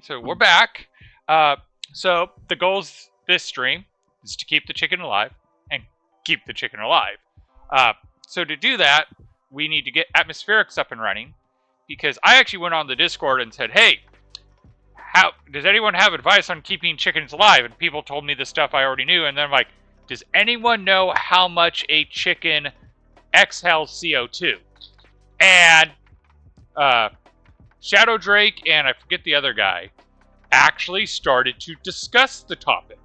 morning, so we're back. So the goals this stream is to keep the chicken alive and keep the chicken alive. So to do that, we need to get atmospherics up and running, because I actually went on the Discord and said, hey, how does anyone have advice on keeping chickens alive? And people told me the stuff I already knew, and then I'm like, does anyone know how much a chicken exhales CO2? And Shadow Drake and I forget the other guy actually started to discuss the topic.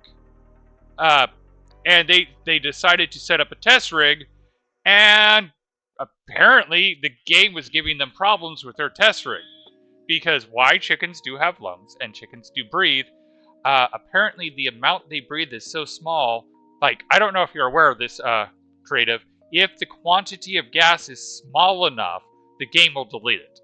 And they decided to set up a test rig, and apparently the game was giving them problems with their test rig. Because why? Chickens do have lungs, and chickens do breathe. Apparently the amount they breathe is so small, like, I don't know if you're aware of this, Creative, if the quantity of gas is small enough, the game will delete it.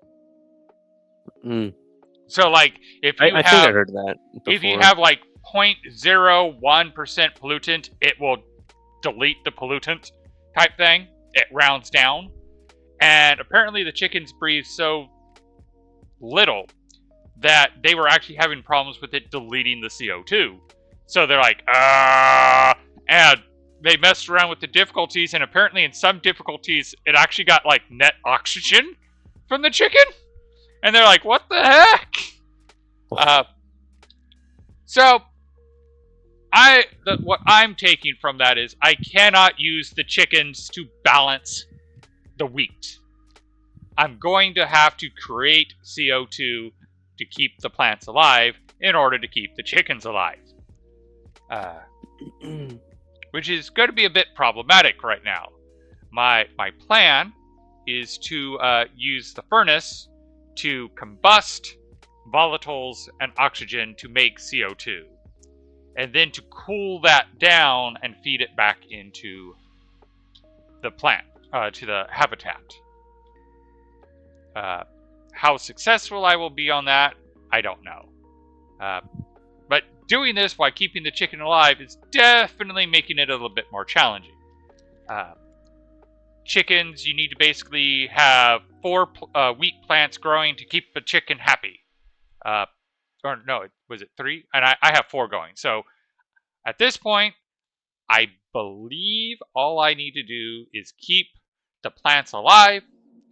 So, like, if you I think I heard that before. If you have, like, 0.01% pollutant, it will delete the pollutant type thing. It rounds down. And apparently the chickens breathe so little that they were actually having problems with it deleting the CO2. So they're like, and they messed around with the difficulties, and apparently in some difficulties, it actually got, like, net oxygen from the chicken. And they're like, what the heck? So, what I'm taking from that is I cannot use the chickens to balance the wheat. I'm going to have to create CO2 to keep the plants alive in order to keep the chickens alive. Which is going to be a bit problematic right now. My plan is to use the furnace to combust volatiles and oxygen to make CO2. And then to cool that down and feed it back into the plant, to the habitat. How successful I will be on that, I don't know. But doing this while keeping the chicken alive is definitely making it a little bit more challenging. Chickens, you need to basically have 4 wheat plants growing to keep the chicken happy. Or no, was it 3? And I have 4 going. So at this point, I believe all I need to do is keep the plants alive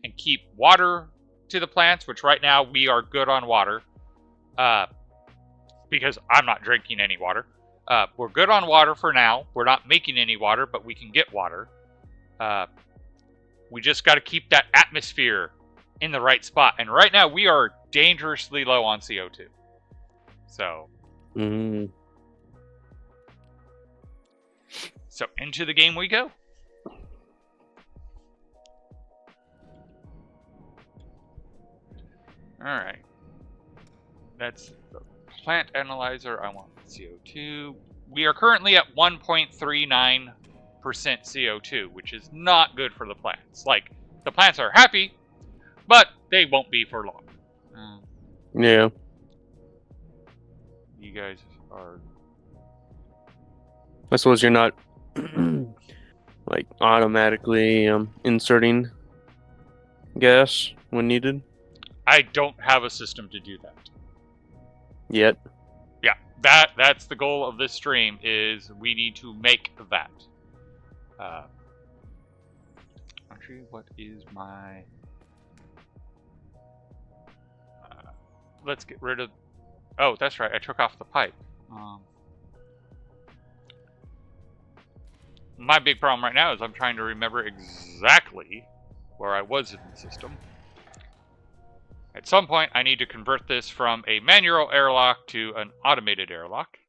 and keep water to the plants, which right now we are good on water. Because I'm not drinking any water. We're good on water for now. We're not making any water, but we can get water. We just got to keep that atmosphere in the right spot. And right now, we are dangerously low on CO2. So. So, into the game we go. Alright. That's the plant analyzer. I want CO2. We are currently at 1.39% CO2, which is not good for the plants. Like, the plants are happy, but they won't be for long. Yeah. You guys are... I suppose you're not, like, automatically inserting gas when needed? I don't have a system to do that. Yet? Yeah, that's the goal of this stream, is we need to make that. Actually, what is my... let's get rid of... Oh, that's right, I took off the pipe. My big problem right now is I'm trying to remember exactly where I was in the system. At some point, I need to convert this from a manual airlock to an automated airlock.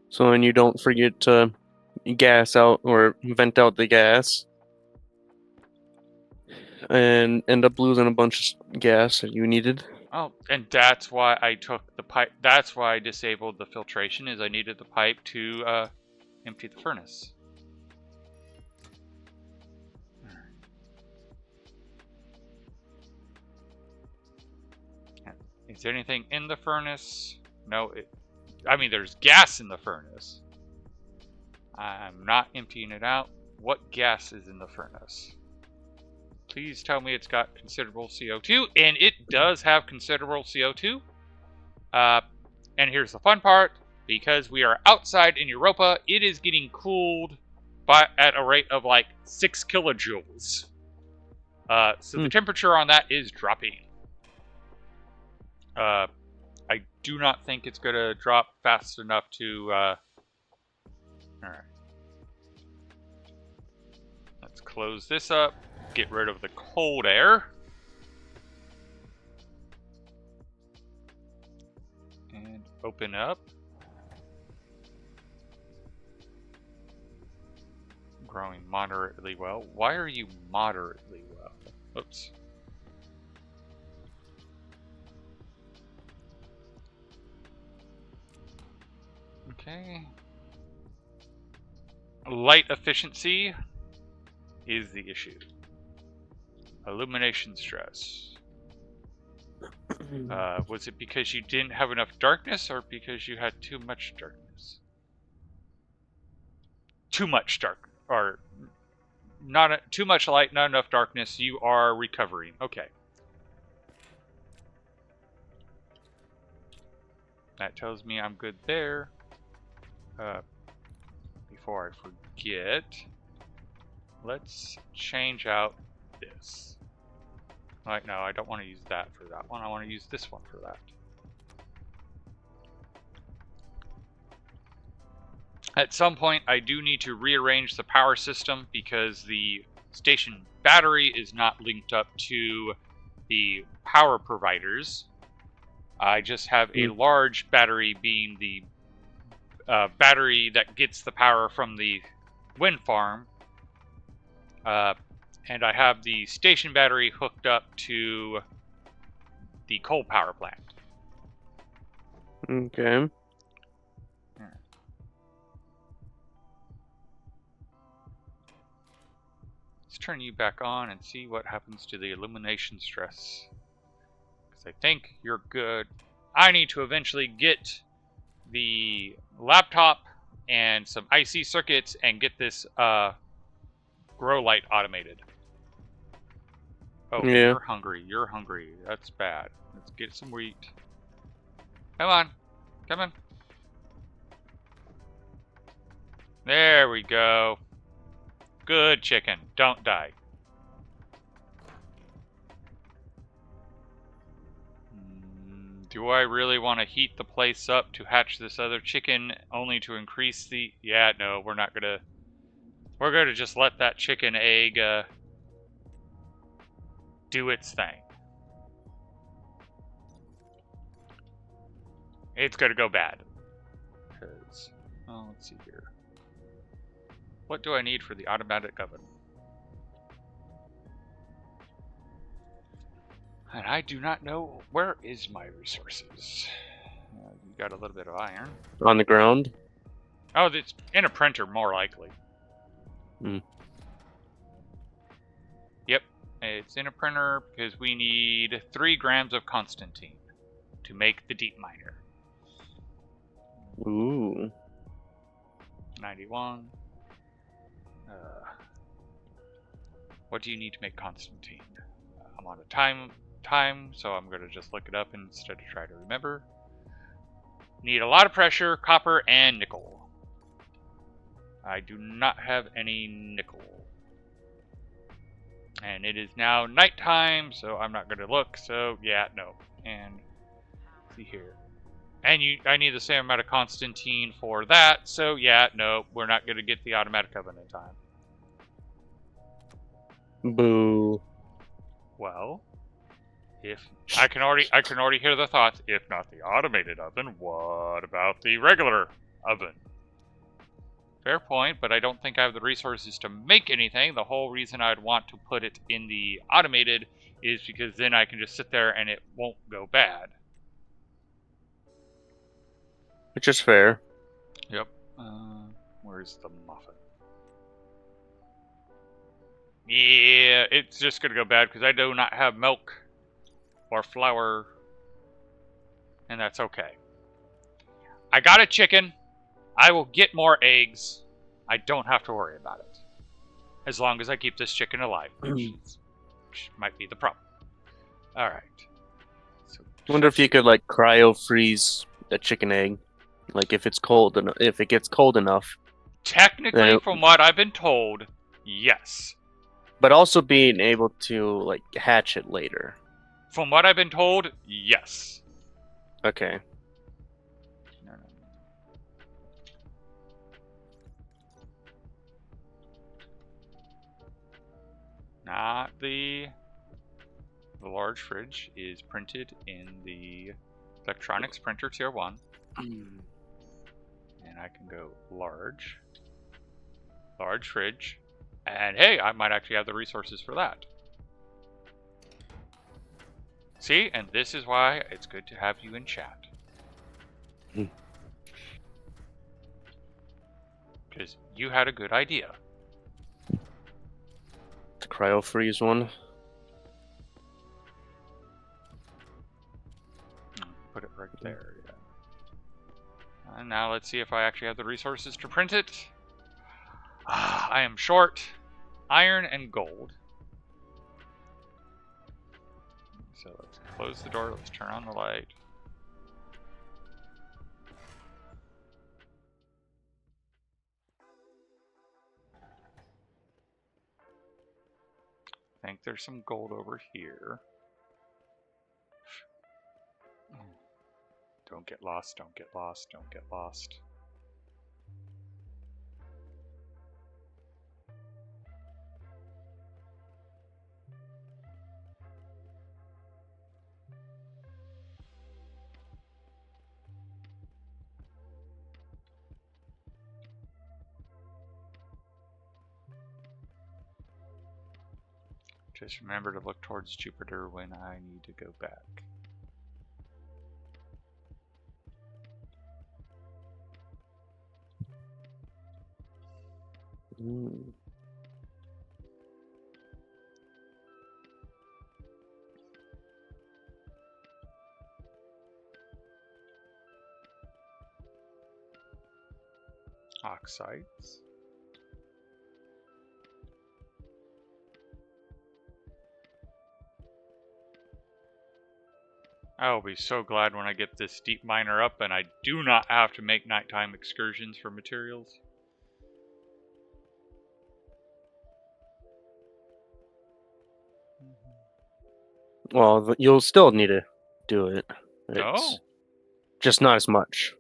So when you don't forget to gas out or vent out the gas and end up losing a bunch of gas that you needed. Oh, and that's why I took the pipe. That's why I disabled the filtration, is I needed the pipe to empty the furnace. Is there anything in the furnace? No, I mean, there's gas in the furnace. I'm not emptying it out. What gas is in the furnace? Please tell me it's got considerable CO2, and it does have considerable CO2. And here's the fun part. Because we are outside in Europa, it is getting cooled at a rate of like 6 kilojoules. So the temperature on that is dropping. I do not think it's going to drop fast enough to... Alright. Let's close this up. Get rid of the cold air. And open up. Growing moderately well. Why are you moderately well? Oops. Okay. Light efficiency is the issue. Illumination stress. Was it because you didn't have enough darkness, or because you had too much darkness? Too much dark, or not too much light, not enough darkness. You are recovering. Okay. That tells me I'm good there. Before I forget, let's change out this. Right, no, I don't want to use that for that one. I want to use this one for that. At some point, I do need to rearrange the power system because the station battery is not linked up to the power providers. I just have a large battery being the battery that gets the power from the wind farm. And I have the station battery hooked up to the coal power plant. Okay. Let's turn you back on and see what happens to the illumination stress. Because I think you're good. I need to eventually get the laptop and some IC circuits and get this grow light automated. Oh, yeah. You're hungry. You're hungry. That's bad. Let's get some wheat. Come on. Come on. There we go. Good chicken. Don't die. Do I really want to heat the place up to hatch this other chicken only to increase the... Yeah, no, we're not gonna... We're gonna just let that chicken egg do its thing. It's gonna go bad. Because... Oh, let's see here. What do I need for the automatic oven? And I do not know. Where is my resources? You got a little bit of iron. On the ground? Oh, it's in a printer, more likely. Yep, it's in a printer because we need 3 grams of Constantine to make the deep miner. Ooh. 91. What do you need to make Constantine? I'm on a time, so I'm going to just look it up instead of try to remember. Need a lot of pressure, copper, and nickel. I do not have any nickel. And it is now nighttime, so I'm not going to look, so yeah, no. And let's see here. And I need the same amount of Constantine for that, so yeah, no, we're not going to get the automatic oven in time. Boo. Well, if I can already hear the thoughts. If not the automated oven, what about the regular oven? Fair point, but I don't think I have the resources to make anything. The whole reason I'd want to put it in the automated is because then I can just sit there and it won't go bad. Which is fair. Yep. Where's the muffin? Yeah, it's just gonna go bad because I do not have milk or flour, and that's okay. I got a chicken. I will get more eggs. I don't have to worry about it. As long as I keep this chicken alive, which is which might be the problem. All right. So Wonder if you could like cryo freeze a chicken egg, like if it's cold enough. If it gets cold enough, technically, from what I've been told, yes. but also being able to like hatch it later. From what I've been told, yes. Okay. No. Not the large fridge is printed in the electronics printer tier 1. And I can go large fridge, and hey, I might actually have the resources for that. See, and this is why it's good to have you in chat. Because you had a good idea. The cryo freeze one. Put it right there, yeah. And now let's see if I actually have the resources to print it. I am short iron and gold. So let's close the door, let's turn on the light. I think there's some gold over here. Don't get lost, don't get lost, don't get lost. Just remember to look towards Jupiter when I need to go back. Oxides. I will be so glad when I get this deep miner up and I do not have to make nighttime excursions for materials. Well, you'll still need to do it. Oh. Just not as much.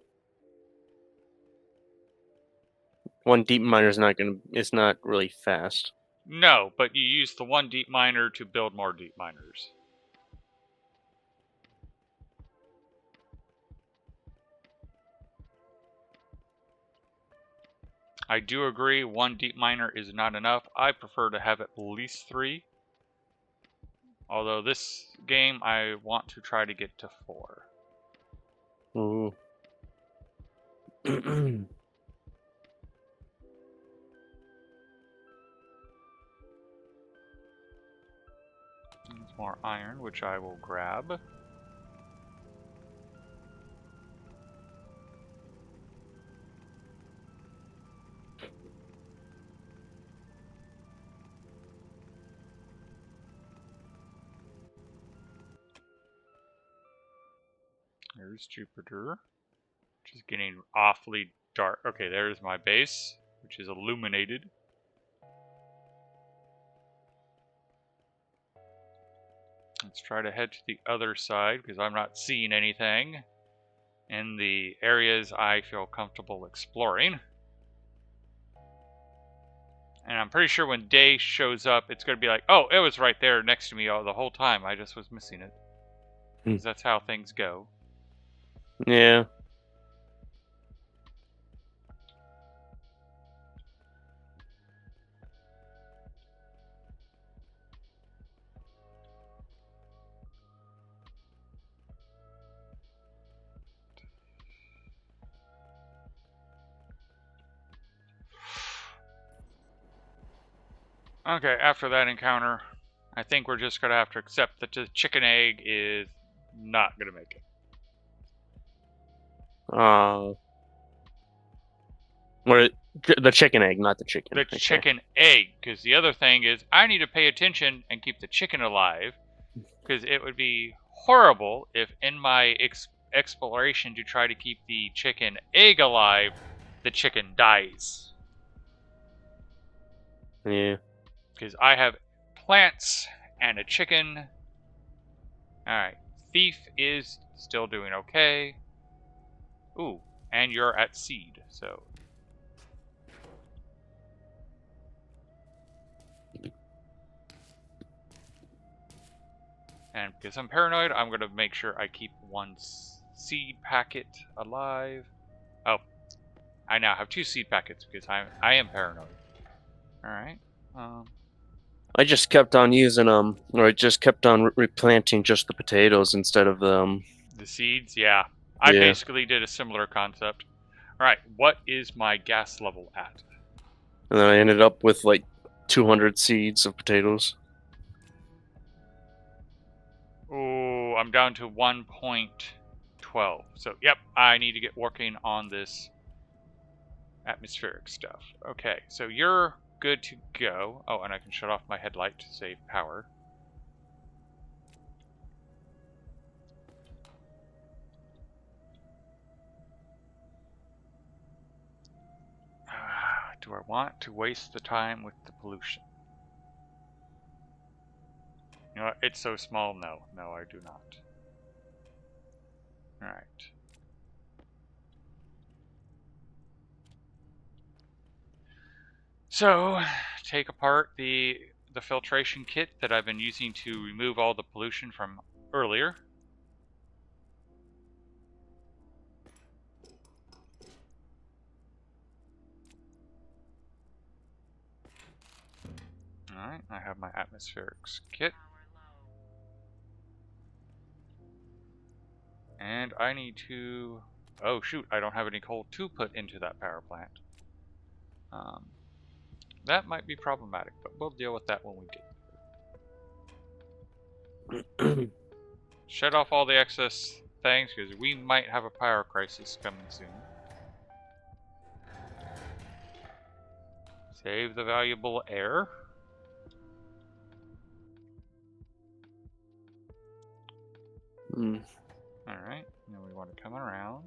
One deep miner is not gonna. It's not really fast. No, but you use the one deep miner to build more deep miners. I do agree, one deep miner is not enough. I prefer to have at least 3. Although this game, I want to try to get to 4. Ooh. There's more iron, which I will grab. There's Jupiter, which is getting awfully dark. Okay, there's my base, which is illuminated. Let's try to head to the other side, because I'm not seeing anything in the areas I feel comfortable exploring. And I'm pretty sure when day shows up, it's going to be like, oh, it was right there next to me the whole time. I just was missing it. Because that's how things go. Yeah. Okay, after that encounter, I think we're just going to have to accept that the chicken egg is not going to make it. Or the chicken egg, not the chicken. The Okay. chicken egg, because the other thing is I need to pay attention and keep the chicken alive, because it would be horrible if in my exploration to try to keep the chicken egg alive, the chicken dies. Yeah. Because I have plants and a chicken. Alright, thief is still doing okay. Ooh, and you're at seed, so. And because I'm paranoid, I'm going to make sure I keep one seed packet alive. Oh, I now have 2 seed packets because I am paranoid. Alright. I just kept on using or I just kept on replanting just the potatoes instead of the The seeds, yeah. I yeah. basically did a similar concept. Alright, what is my gas level at? And then I ended up with like 200 seeds of potatoes. Oh, I'm down to 1.12. So, yep, I need to get working on this atmospheric stuff. Okay, so you're good to go. Oh, and I can shut off my headlight to save power. Do I want to waste the time with the pollution? You know what? It's so small. No, I do not. Alright. So, take apart the filtration kit that I've been using to remove all the pollution from earlier. Alright, I have my atmospherics kit. And I need to... Oh shoot, I don't have any coal to put into that power plant. That might be problematic, but we'll deal with that when we get there. Shut off all the excess things, because we might have a power crisis coming soon. Save the valuable air. Alright, now we want to come around.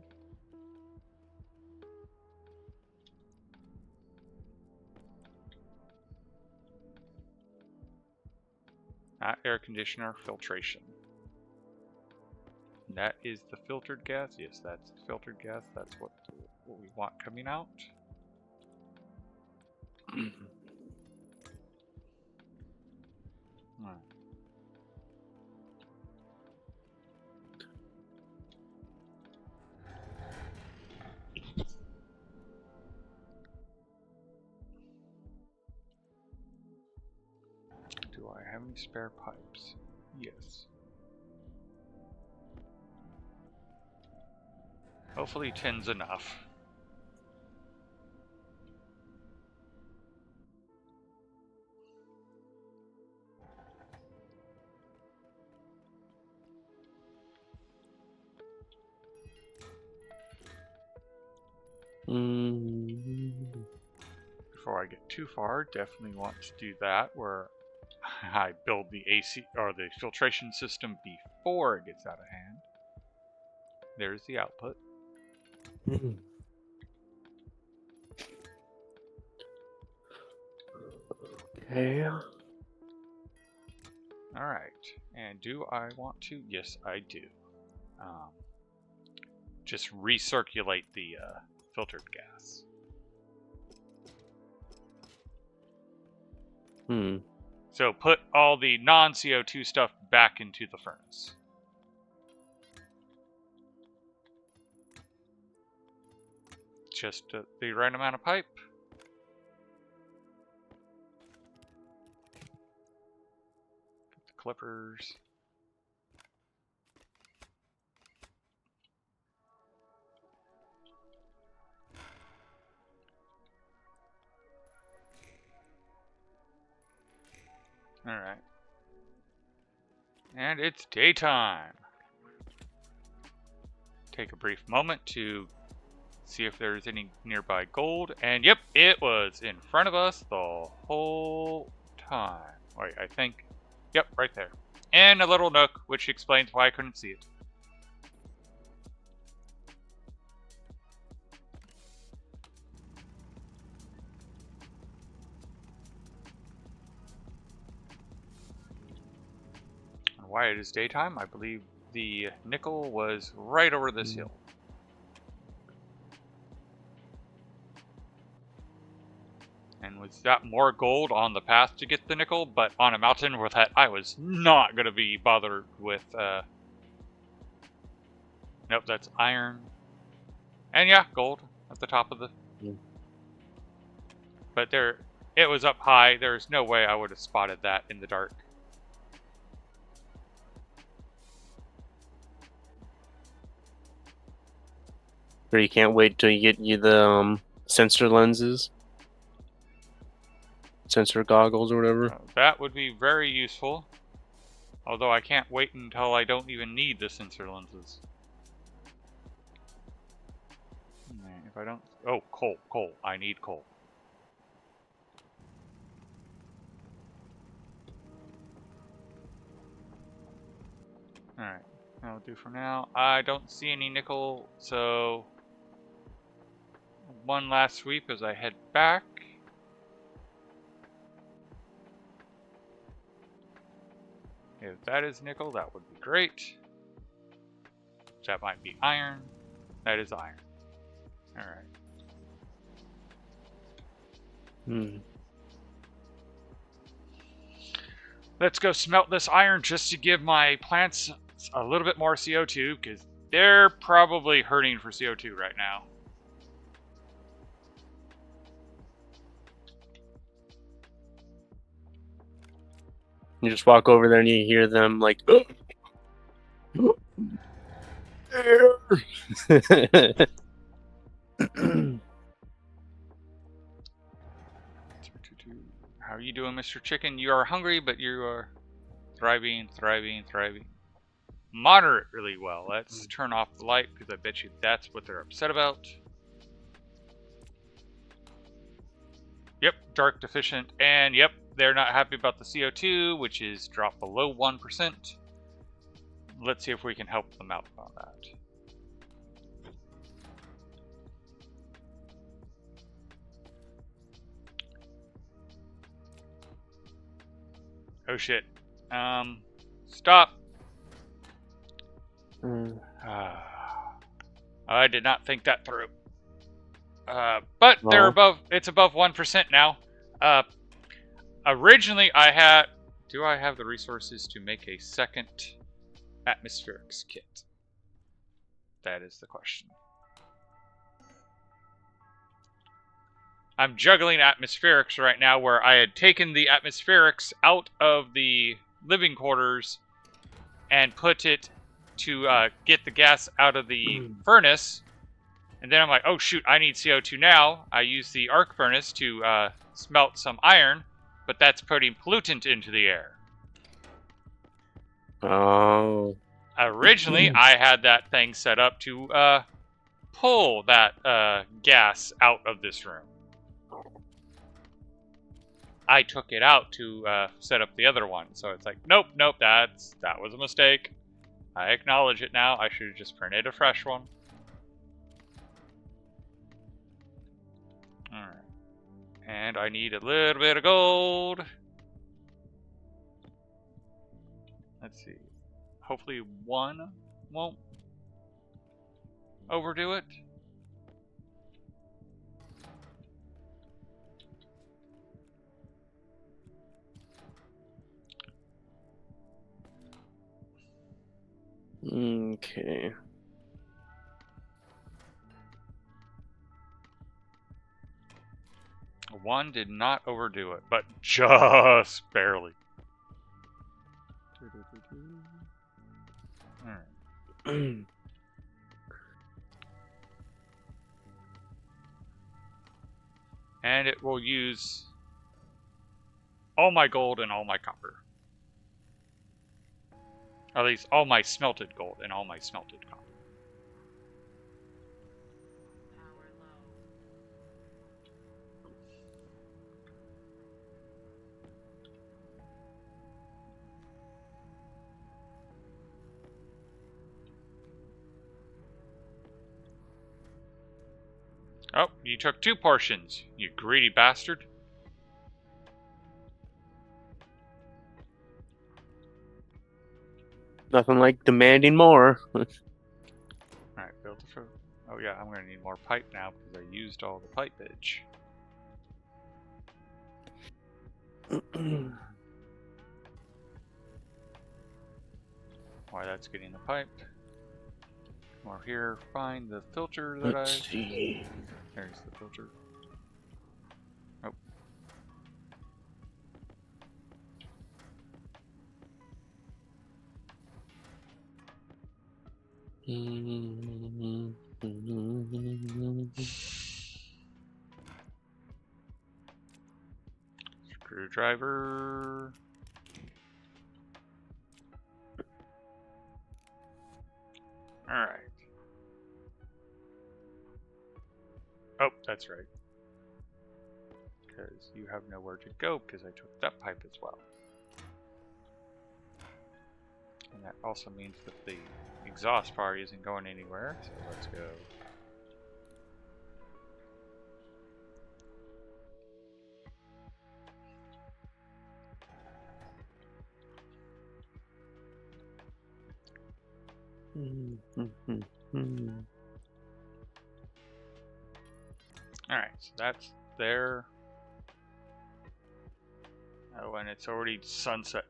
Not air conditioner, filtration. That is the filtered gas. Yes, that's the filtered gas. That's what we want coming out. Right. Do I have any spare pipes? Yes. Hopefully 10's enough. Before I get too far, definitely want to do that where I build the AC or the filtration system before it gets out of hand. There's the output. Okay. Alright, and do I want to? Yes, I do. Just recirculate the filtered gas. So put all the non-CO2 stuff back into the furnace. Just the right amount of pipe. Get the clippers. Alright. And it's daytime. Take a brief moment to See if there's any nearby gold. And yep, it was in front of us the whole time. Wait, I think. Yep, right there. And a little nook, which explains why I couldn't see it. Why it is daytime, I believe the nickel was right over this hill. And was that more gold on the path to get the nickel, but on a mountain where that I was not going to be bothered with. Nope, that's iron. And yeah, gold at the top of the... But there, it was up high. There's no way I would have spotted that in the dark. Or you can't wait till you get the sensor lenses, sensor goggles, or whatever. That would be very useful. Although I can't wait until I don't even need the sensor lenses. If I don't... Oh, coal. I need coal. Alright, that'll do for now. I don't see any nickel, so... One last sweep as I head back. If that is nickel, that would be great. That might be iron. That is iron. Alright. Let's go smelt this iron just to give my plants a little bit more CO2, because they're probably hurting for CO2 right now. You just walk over there and you hear them like, How are you doing, Mr. Chicken? You are hungry, but you are thriving. Moderately well. Let's turn off the light, because I bet you that's what they're upset about. Yep, dark deficient, and yep, they're not happy about the CO2, which is dropped below 1%. Let's see if we can help them out on that. Oh shit. Stop. I did not think that through. But they're above, it's above 1% now. Originally I had, do I have the resources to make a second atmospherics kit? That is the question. I'm juggling atmospherics right now, where I had taken the atmospherics out of the living quarters and put it to get the gas out of the furnace. And then I'm like, oh shoot, I need CO2 now. I use the arc furnace to smelt some iron, but that's putting pollutant into the air. Oh. Originally, I had that thing set up to pull that gas out of this room. I took it out to set up the other one, so it's like, nope, that was a mistake. I acknowledge it now. I should have just printed a fresh one. Alright. And I need a little bit of gold. Let's see. Hopefully one won't overdo it. Okay. One did not overdo it, but just barely. Alright. And it will use all my gold and all my copper. At least all my smelted gold and all my smelted copper. Oh, you took 2 portions, you greedy bastard. Nothing like demanding more. Alright, build the food. Oh yeah, I'm gonna need more pipe now because I used all the pipage. Why that's getting the pipe. Come over here, find the filter that Let's see. There's the filter. Oh. Screwdriver. Alright. Oh, that's right. Because you have nowhere to go because I took that pipe as well. And that also means that the exhaust part isn't going anywhere, so let's go. Alright, so that's there. Oh, and it's already sunset.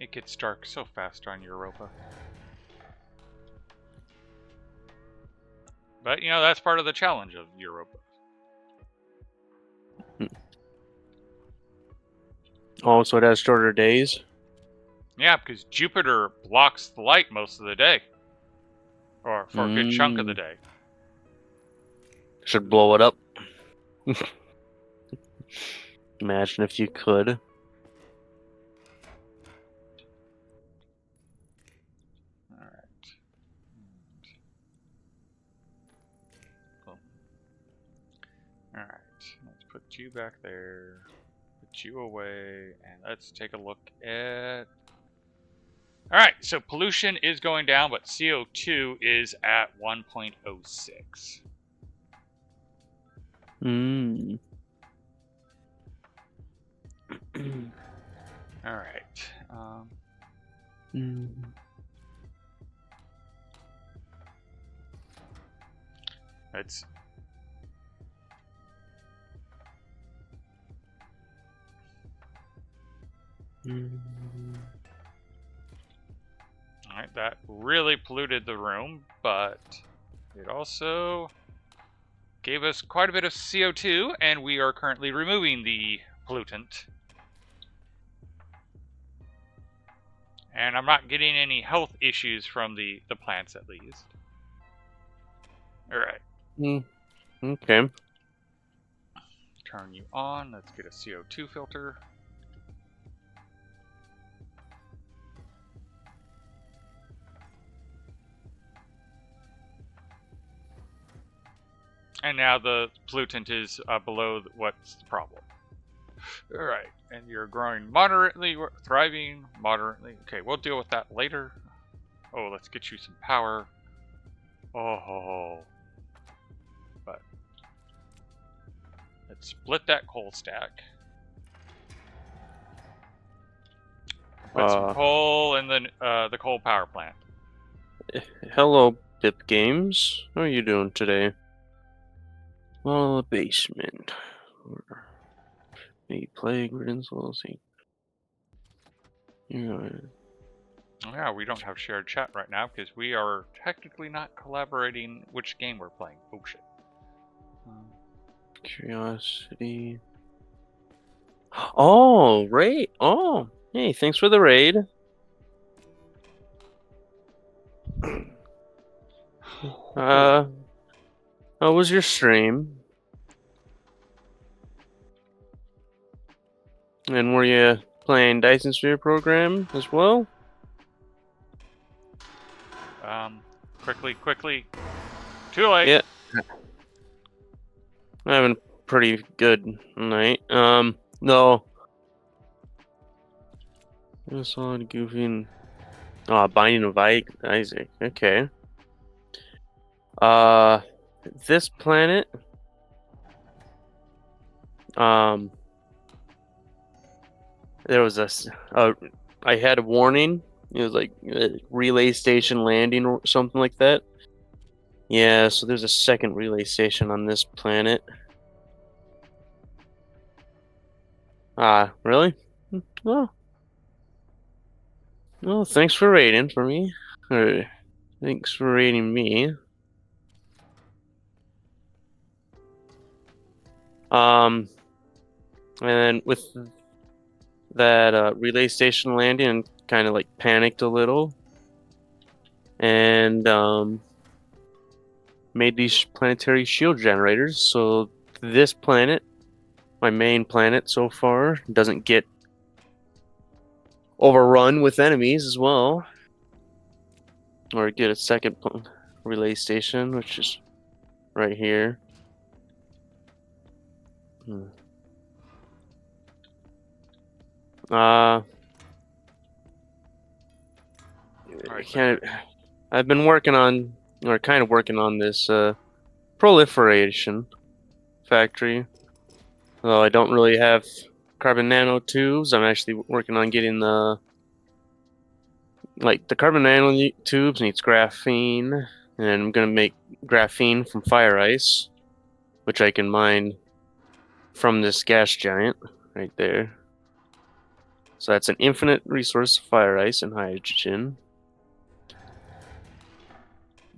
It gets dark so fast on Europa. But, you know, that's part of the challenge of Europa. Oh, so it has shorter days? Yeah, because Jupiter blocks the light most of the day. Or for a good chunk of the day. Should blow it up. Imagine if you could. Alright. Cool. Alright, let's put you back there. Put you away, and let's take a look at... Alright, so pollution is going down, but CO2 is at 1.06. Alright. Let's... Alright, that really polluted the room, but it also gave us quite a bit of CO2, and we are currently removing the pollutant. And I'm not getting any health issues from the plants, at least. Alright. Okay. Turn you on. Let's get a CO2 filter. And now the pollutant is below what's the problem. Alright, and you're growing moderately, thriving moderately. Okay, we'll deal with that later. Oh, let's get you some power. Oh, but let's split that coal stack. Put some coal in the coal power plant. Hello, Pip Games. How are you doing today? Well, the basement. Maybe plague, riddance, see. Yeah, we don't have shared chat right now because we are technically not collaborating which game we're playing. Oh shit. Curiosity. Oh, raid. Oh, hey, thanks for the raid. How was your stream? And were you playing Dyson Sphere program as well? Quickly. Too late. Yeah. I'm having a pretty good night. No. I saw Goofy and... Oh, Binding of Isaac. Okay. This planet There was I had a warning. It was like relay station landing or something like that. Yeah, so there's a second relay station on this planet. Ah, really? Well, well, thanks for raiding for me. Or, thanks for raiding me. Um, and then with that relay station landing, and kind of like panicked a little, and made these planetary shield generators. So this planet, my main planet so far, doesn't get overrun with enemies as well, or get a second relay station, which is right here. Hmm. Uh, I Alright, can't. I've been working on, or kind of working on this proliferation factory. Though I don't really have carbon nanotubes, I'm actually working on getting the carbon nanotubes needs graphene, and I'm gonna make graphene from fire ice, which I can mine from this gas giant right there. So that's an infinite resource of fire ice and hydrogen.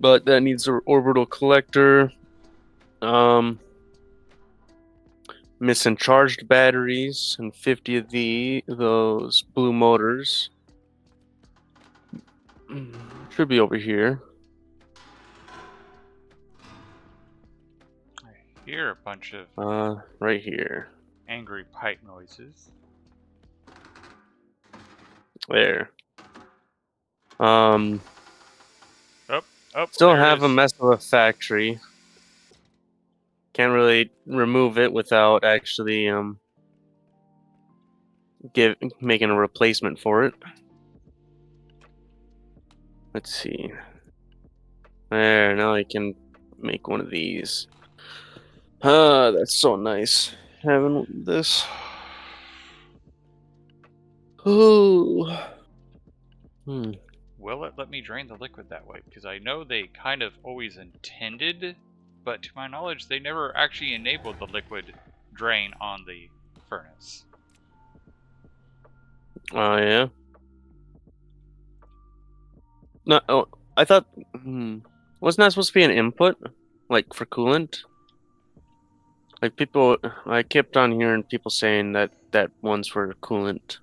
But that needs an orbital collector. Um, Missing charged batteries and 50 of those blue motors. Should be over here. I hear a bunch of Right here. angry pipe noises. There. Um, Oh, oh, Still there it have a is. mess of a factory. Can't really remove it without actually making a replacement for it. Let's see. There, now I can make one of these. That's so nice having this. Oh. Hmm. Will it let me drain the liquid that way? Because I know they kind of always intended, but to my knowledge, they never actually enabled the liquid drain on the furnace. Oh yeah. No, oh, I thought. Wasn't that supposed to be an input, like for coolant? Like people, I kept on hearing people saying that one's for coolant,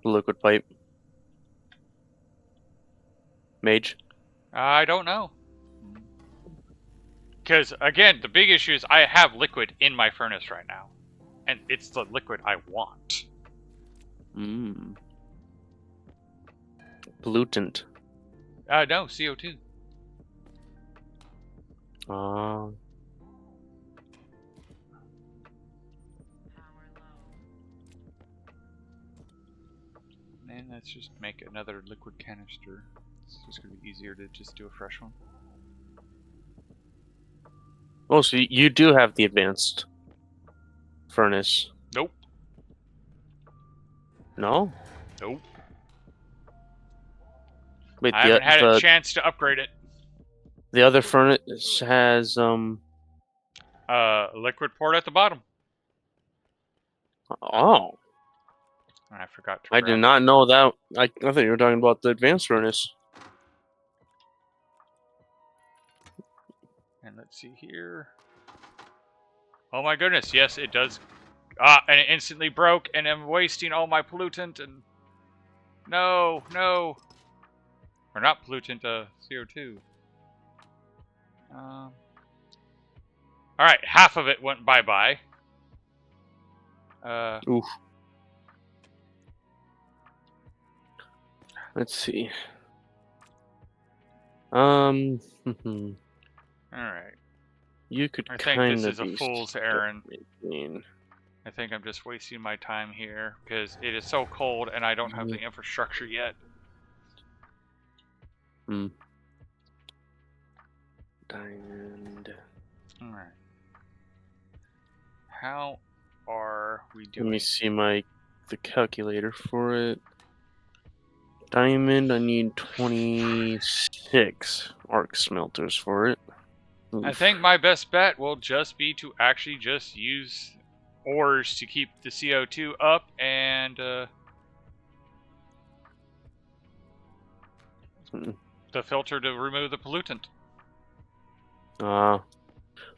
liquid pipe. Mage. I don't know. Because, again, the big issue is I have liquid in my furnace right now. And it's the liquid I want. Mm. Pollutant. No, CO2. Uh, And let's just make another liquid canister. It's just going to be easier to just do a fresh one. oh, so you do have the advanced furnace? Nope. No. Nope. Wait, I haven't had a chance to upgrade it. the other furnace has Liquid port at the bottom. Oh, And I forgot to I grab did it. not know that. I thought you were talking about the advanced furnace. And let's see here. Oh my goodness, yes, it does. And it instantly broke, and I'm wasting all my pollutant, and... No, no. Or not pollutant, CO2. Alright, half of it went bye-bye. Oof. Let's see. Alright. You could I think kind this of is a be fool's stuck errand. making. I think I'm just wasting my time here, because it is so cold, and I don't have the infrastructure yet. Diamond. Alright. how are we Let me doing? see the calculator for it. Diamond, I need 26 arc smelters for it. I Oof. think my best bet will just be to actually just use ores to keep the CO2 up and Hmm. the filter to remove the pollutant.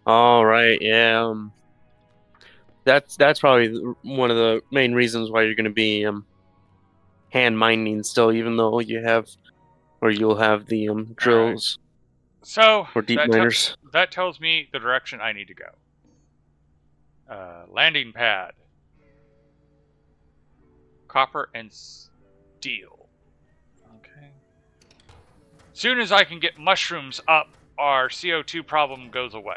All right, yeah. That's probably one of the main reasons why you're going to be hand mining still, even though you'll have the All right. drills So or deep miners. that tells me the direction I need to go. Landing pad, copper and steel. Okay. Soon as I can get mushrooms up, our CO2 problem goes away.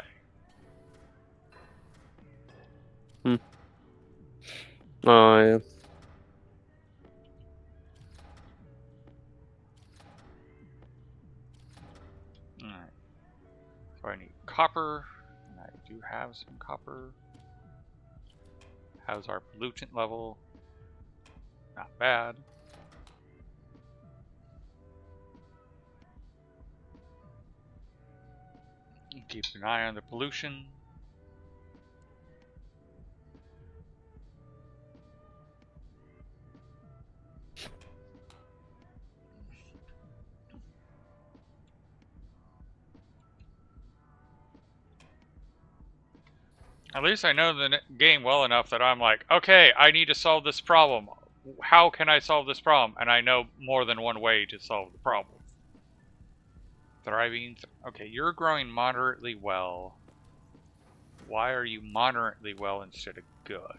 Hmm. Oh yeah. All right. So I need copper. And I do have some copper. How's our pollutant level? Not bad. Keep an eye on the pollution. At least I know the game well enough that I'm like, okay, I need to solve this problem. How can I solve this problem? And I know more than one way to solve the problem. Thriving. Okay, you're growing moderately well. Why are you moderately well instead of good?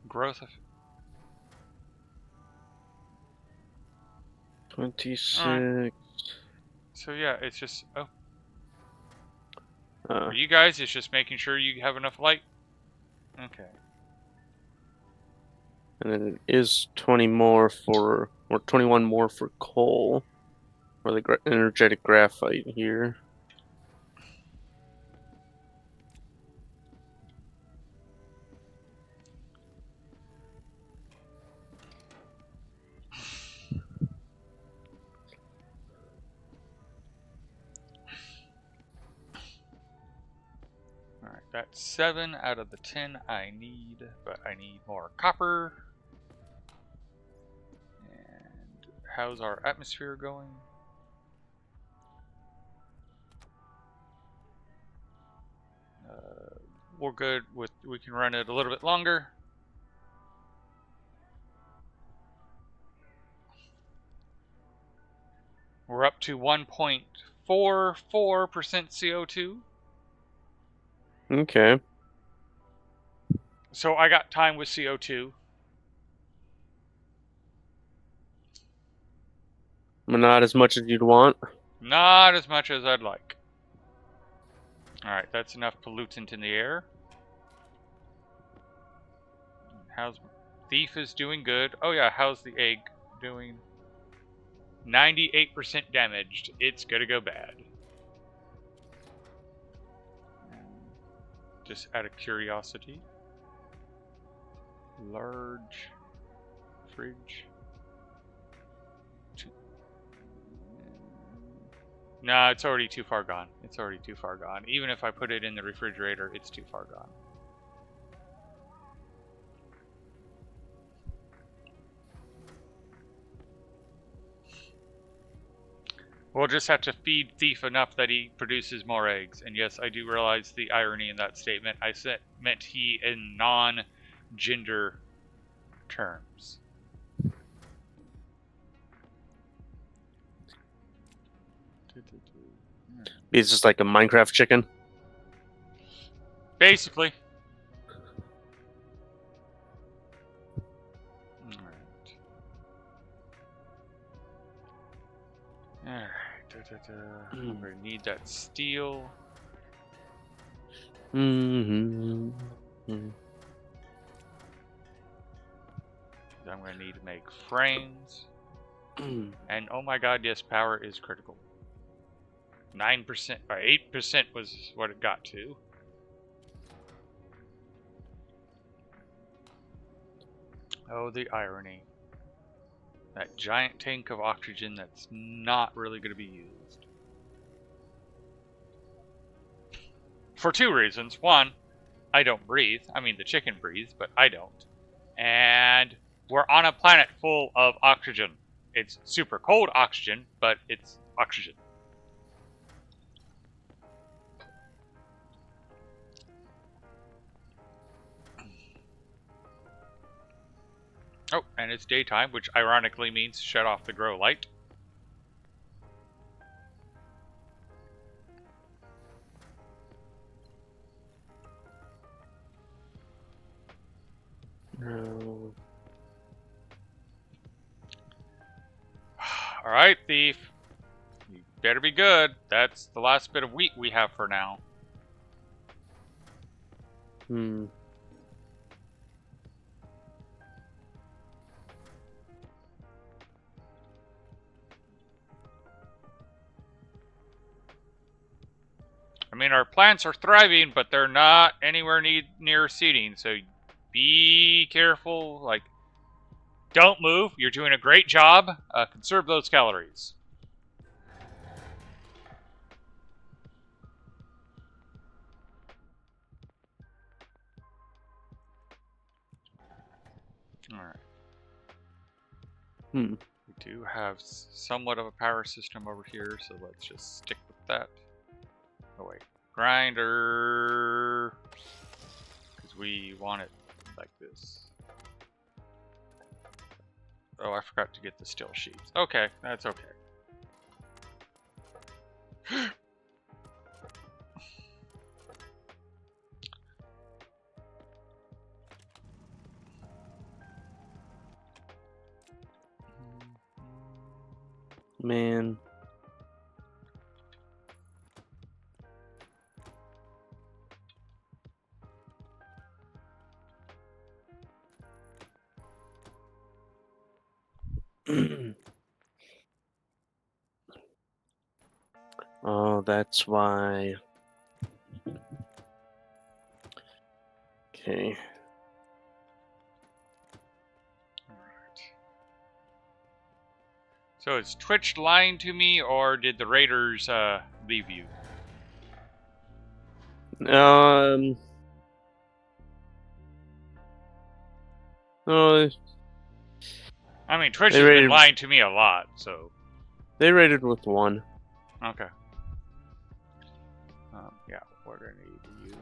Growth of 26. Alright. So yeah, it's just Uh, for you guys, it's just making sure you have enough light. Okay. and then it is 21 more for coal for the energetic graphite here. Alright, that's 7 out of the 10 I need, but I need more copper. And how's our atmosphere going? We're good with, we can run it a little bit longer. We're up to 1.44% CO2. Okay. So I got time with CO2. But not as much as you'd want. Not as much as I'd like. Alright, that's enough pollutant in the air. How's Thief is doing good. Oh yeah, how's the egg doing? 98% damaged. It's gonna go bad. Just out of curiosity. Large fridge. Nah, it's already too far gone. It's already too far gone. Even if I put it in the refrigerator, it's too far gone. We'll just have to feed Thief enough that he produces more eggs. And yes, I do realize the irony in that statement. I meant he in non-gender terms. It's just like a Minecraft chicken. Basically. Alright. I'm gonna need that steel. Mm-hmm. I'm gonna need to make frames. And oh my god, yes, power is critical. 9% or 8% was what it got to. Oh, the irony. That giant tank of oxygen that's not really going to be used. For two reasons. One, I don't breathe. I mean, the chicken breathes, but I don't. And we're on a planet full of oxygen. It's super cold oxygen, but it's oxygen. Oh, and it's daytime, which ironically means shut off the grow light. No. Alright, thief. You better be good. That's the last bit of wheat we have for now. Hmm. I mean, our plants are thriving, but they're not anywhere near seeding, so be careful. Like, don't move. You're doing a great job. Conserve those calories. Alright. Hmm. We do have somewhat of a power system over here, so let's just stick with that. Oh, wait. Grinder. Because we want it like this. Oh, I forgot to get the still sheets. Okay, that's okay. Man. Oh, that's why. Okay. So is Twitch lying to me, or did the Raiders leave you? Um. Oh, I mean, Twitch they has been rated. lying to me a lot, so... They rated with 1. Okay. Yeah, we're gonna need you.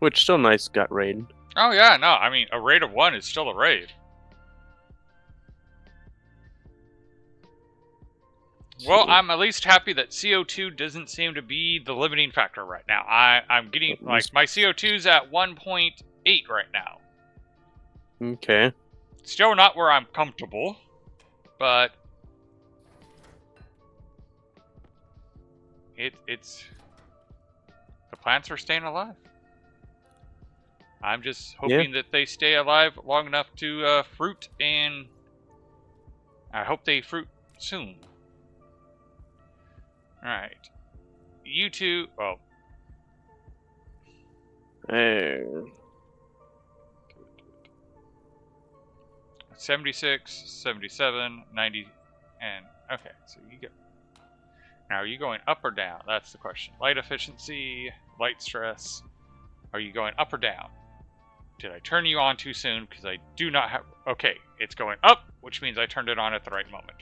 Which still nice got raid. Oh yeah, no, I mean, a raid of 1 is still a raid. Well, I'm at least happy that CO2 doesn't seem to be the limiting factor right now. I'm getting, like, my CO2's at 1.8 right now. Okay. Still not where I'm comfortable, but... It's... The plants are staying alive. I'm just hoping that they stay alive long enough to fruit, and I hope they fruit soon. Alright. You two... Well... There. 76, 77, 90, and... Okay, so you get... Now, are you going up or down? That's the question. Light efficiency, light stress. Are you going up or down? Did I turn you on too soon? Because I do not have... Okay, it's going up, which means I turned it on at the right moment.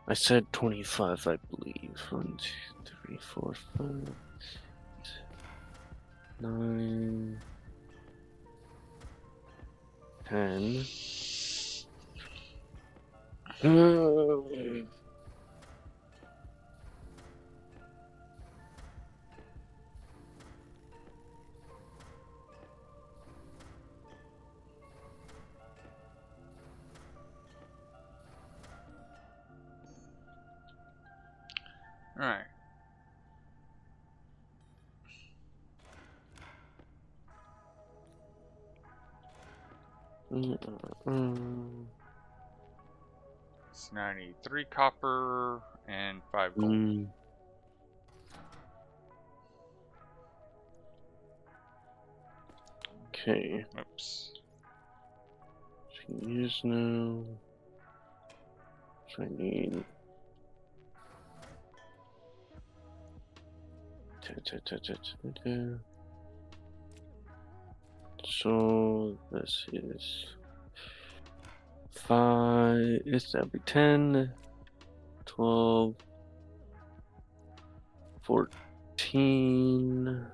I said 25, I believe. 1, 2, 3, 4, 5, 9, 10. Alright. So now I need 3 copper and 5 gold. Okay. Oops. Use now. So I need. So this is 5. It's that'll be 10, 12, 14.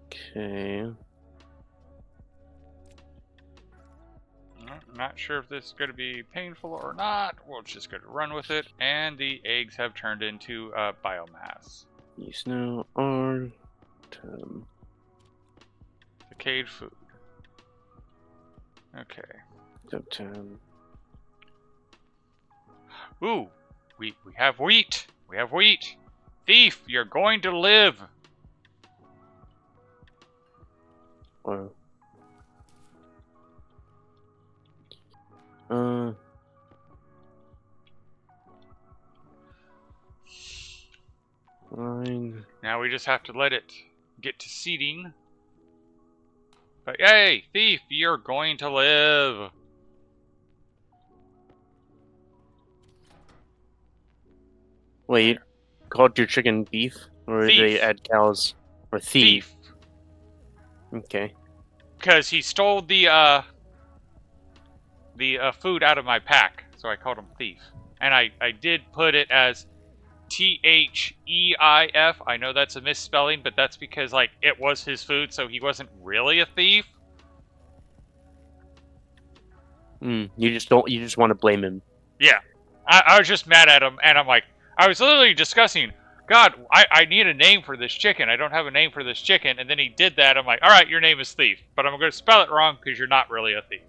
Okay. I'm not sure if this is going to be painful or not. We're just going to run with it. And the eggs have turned into biomass. These now are 10. Decayed food. Okay. 10. Ooh, we have wheat. We have wheat. Thief, you're going to live. Wow. Fine. Now we just have to let it get to seeding. But hey, thief, you're going to live. Wait, you called your chicken beef? Or did they Thief. add cows? Or thief? Okay. Because he stole the food out of my pack, so I called him thief. And I did put it as Theif. I know that's a misspelling, but that's because like it was his food, so he wasn't really a thief. You just want to blame him. Yeah. I was just mad at him, and I'm like, I was literally discussing, God, I need a name for this chicken. I don't have a name for this chicken. And then he did that. I'm like, all right, your name is Thief. But I'm going to spell it wrong because you're not really a thief.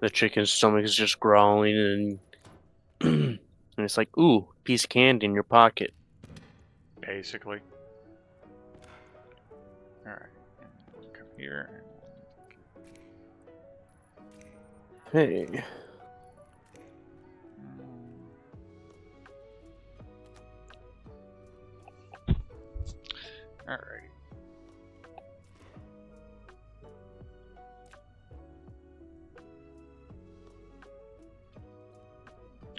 The chicken's stomach is just growling and and it's like, ooh, piece of candy in your pocket. Basically. All right. Come here. Hey. All right.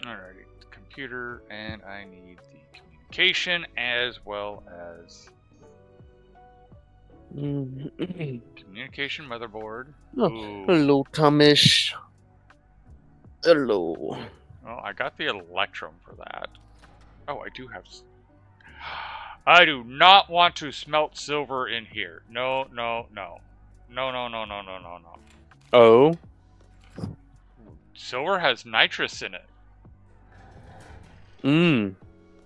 Alrighty, computer, and I need the communication as well as communication motherboard. Oh, hello, Thomas. Hello. Well, I got the electrum for that. Oh, I do have. I do not want to smelt silver in here. No, no, no. No, no, no, no, no, no, no. Oh? Silver has nitrous in it.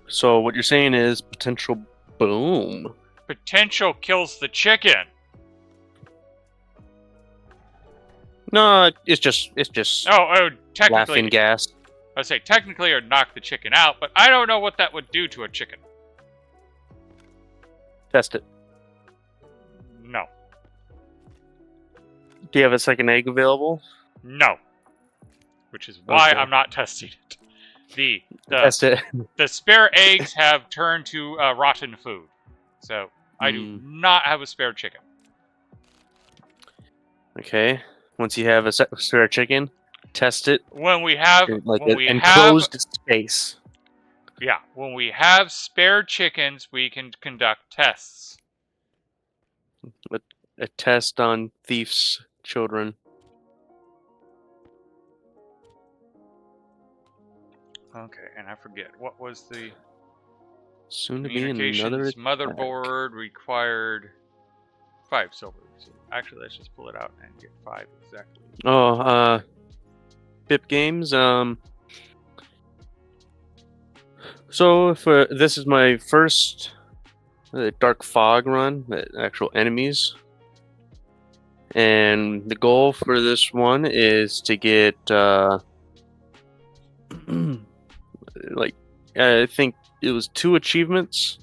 So what you're saying is potential boom. Potential kills the chicken. No, it's just Oh, technically. laughing gas. I would say technically it would knock the chicken out, but I don't know what that would do to a chicken. Test it. No. Do you have a second egg available? No. Which is why Okay. I'm not testing it. Test it. The spare eggs have turned to rotten food. So I do not have a spare chicken. Okay. Once you have a spare chicken, test it. When we have enclosed space. Yeah, when we have spare chickens, we can conduct tests. A test on Thief's children. Okay, and I forget what was the soon to be another motherboard required 5 silver. So actually, let's just pull it out and get 5 exactly. Oh, Pip Games. So for this is my first Dark Fog run, actual enemies, and the goal for this one is to get like I think it was 2 achievements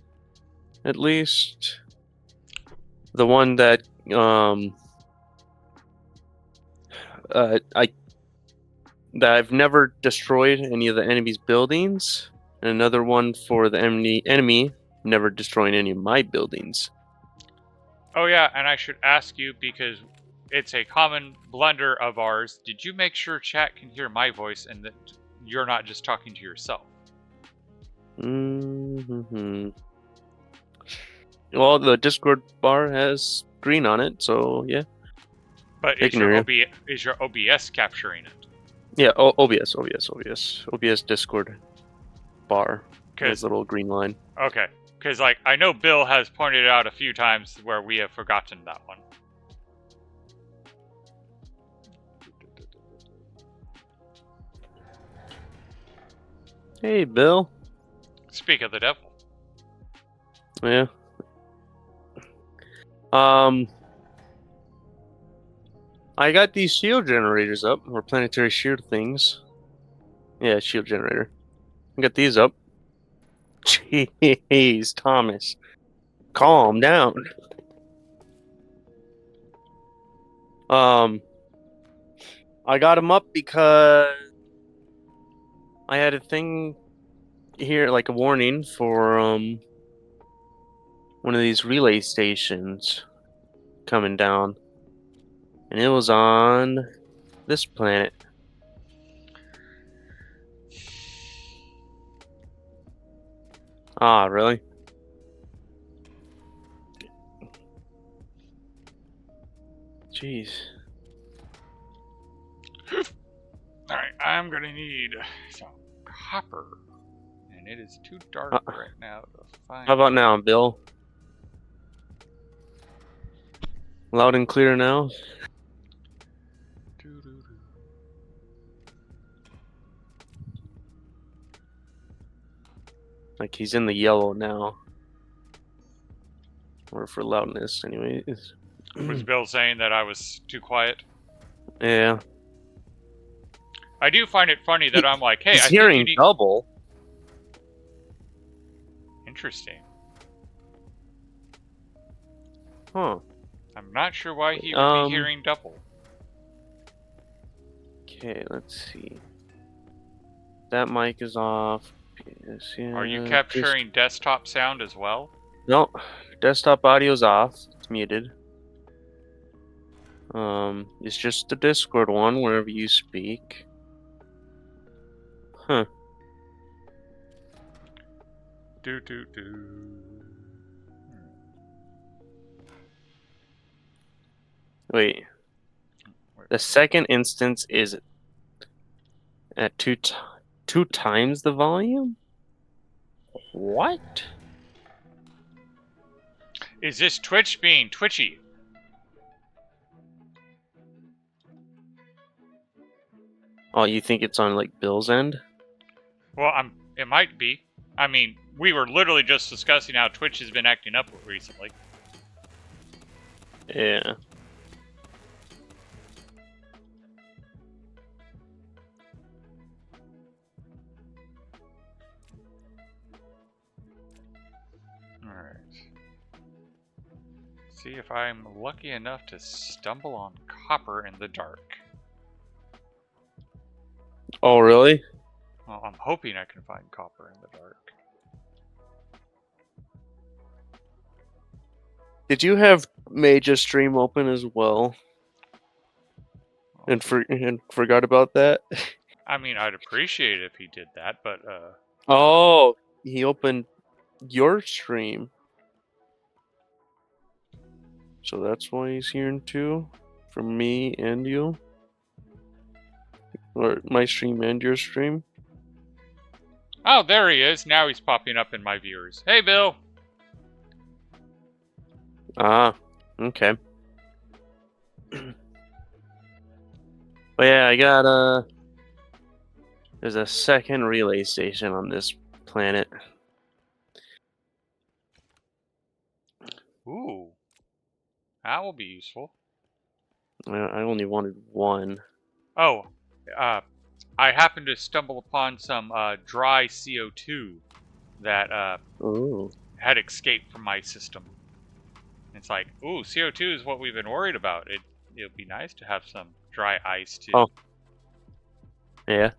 at least. The one that I've never destroyed any of the enemy's buildings, and another one for the enemy never destroying any of my buildings. Oh yeah, and I should ask you because it's a common blunder of ours. Did you make sure chat can hear my voice and that you're not just talking to yourself? Mm-hmm. Well, the Discord bar has green on it, so yeah. But They is can hear you. your OBS capturing it? Yeah, OBS Discord bar. Has Because a little green line. okay, because like I know Bill has pointed out a few times where we have forgotten that one. Hey, Bill. Speak of the devil. Yeah. I got these shield generators up, or planetary shield things. Yeah, shield generator. I got these up. Jeez, Thomas. Calm down. Um, I got them up because I had a thing here, like a warning for one of these relay stations coming down, and it was on this planet. Ah, really? Jeez. All right, I'm gonna need some copper, and it is too dark Uh, right now to find. How about now, Bill? Loud and clear now? Doo-doo-doo. Like he's in the yellow now. Or for loudness, anyways. Was Bill saying that I was too quiet? Yeah. I do find it funny that I'm like, hey, He's I think you hearing need. double. Interesting. Huh. I'm not sure why he would be hearing double. Okay, let's see. That mic is off. Yes, yeah, Are you capturing desktop sound as well? No, desktop audio's off. It's muted. It's just the Discord one wherever you speak. Huh. Do do do. Wait. The second instance is at two times the volume? What? Is this Twitch being twitchy? Oh, you think it's on like Bill's end? Well, it might be. I mean, we were literally just discussing how Twitch has been acting up recently. Yeah. Alright. See if I'm lucky enough to stumble on copper in the dark. Oh, really? Well, I'm hoping I can find copper in the dark. Did you have Major Stream open as well? Well, And forgot about that? I mean, I'd appreciate it if he did that, but Oh, he opened your stream. So that's why he's hearing too? From me and you? Or my stream and your stream? oh, there he is. Now he's popping up in my viewers. Hey, Bill. Ah, okay. But yeah, I got there's a second relay station on this planet. Ooh, that will be useful. I only wanted one. Oh, I happened to stumble upon some dry CO2 that Ooh. had escaped from my system. It's like, ooh, CO2 is what we've been worried about. It would be nice to have some dry ice too. Oh. Yeah.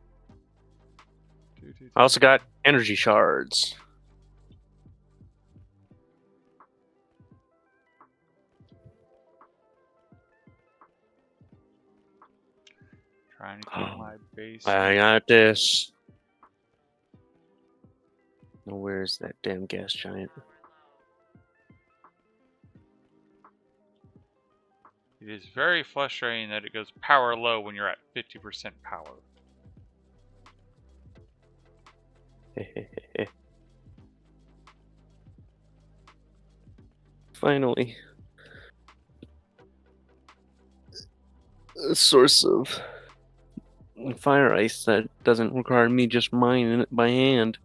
I also got energy shards. Trying to keep my base. I got this. Now, where's that damn gas giant? It is very frustrating that it goes power low when you're at 50% power. Finally. A source of fire ice that doesn't require me just mining it by hand.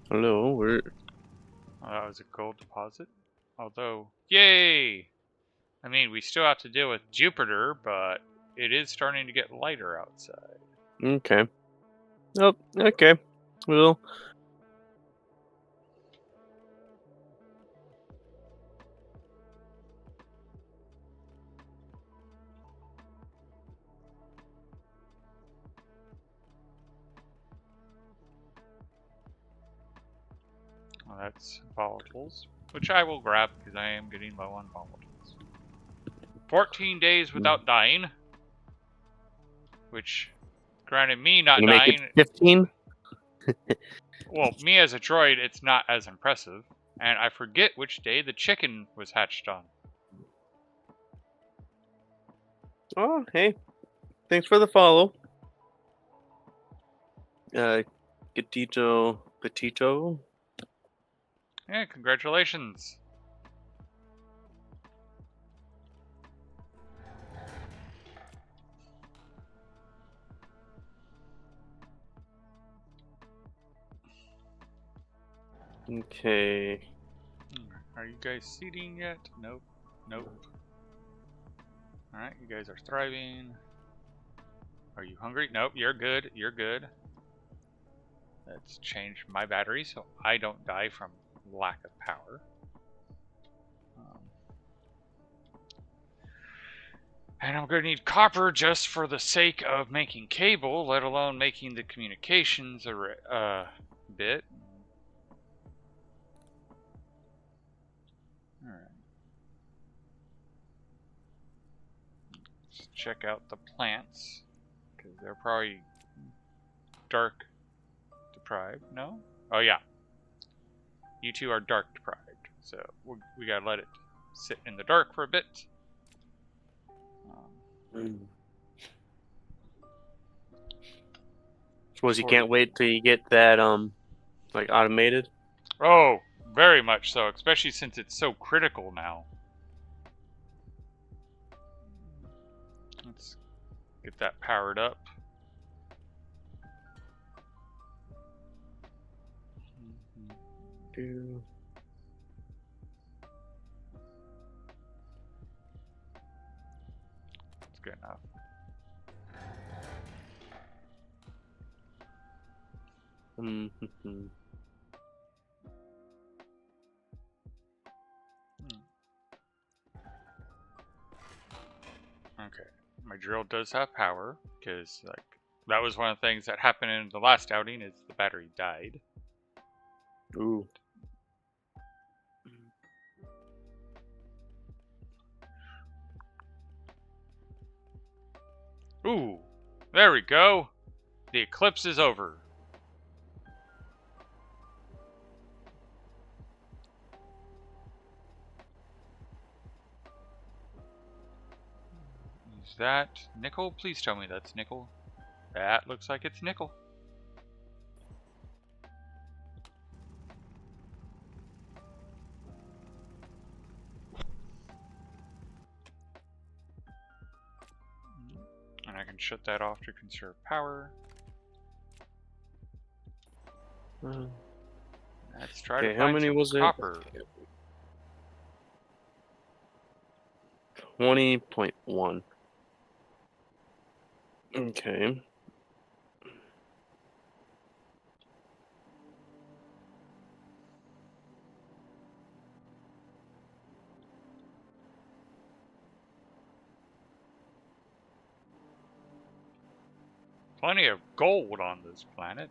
Hello, where? Oh, that was a gold deposit. Although, yay! I mean, we still have to deal with Jupiter, but it is starting to get lighter outside. Okay. Oh, okay. Well. Well, that's volatiles, which I will grab because I am getting low on volatiles. 14 days without dying, which, granted, me not You make it dying. 15? Well, me as a droid, it's not as impressive, and I forget which day the chicken was hatched on. Oh, hey. Thanks for the follow. Petito. Yeah, congratulations. Okay. Are you guys seeding yet? Nope. Nope. Alright, you guys are thriving. Are you hungry? Nope, you're good. You're good. Let's change my battery so I don't die from lack of power. And I'm going to need copper just for the sake of making cable, let alone making the communications a bit. Alright. Let's check out the plants, because they're probably dark deprived. No? Oh, yeah. You two are dark deprived, so we gotta let it sit in the dark for a bit. Suppose you can't wait till you get that like automated. Oh, very much so, especially since it's so critical now. Let's get that powered up. It's good enough. Okay, my drill does have power, because like that was one of the things that happened in the last outing is the battery died. Ooh. Ooh, there we go. The eclipse is over. Is that nickel? Please tell me that's nickel. That looks like it's nickel. And I can shut that off to conserve power. Let's try to Okay, how find many some was it? copper. 20.1. Okay. Plenty of gold on this planet.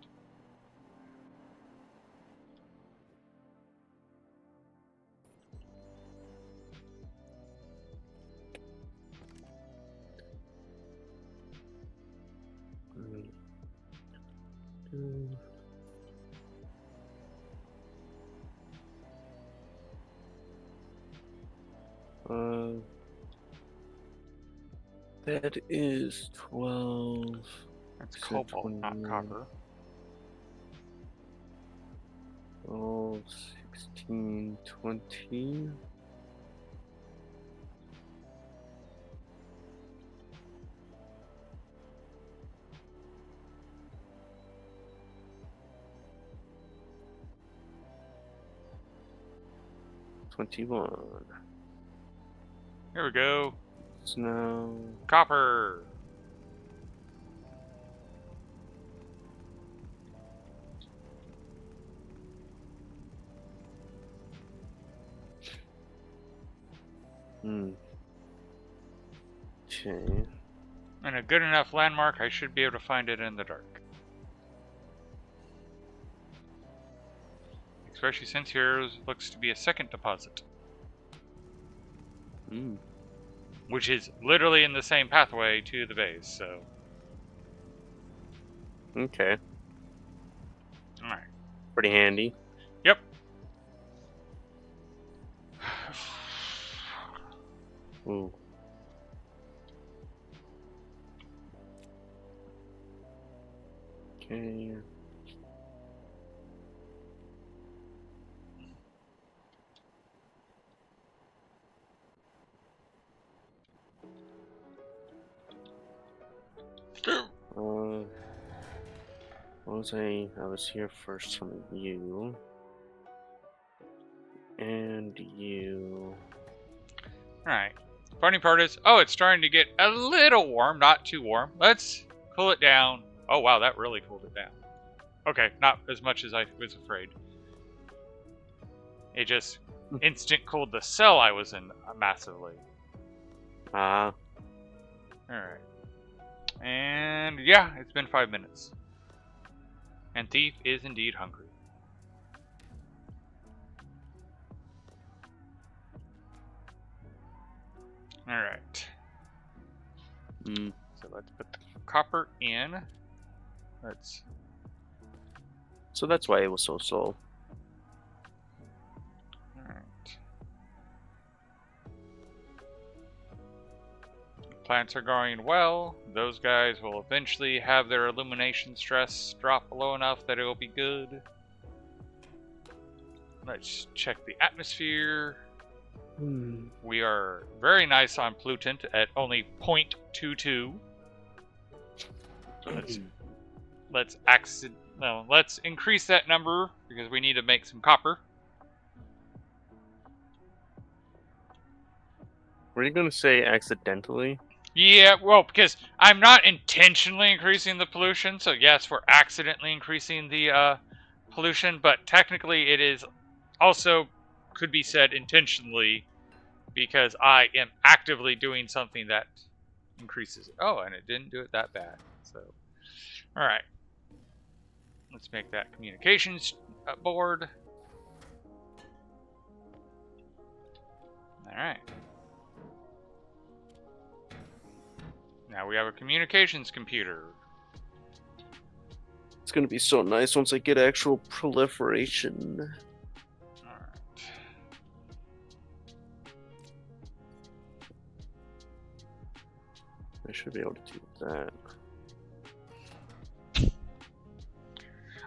That is 12. That's So cobalt, not 21, copper. 12, 16, 20. Here we go. Snow. Copper. Okay. And a good enough landmark, I should be able to find it in the dark. Especially since here looks to be a second deposit. Which is literally in the same pathway to the base, so. Okay. Alright. Pretty handy. Yep. Ooh. Okay. What was I was here first from you. And you. Alright. Funny part is, oh, it's starting to get a little warm, not too warm. Let's cool it down. Oh, wow, that really cooled it down. Okay, not as much as I was afraid. It just instant cooled the cell I was in massively. Ah. Alright. And yeah, it's been 5 minutes. And Thief is indeed hungry. Alright. So let's put the copper in. Let's. So that's why it was so slow. Alright. Plants are growing well. Those guys will eventually have their illumination stress drop low enough that it will be good. Let's check the atmosphere. We are very nice on pollutant at only 0.22. Let's increase that number because we need to make some copper. Were you gonna say accidentally? Yeah, well, because I'm not intentionally increasing the pollution, so yes, we're accidentally increasing the pollution, but technically it is also could be said intentionally because I am actively doing something that increases it. Oh, and it didn't do it that bad. So, all right. Let's make that communications board. All right. Now we have a communications computer. It's gonna be so nice once I get actual proliferation. Alright. I should be able to do that.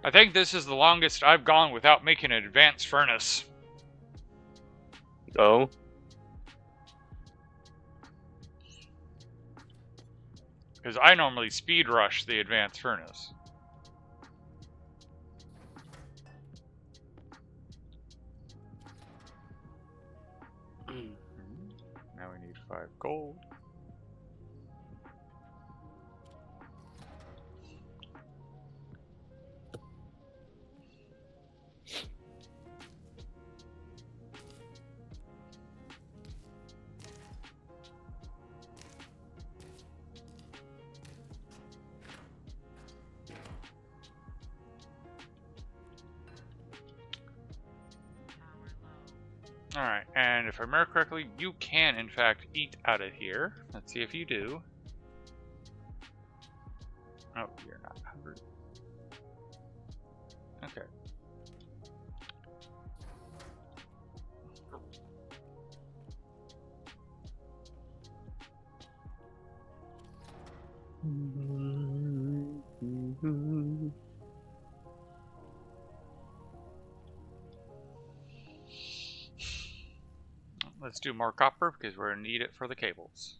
I think this is the longest I've gone without making an advanced furnace. Oh? Because I normally speed rush the advanced furnace. Now we need 5 gold. Alright, and if I remember correctly, you can in fact eat out of here. Let's see if you do. Oh, you're not hungry. Okay. Let's do more copper because we're going to need it for the cables.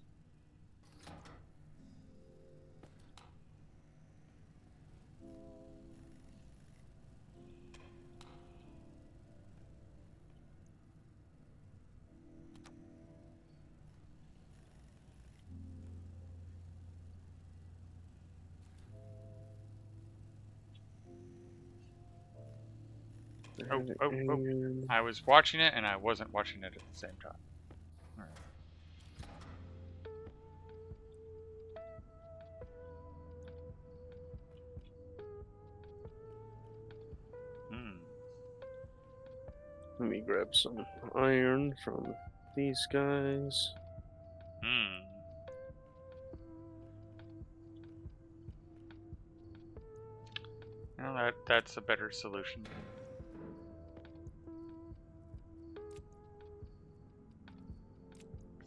Oh. I was watching it and I wasn't watching it at the same time. Alright. Let me grab some iron from these guys. Well, that's a better solution.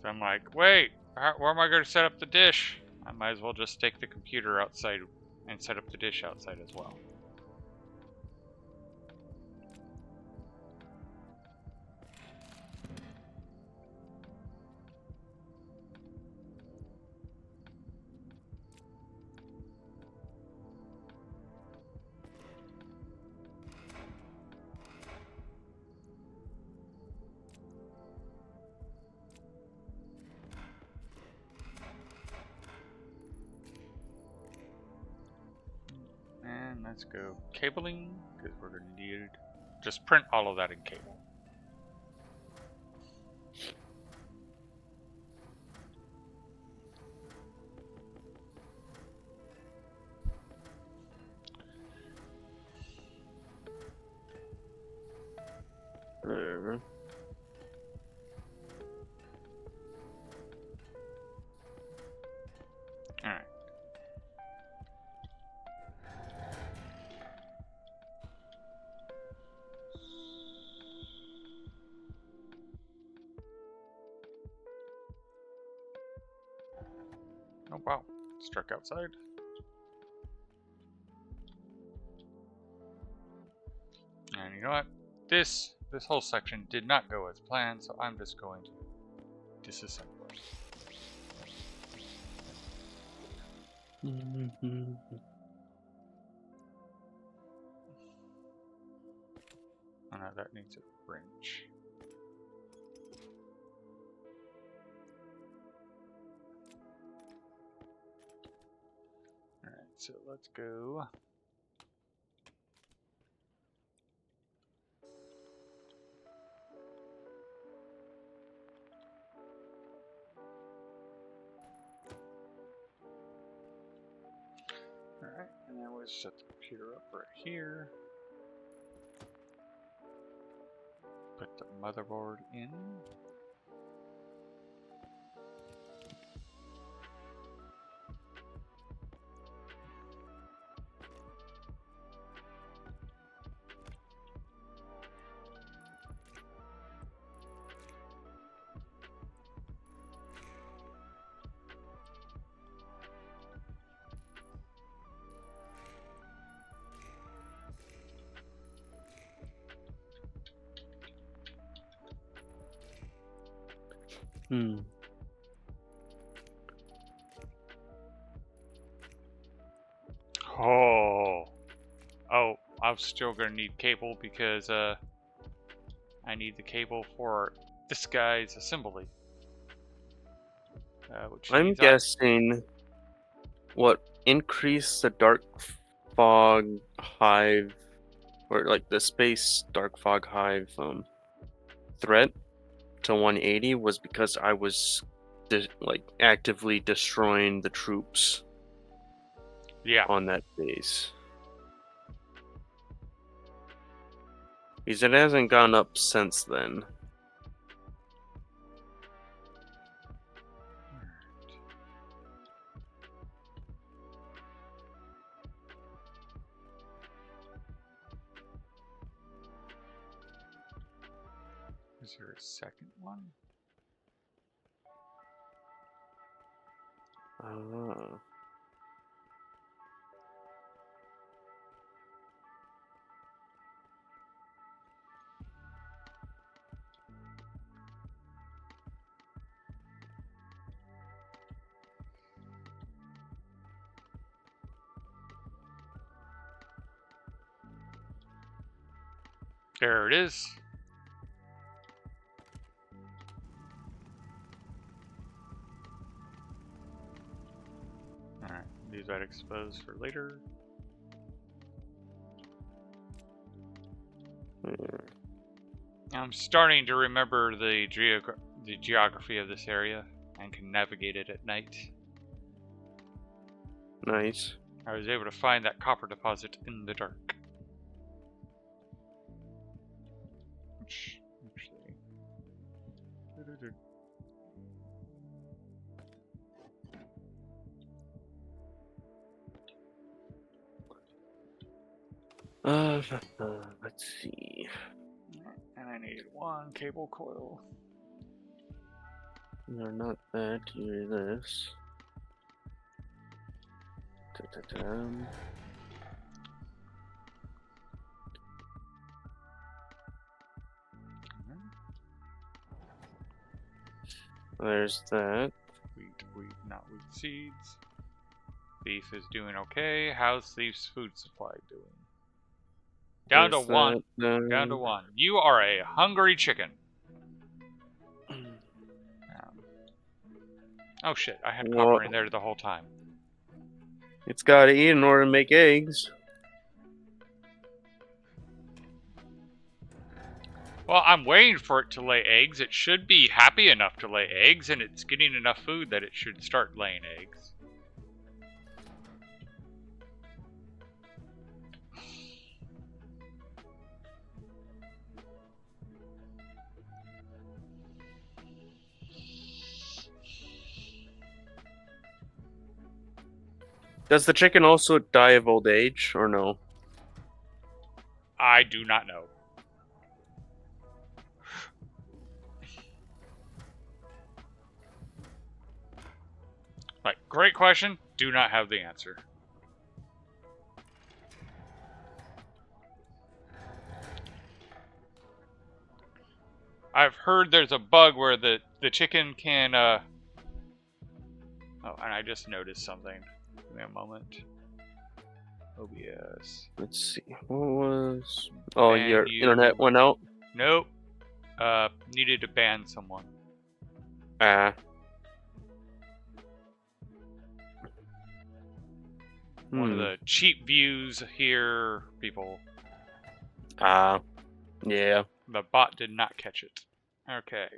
So I'm like, wait, where am I going to set up the dish? I might as well just take the computer outside and set up the dish outside as well. And let's go cabling, because we're going to need just print all of that in cable. There. Alright. Oh wow, struck outside. And you know what? This whole section did not go as planned, so I'm just going to disassemble it. Oh no, that needs a wrench. Alright, so let's go. Alright, and then we'll set the computer up right here. Put the motherboard in. Oh. Oh, I'm still gonna need cable because I need the cable for this guy's assembly. Which I'm needs guessing what increased the dark fog hive, or like the space dark fog hive threat to 180 was because I was like actively destroying the troops Yeah. on that base. Because it hasn't gone up since then. Is there a second one? Ah. There it is. Alright, leave that exposed for later. Yeah. I'm starting to remember the geography of this area and can navigate it at night. Nice. I was able to find that copper deposit in the dark. Which, actually... Let's see. And I need one cable coil. No, not that. You're this. Ta-ta-ta. There's that. Wheat, not wheat seeds. Beef is doing okay. How's Thief's food supply doing? Down to There's one. that. Down to one. You are a hungry chicken. Oh shit, I had Well, copper in there the whole time. it's got to eat in order to make eggs. Well, I'm waiting for it to lay eggs. It should be happy enough to lay eggs, and it's getting enough food that it should start laying eggs. Does the chicken also die of old age, or no? I do not know. Like, great question. Do not have the answer. I've heard there's a bug where the chicken can, Oh, and I just noticed something. Give me a moment. OBS. Let's see. What was... Oh, Ban your you. internet went out? Nope. Needed to ban someone. Ah. One of the cheap views here, people. Ah. Yeah. The bot did not catch it. Okay.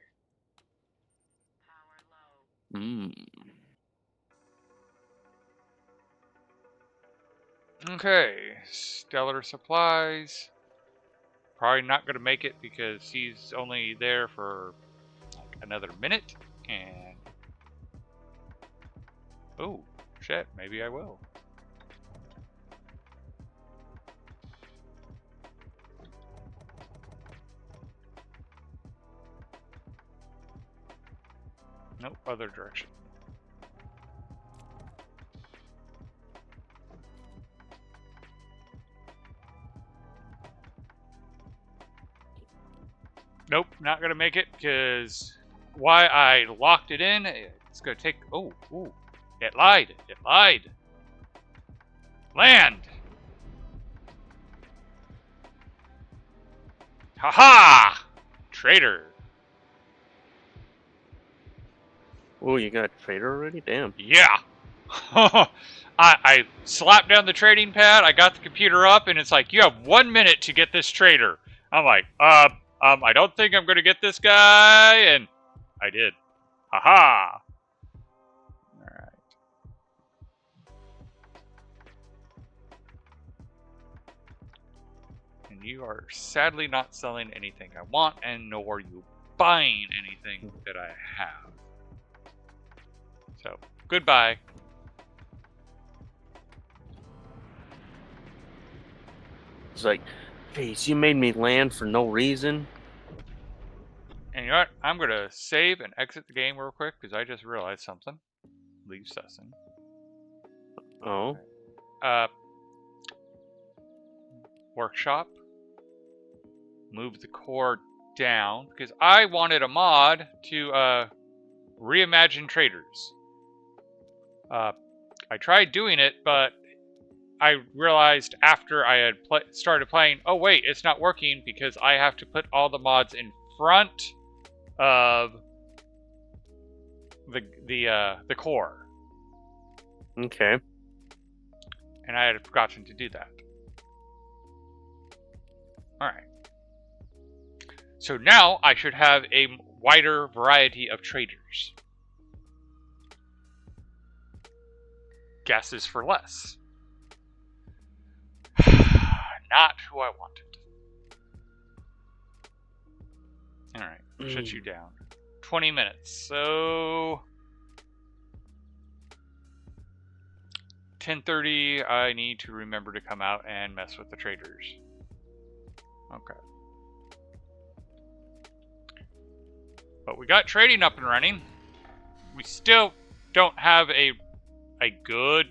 Hmm. Okay. Stellar supplies. Probably not going to make it because he's only there for like another minute. And... oh, shit. Maybe I will. Nope, other direction. Nope, not gonna make it because why I locked it in, it's gonna take. Oh, ooh, it lied. It lied. Land! Haha! Traitor. Oh, you got a trader already? Damn. Yeah. I slapped down the trading pad, I got the computer up, and it's like, you have 1 minute to get this trader. I'm like, I don't think I'm gonna get this guy, and I did. Haha. Alright. And you are sadly not selling anything I want, and nor are you buying anything that I have. So, goodbye. It's like, jeez, you made me land for no reason. And you know what? I'm going to save and exit the game real quick because I just realized something. Leave session. Oh. Workshop. Move the core down because I wanted a mod to reimagine traders. I tried doing it, but I realized after I had started playing, oh wait, it's not working because I have to put all the mods in front of the core. Okay. And I had forgotten to do that. Alright. So now I should have a wider variety of traders. Guesses for less. Not who I wanted. Alright, shut you down. 20 minutes, so 10:30 I need to remember to come out and mess with the traders. Okay. But we got trading up and running. We still don't have a good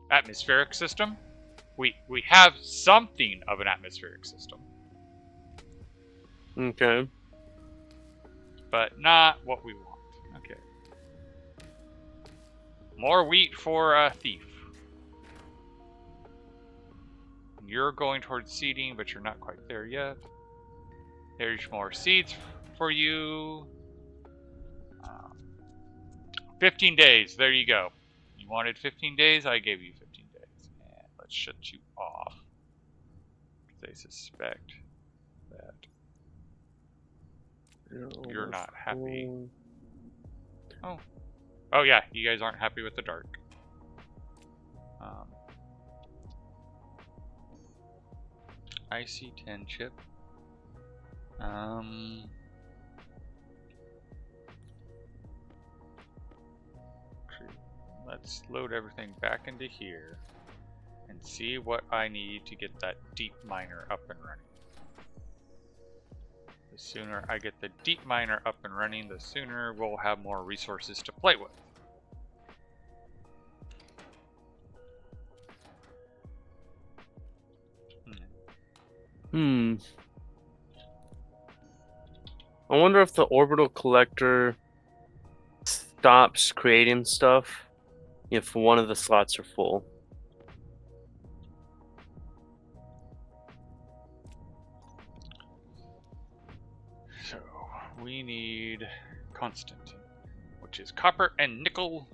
atmospheric system. We have something of an atmospheric system. Okay. But not what we want. Okay. More wheat for a thief. You're going towards seeding, but you're not quite there yet. There's more seeds for you. 15 days. There you go. You wanted 15 days? I gave you 15 days. And let's shut you off. They suspect that you're not happy. Oh. Oh yeah, you guys aren't happy with the dark. IC10 chip. Let's load everything back into here and see what I need to get that deep miner up and running. The sooner I get the deep miner up and running, the sooner we'll have more resources to play with. I wonder if the orbital collector stops creating stuff if one of the slots are full. So we need constant, which is copper and nickel.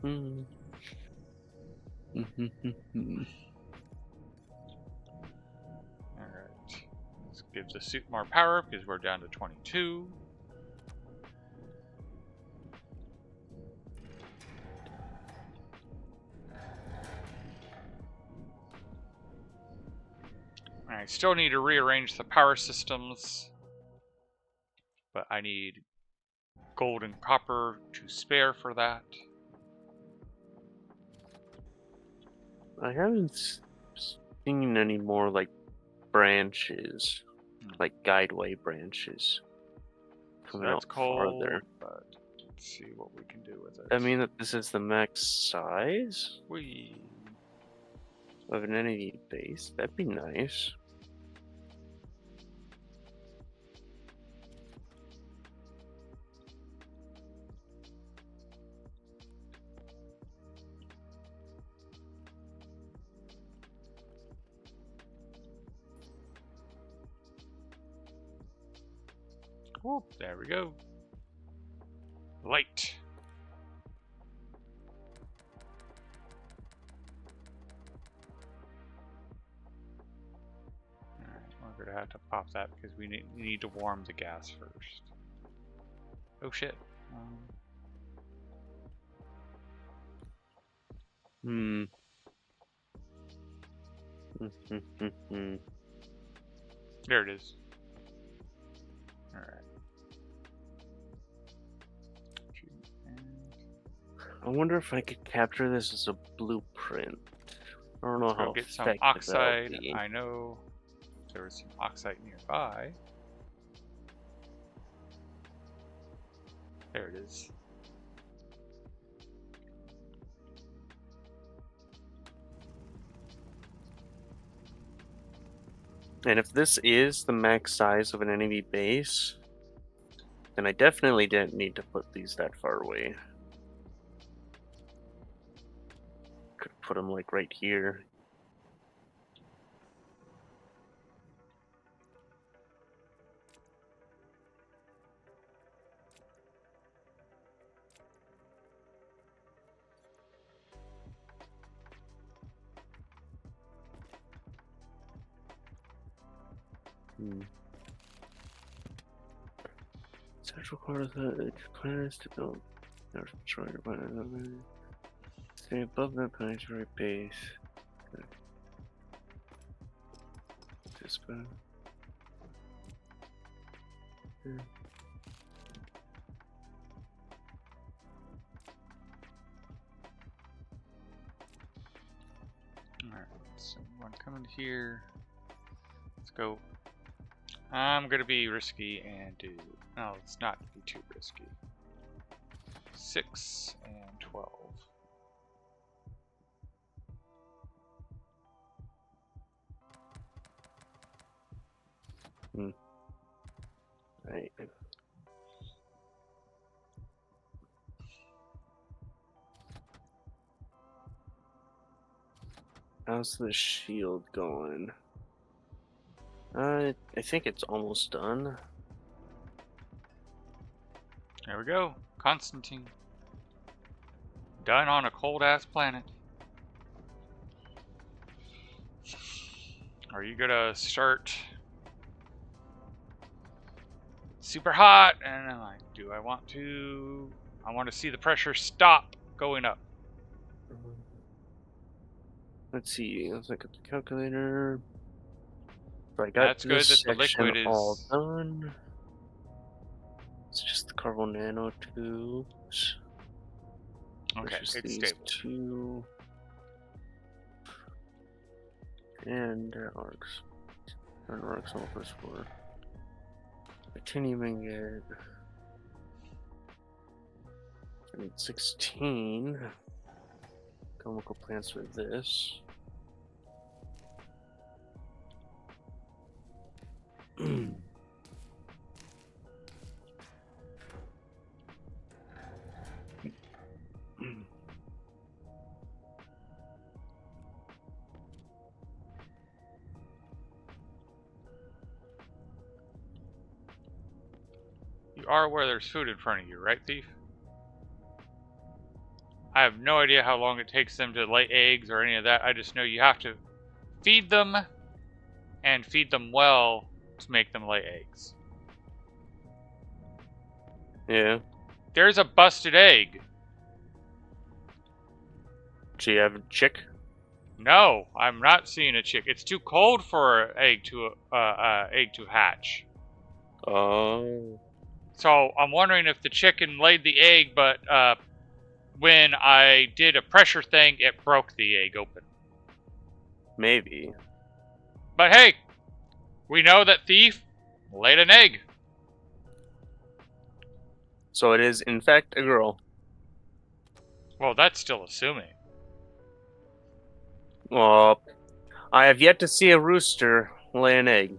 Alright. This gives the suit more power because we're down to 22. I still need to rearrange the power systems, but I need gold and copper to spare for that. I haven't seen any more like branches, like guideway branches coming That's out cold, farther. but let's see what we can do with it. I mean that this is the max size of an entity base. That'd be nice. Whoop, there we go. Light. Alright, we're gonna have to pop that because we need to warm the gas first. Oh shit. Hmm. There it is. Alright. I wonder if I could capture this as a blueprint. I don't know Let's how go get some effective that'll oxide. be. I know there was some oxide nearby. There it is. And if this is the max size of an enemy base, then I definitely didn't need to put these that far away. Could put them like right here. Central part of the plan is to build. Stay above that planetary base. Okay. This one. Yeah. Alright, so one coming here. Let's go. I'm gonna be risky and do. No, let's not be too risky. 6 and 12. Right. How's the shield going? I think it's almost done. There we go. Constantine. Done on a cold ass planet. Are you gonna start super hot? And I'm like, do I want to? I want to see the pressure stop going up. Let's see. Let's look at the calculator. So I got That's good this that the section liquid all is. done. It's just the carbon nanotubes. Okay, Just it's these stable. two. And arcs. And arcs all this for titanium ingot. I need 16 chemical plants for this. You are aware there's food in front of you, right, Thief? I have no idea how long it takes them to lay eggs or any of that. I just know you have to feed them and feed them well to make them lay eggs. Yeah. There's a busted egg. Do you have a chick? No, I'm not seeing a chick. It's too cold for an egg to hatch. Oh. So I'm wondering if the chicken laid the egg, but when I did a pressure thing, it broke the egg open. Maybe. But hey, we know that Thief laid an egg. So it is, in fact, a girl. Well, that's still assuming. Well, I have yet to see a rooster lay an egg.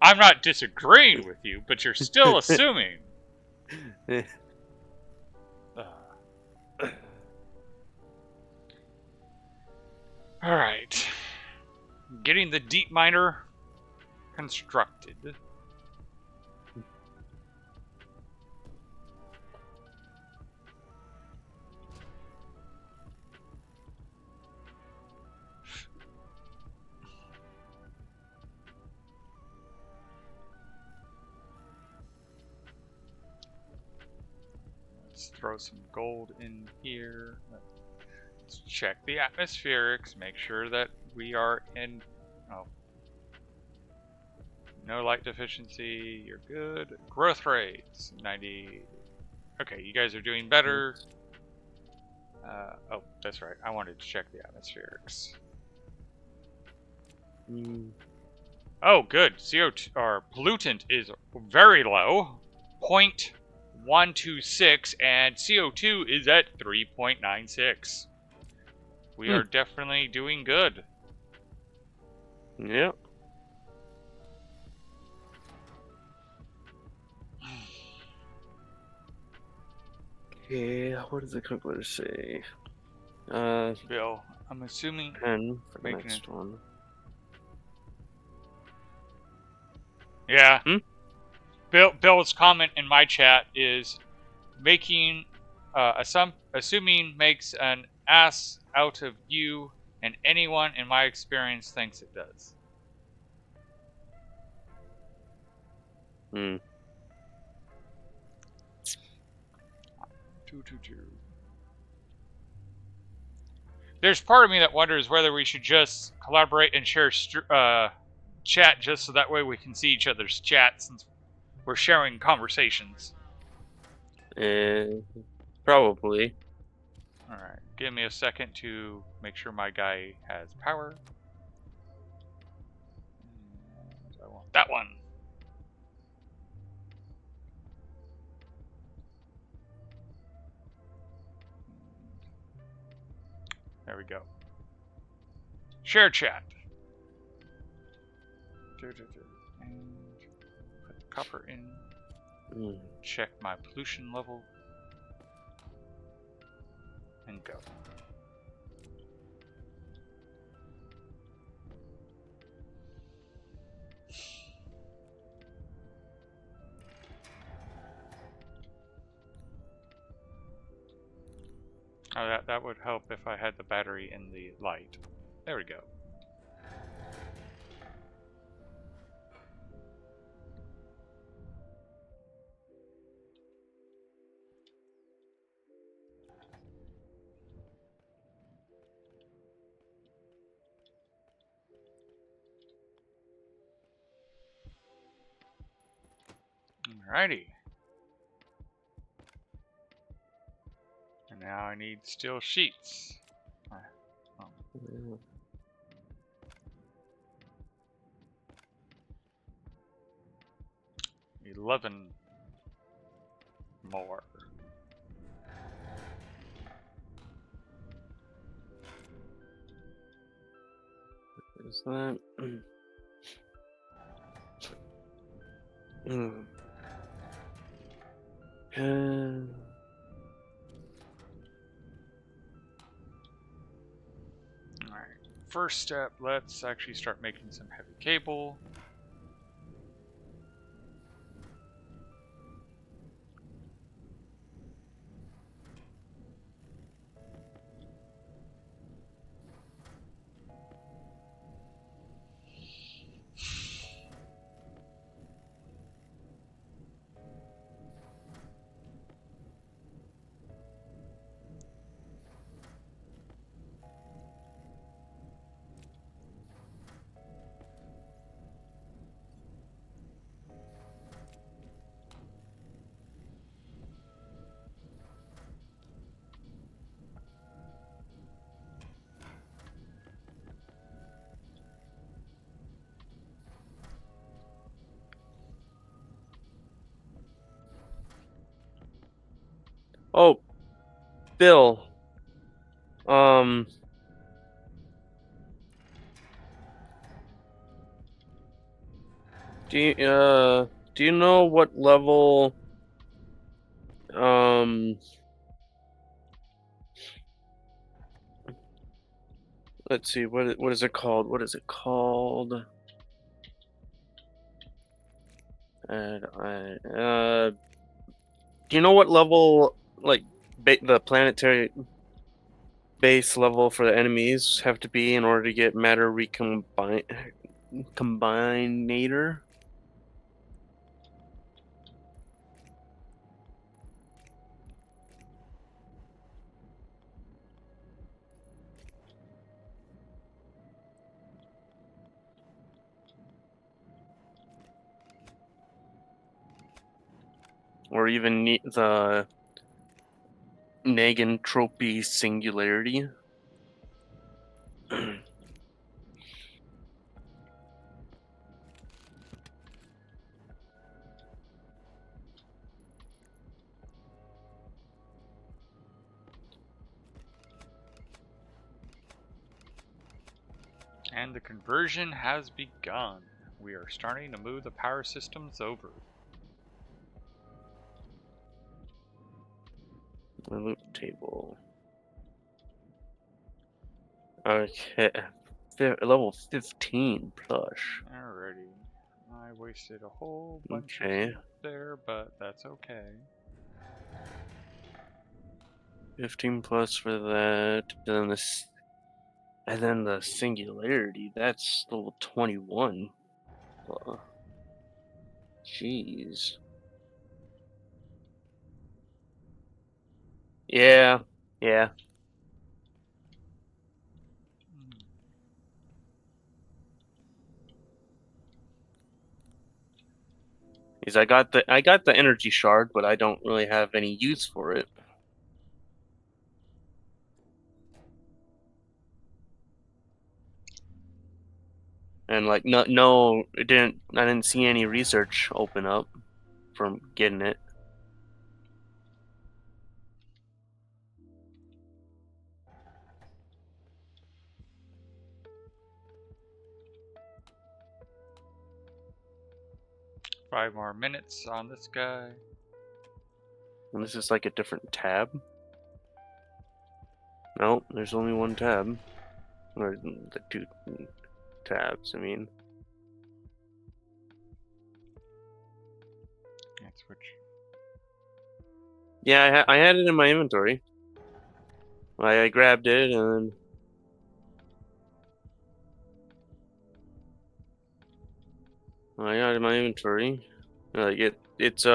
I'm not disagreeing with you, but you're still assuming. Alright. Getting the deep miner constructed. Let's throw some gold in here. Let's check the atmospherics, make sure that we are in... Oh. No light deficiency, you're good. Growth rates, 90. Okay, you guys are doing better. Oh, that's right. I wanted to check the atmospherics. Oh, good. CO2 or pollutant is very low, 0.126, and CO2 is at 3.96. We are definitely doing good. Yep. Okay, what does the calculator say? Bill, I'm assuming 10 for the making next one. Yeah. Bill's comment in my chat is making assuming makes an ass out of you, and anyone in my experience thinks it does. There's part of me that wonders whether we should just collaborate and share chat just so that way we can see each other's chat since we're sharing conversations. Probably. Alright, give me a second to make sure my guy has power. I want that one. There we go. Share chat. And put the copper in. Check my pollution level. And go. Oh, that would help if I had the battery in the light. There we go. Alrighty. And now I need steel sheets. 11 more. Is that? Alright. First step, let's actually start making some heavy cable. Oh, Bill. Do you know what level let's see, what is it called? What is it called? Do you know what level, like, the planetary base level for the enemies have to be in order to get matter combinator? Or even the negentropy singularity? And the conversion has begun. We are starting to move the power systems over. The loot table. Okay. Level 15 plush. Alrighty. I wasted a whole bunch of Okay. heat there, but that's okay. 15 plus for that. And then the singularity, that's level 21. Jeez. Yeah. Yeah. Because I got the energy shard, but I don't really have any use for it. And like no, I didn't see any research open up from getting it. Five more minutes on this guy. And this is like a different tab. No, there's only one tab. Or the two tabs, I mean. Let's switch. Yeah, I had it in my inventory. I grabbed it and I got it in my inventory. Like it's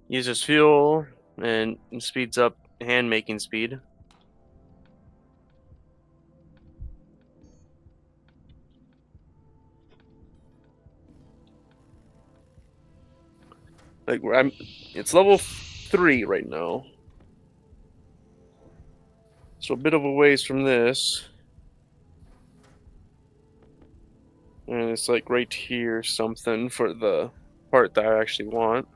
uses fuel and speeds up hand making speed. Like it's level 3 right now. So a bit of a ways from this. And it's like right here something for the part that I actually want.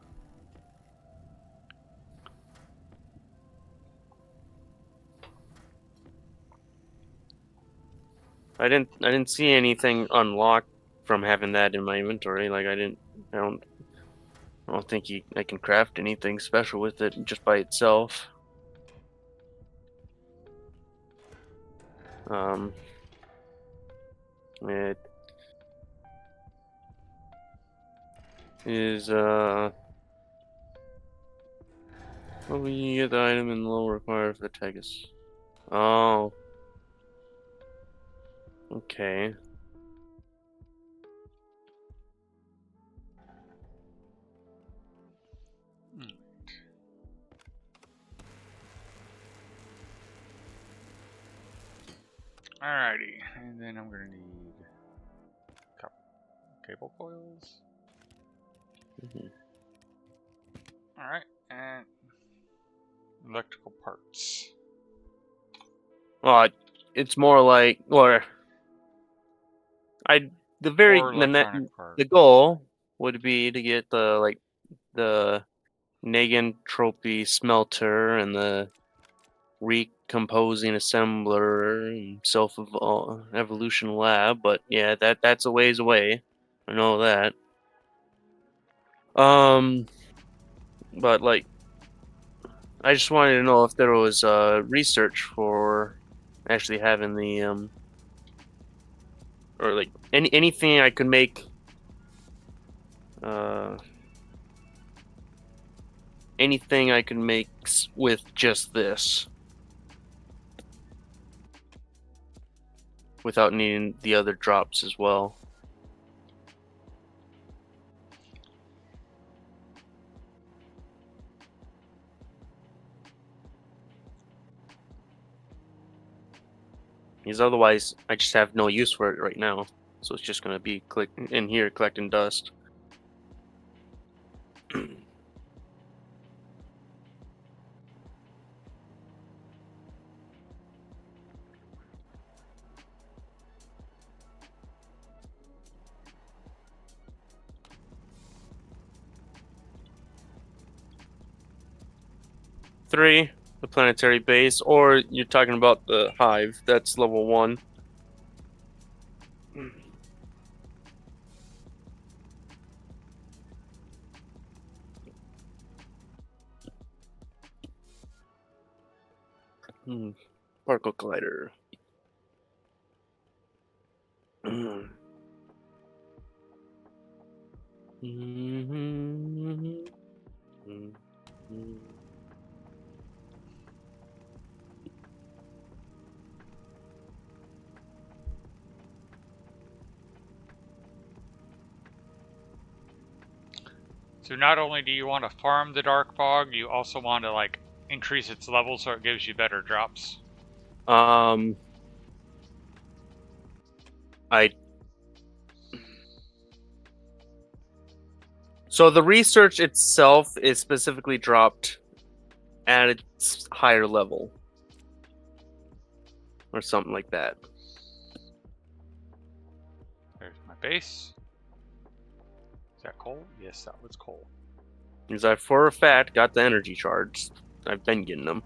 I didn't see anything unlocked from having that in my inventory. Like I don't think I can craft anything special with it just by itself. Um it is well, we get the item in low required for the Tegus. Oh, okay. Alrighty, and then I'm gonna need cable coils. Mhm. Alright, and electrical parts. Well, it's more like, or I the very Or electronic parts. the goal would be to get the negentropy smelter and the recomposing assembler and self evolution lab, but yeah, that's a ways away. I know that. Um, but like, I just wanted to know if there was research for actually having the or like anything I could make Anything I can make with just this without needing the other drops as well. Because otherwise, I just have no use for it right now. So it's just going to be in here collecting dust. 3, the planetary base, or you're talking about the hive. That's level 1. Particle collider. So not only do you want to farm the dark fog, you also want to like increase its level so it gives you better drops. So the research itself is specifically dropped at its higher level. Or something like that. There's my base. Is that coal? Yes, that was coal. Because I, for a fact, got the energy shards. I've been getting them.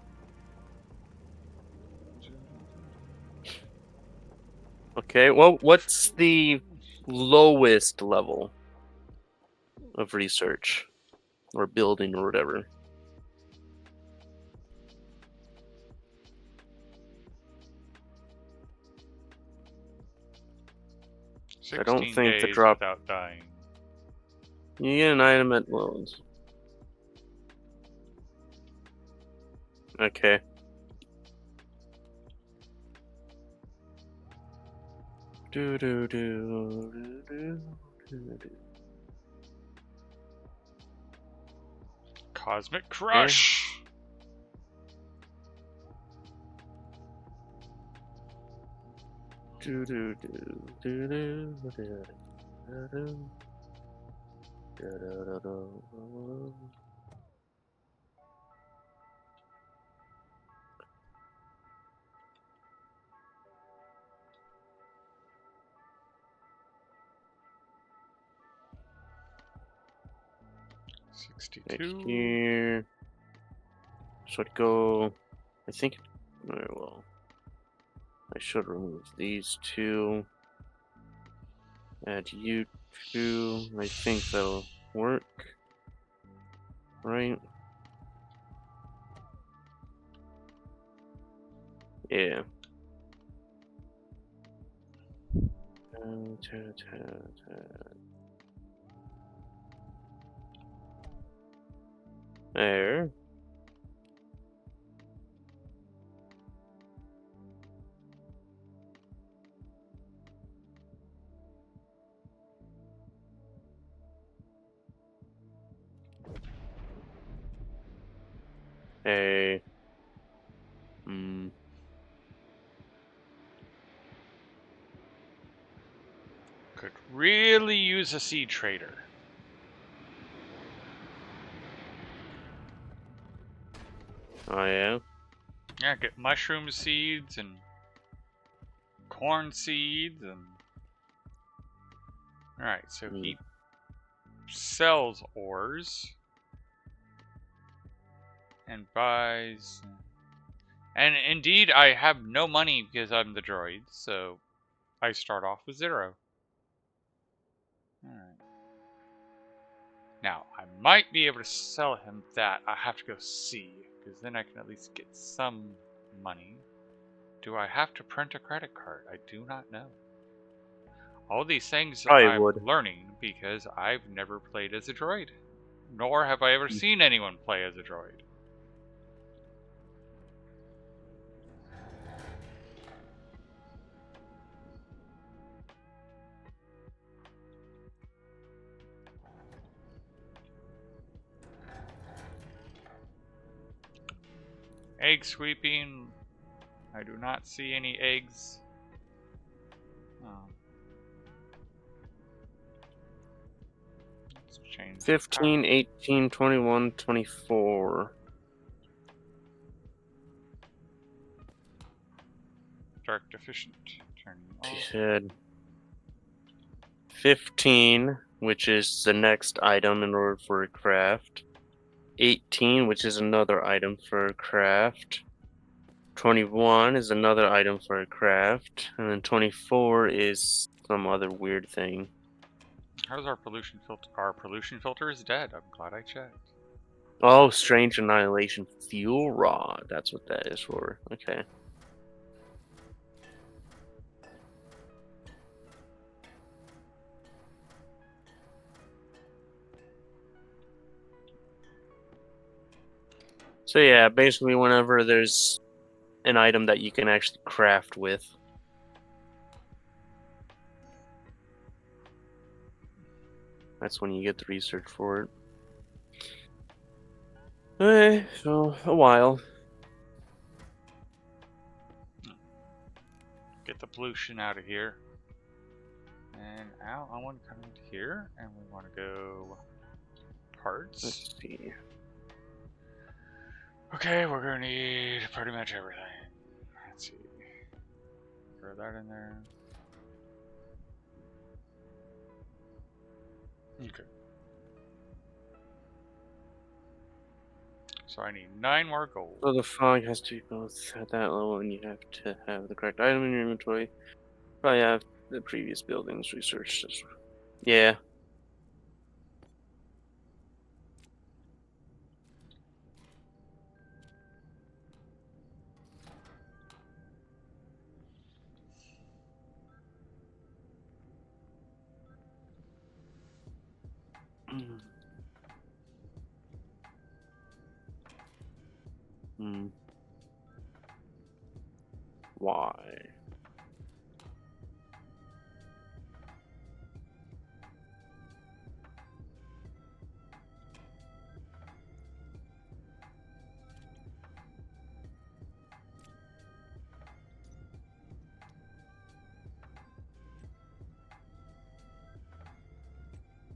Okay, well, what's the lowest level of research? Or building or whatever? I don't 16 think the days drop... without dying. You get an item at loans. Okay. Cosmic Crush! Right 62. here. So I'd go... I think... Alright, well... I should remove these 2. Add you 2. I think that'll work. Right? Yeah. There. Hey. Could really use a seed trader. Oh, yeah? Yeah, get mushroom seeds and corn seeds and... Alright, so he sells ores and buys... And indeed, I have no money because I'm the droid, so I start off with 0. Alright. Now, I might be able to sell him that. I have to go see, because then I can at least get some money. Do I have to print a credit card? I do not know. All these things Probably I'm would. learning because I've never played as a droid. Nor have I ever seen anyone play as a droid. Egg sweeping. I do not see any eggs. Oh. Let's change 15, 18, 21, 24. Dark deficient. Turning She off. said 15, which is the next item in order for a craft. 18, which is another item for a craft. 21 is another item for a craft. And then 24 is some other weird thing. How's our pollution filter? Our pollution filter is dead. I'm glad I checked. Oh, Strange Annihilation Fuel Rod. That's what that is for. Okay. So yeah, basically whenever there's an item that you can actually craft with, that's when you get the research for it. Okay, so a while. Get the pollution out of here. And out, I want to come into here, and we want to go parts. Let's see. Okay, we're gonna need pretty much everything. Let's see. Throw that in there. Okay. So I need 9 more gold. So the fog has to be both at that level, and you have to have the correct item in your inventory. Probably have the previous buildings researched. Yeah. Hmm. Why?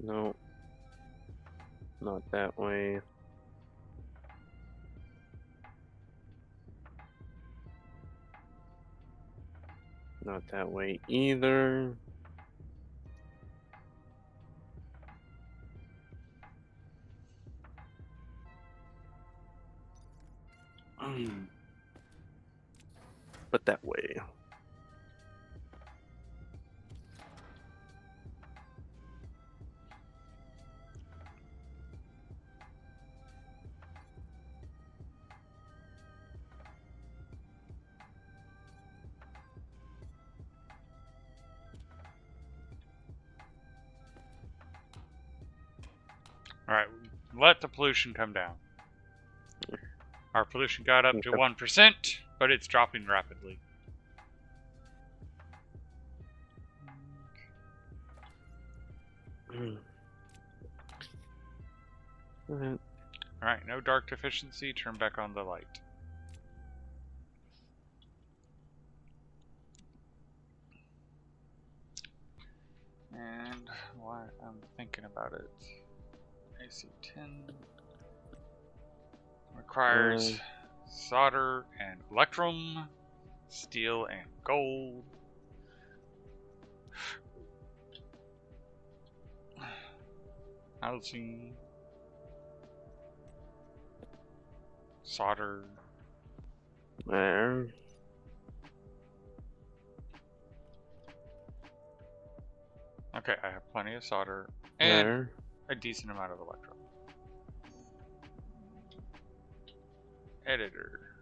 No. Not that way. Not that way either. But that way. Alright, let the pollution come down. Our pollution got up to Okay. 1%, but it's dropping rapidly. Alright, no dark deficiency, turn back on the light. And while I'm thinking about it, AC 10 requires solder and electrum, steel and gold. Housing, solder. There. Okay, I have plenty of solder and There. a decent amount of electrum. Editor.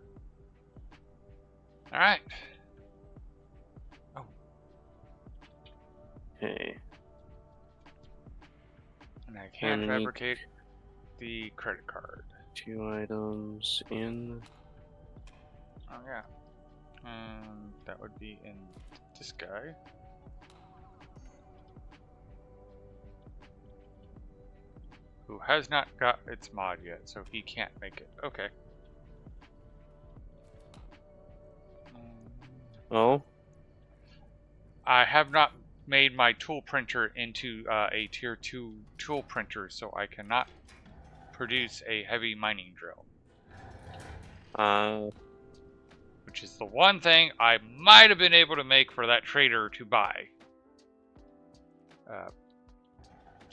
Alright. Oh. Okay. And I can't And I need fabricate the credit card. 2 items in. Oh yeah. And that would be in this guy. Who has not got its mod yet, so he can't make it. Okay. Oh, I have not made my tool printer into a tier 2 tool printer, so I cannot produce a heavy mining drill. Which is the one thing I might have been able to make for that trader to buy.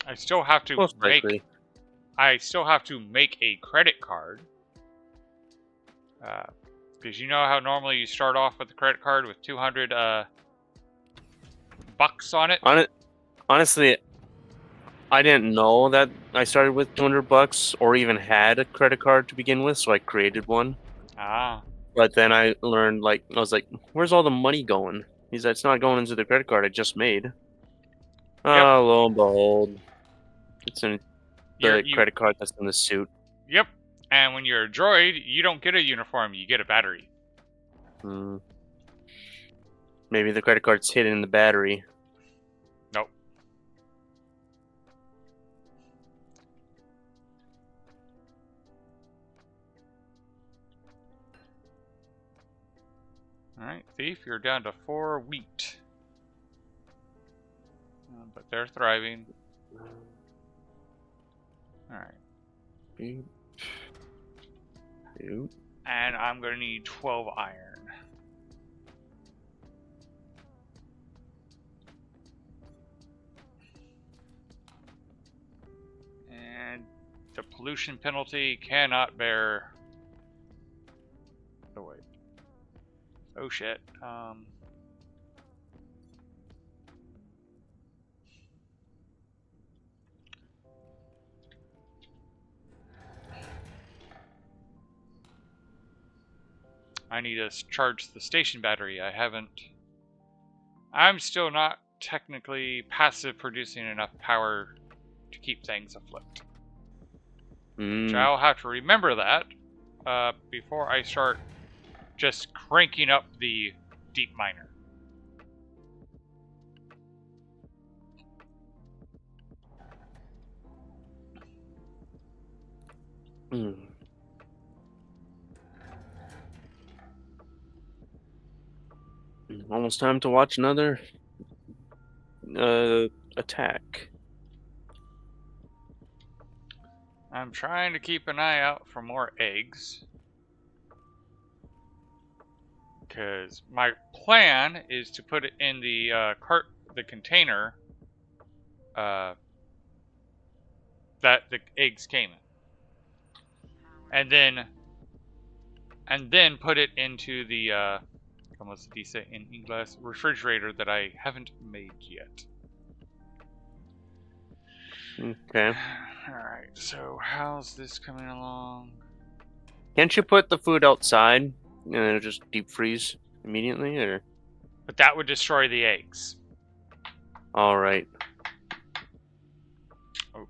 I still have to most likely. make a credit card. Because you know how normally you start off with a credit card with 200 bucks on it? Honestly, I didn't know that I started with $200 or even had a credit card to begin with, so I created one. Ah. But then I learned, like, I was like, where's all the money going? He's like, it's not going into the credit card I just made. Yep. Lo and behold, it's in the You credit card that's in the suit. Yep. And when you're a droid, you don't get a uniform, you get a battery. Hmm. Maybe the credit card's hidden in the battery. Nope. Alright, thief, you're down to 4 wheat. But they're thriving. Alright. Boop. Boop. And I'm gonna need 12 iron. And the pollution penalty cannot bear. Oh wait. Oh shit. I need to charge the station battery. I'm still not technically passive producing enough power to keep things afloat. Which I'll have to remember that before I start just cranking up the deep miner. Almost time to watch another attack. I'm trying to keep an eye out for more eggs. Because my plan is to put it in the the container that the eggs came in. And then put it into the como se dice in English, refrigerator that I haven't made yet. Okay. Alright, so how's this coming along? Can't you put the food outside and then it'll just deep freeze immediately, or? But that would destroy the eggs. All right. Oh.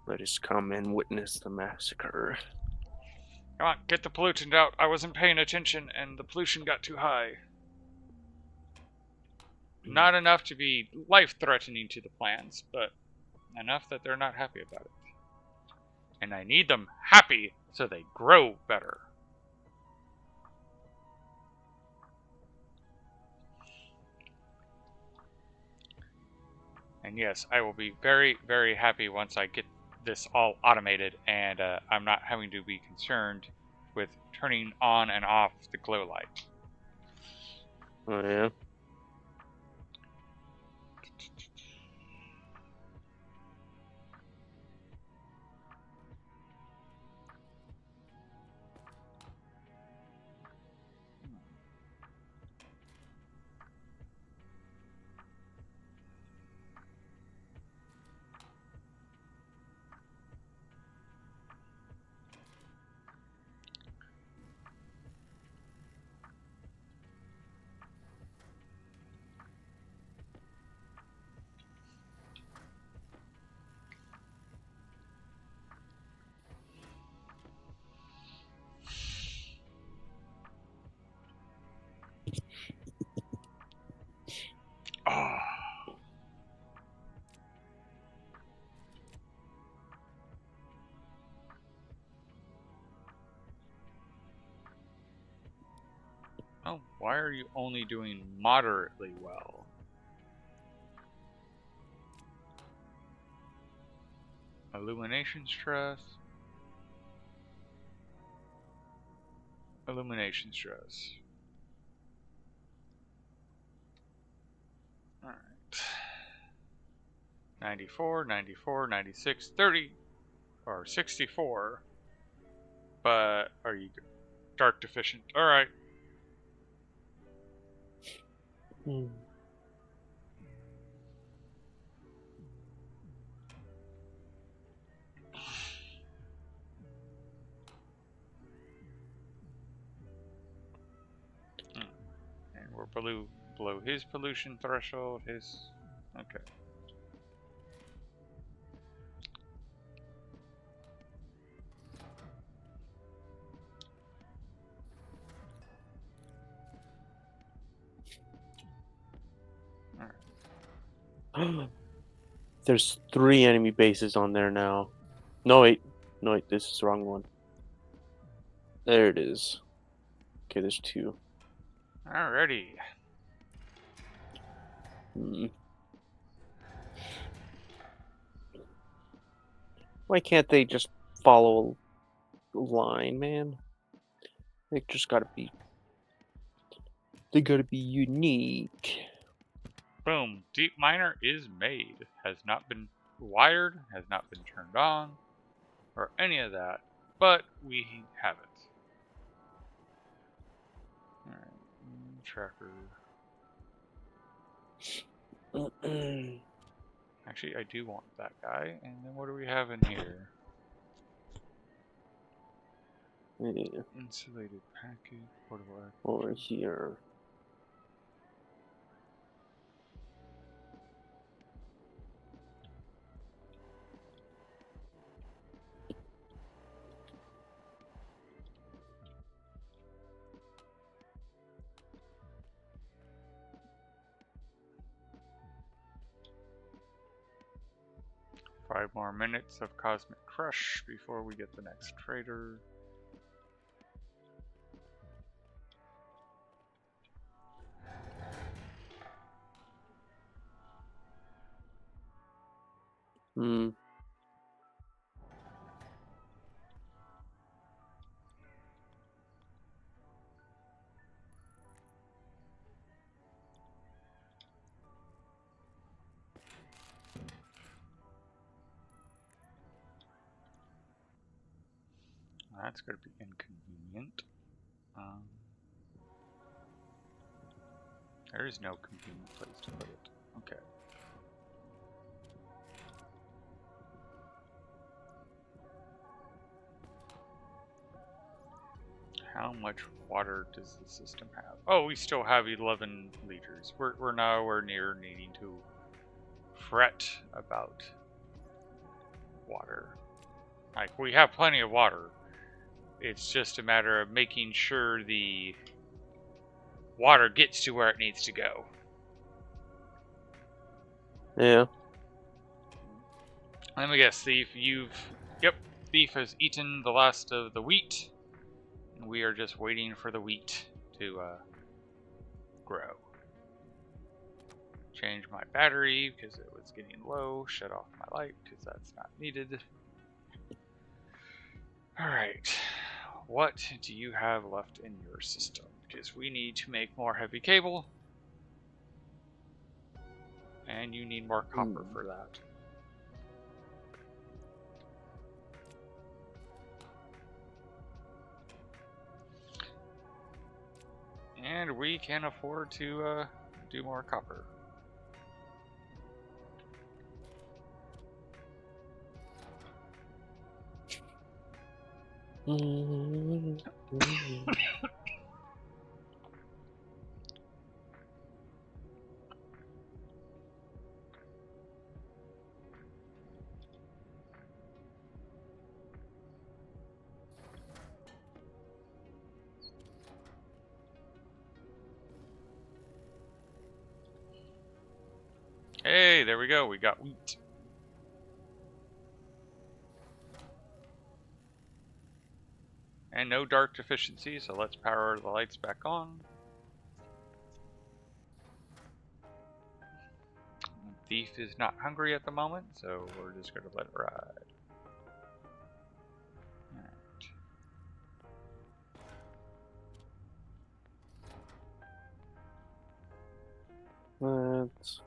Let us come and witness the massacre. Come on, get the pollutant out. I wasn't paying attention and the pollution got too high. Not enough to be life-threatening to the plants, but enough that they're not happy about it. And I need them happy so they grow better. And yes, I will be very, very happy once I get this all automated and I'm not having to be concerned with turning on and off the glow light. Oh, yeah. Oh, why are you only doing moderately well? Illumination stress. Illumination stress. Alright. 94, 94, 96, 30, or 64. But are you dark deficient? Alright. Hmm. And we're below his pollution threshold. His. Okay. There's 3 enemy bases on there now. No, wait. No, wait. This is the wrong one. There it is. Okay, there's 2. Alrighty. Hmm. Why can't they just follow a line, man? They just gotta be. They gotta be unique. Boom. Deep miner is made. Has not been wired, has not been turned on, or any of that. But we have it. Alright. Tracker. Actually, I do want that guy. And then what do we have in here? Yeah, Insulated package. Portable air. over here. Five more minutes of Cosmic Crush before we get the next trader. Hmm. That's going to be inconvenient. There is no convenient place to put it. Okay. How much water does the system have? Oh, we still have 11 liters. We're nowhere near needing to fret about water. Like, we have plenty of water. It's just a matter of making sure the water gets to where it needs to go. Yeah. Let me guess, Thief, Yep, Thief has eaten the last of the wheat. And we are just waiting for the wheat to grow. Change my battery because it was getting low. Shut off my light because that's not needed. Alright. What do you have left in your system? Because we need to make more heavy cable. And you need more copper for that. And we can afford to do more copper. Hey, there we go. We got wheat. And no dark deficiency, so let's power the lights back on. thief is not hungry at the moment, so we're just going to let it ride. Let's.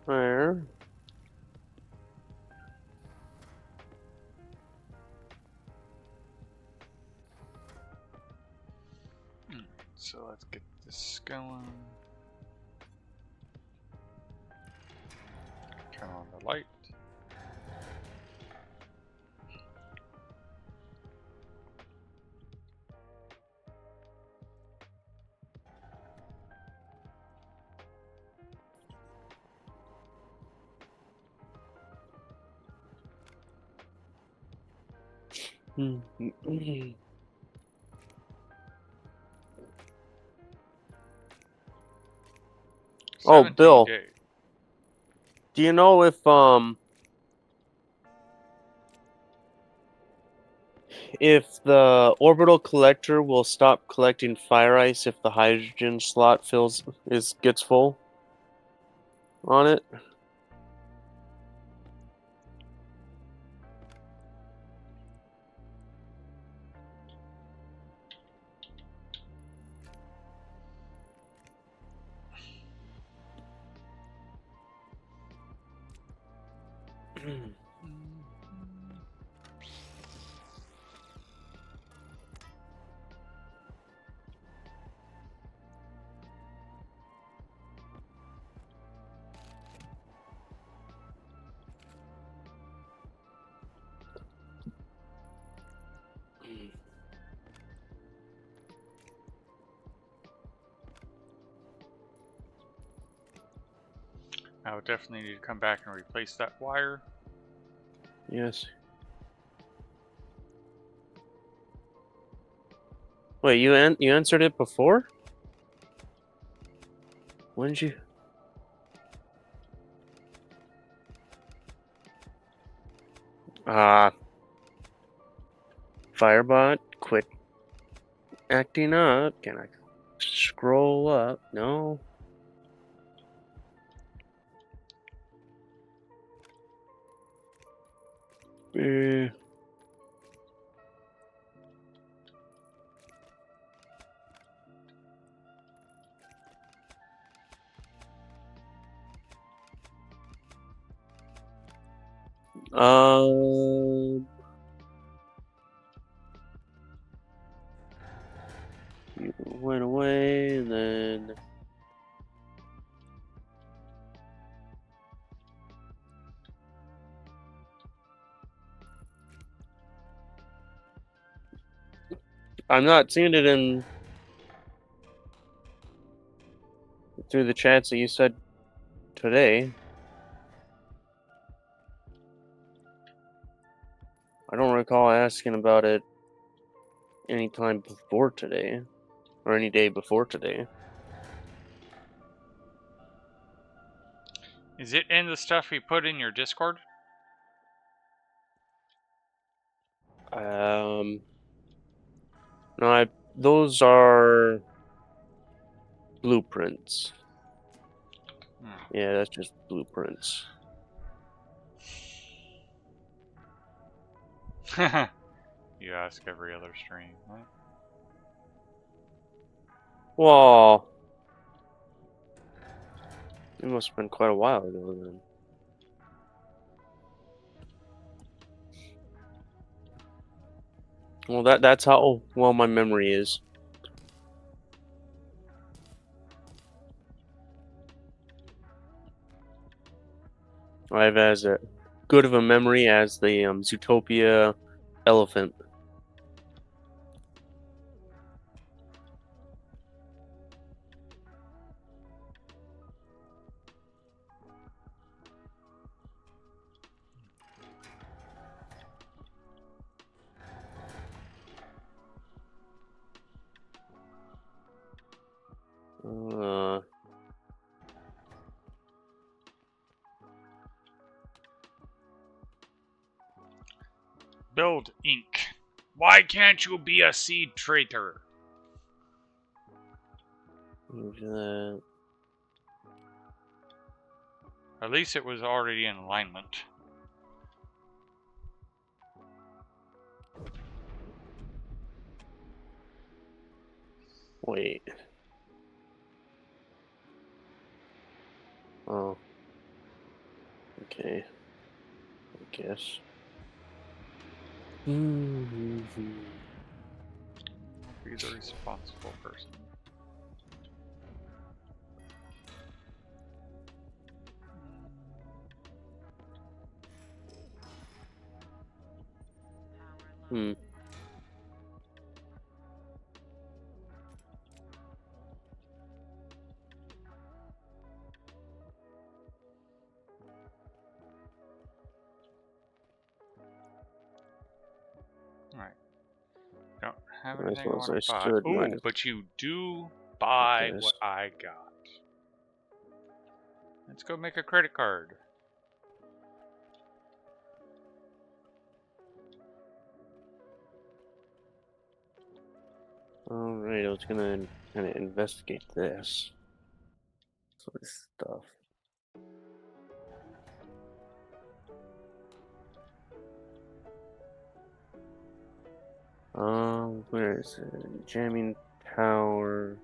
There. So let's get this going. Turn on the light. Oh, 17 Bill, days. do you know if the orbital collector will stop collecting fire ice if the hydrogen slot gets full on it? I would definitely need to come back and replace that wire. Yes. Wait, you answered it before? When did you? Firebot, quit acting up. Can I scroll up? No. Eh. You went away, and then I'm not seeing it in through the chats that you said today. I don't recall asking about it any time before today, or any day before today. Is it in the stuff we put in your Discord? No, those are blueprints. Yeah, that's just blueprints. You ask every other stream, right? Well, it must have been quite a while ago then. Well, that's how well my memory is. I have as a good of a memory as the Zootopia elephant. Uh, Build Inc. Why can't you be a seed trader? move that. At least it was already in alignment. Wait. Oh. Okay. I guess. Be the responsible person. Hmm. Alright. Don't have I anything I suppose want I to buy. should Ooh, minus but you do buy this. what I got. Let's go make a credit card. Alright, I was gonna kind of investigate this. So this stuff. Where is it? Jamming tower.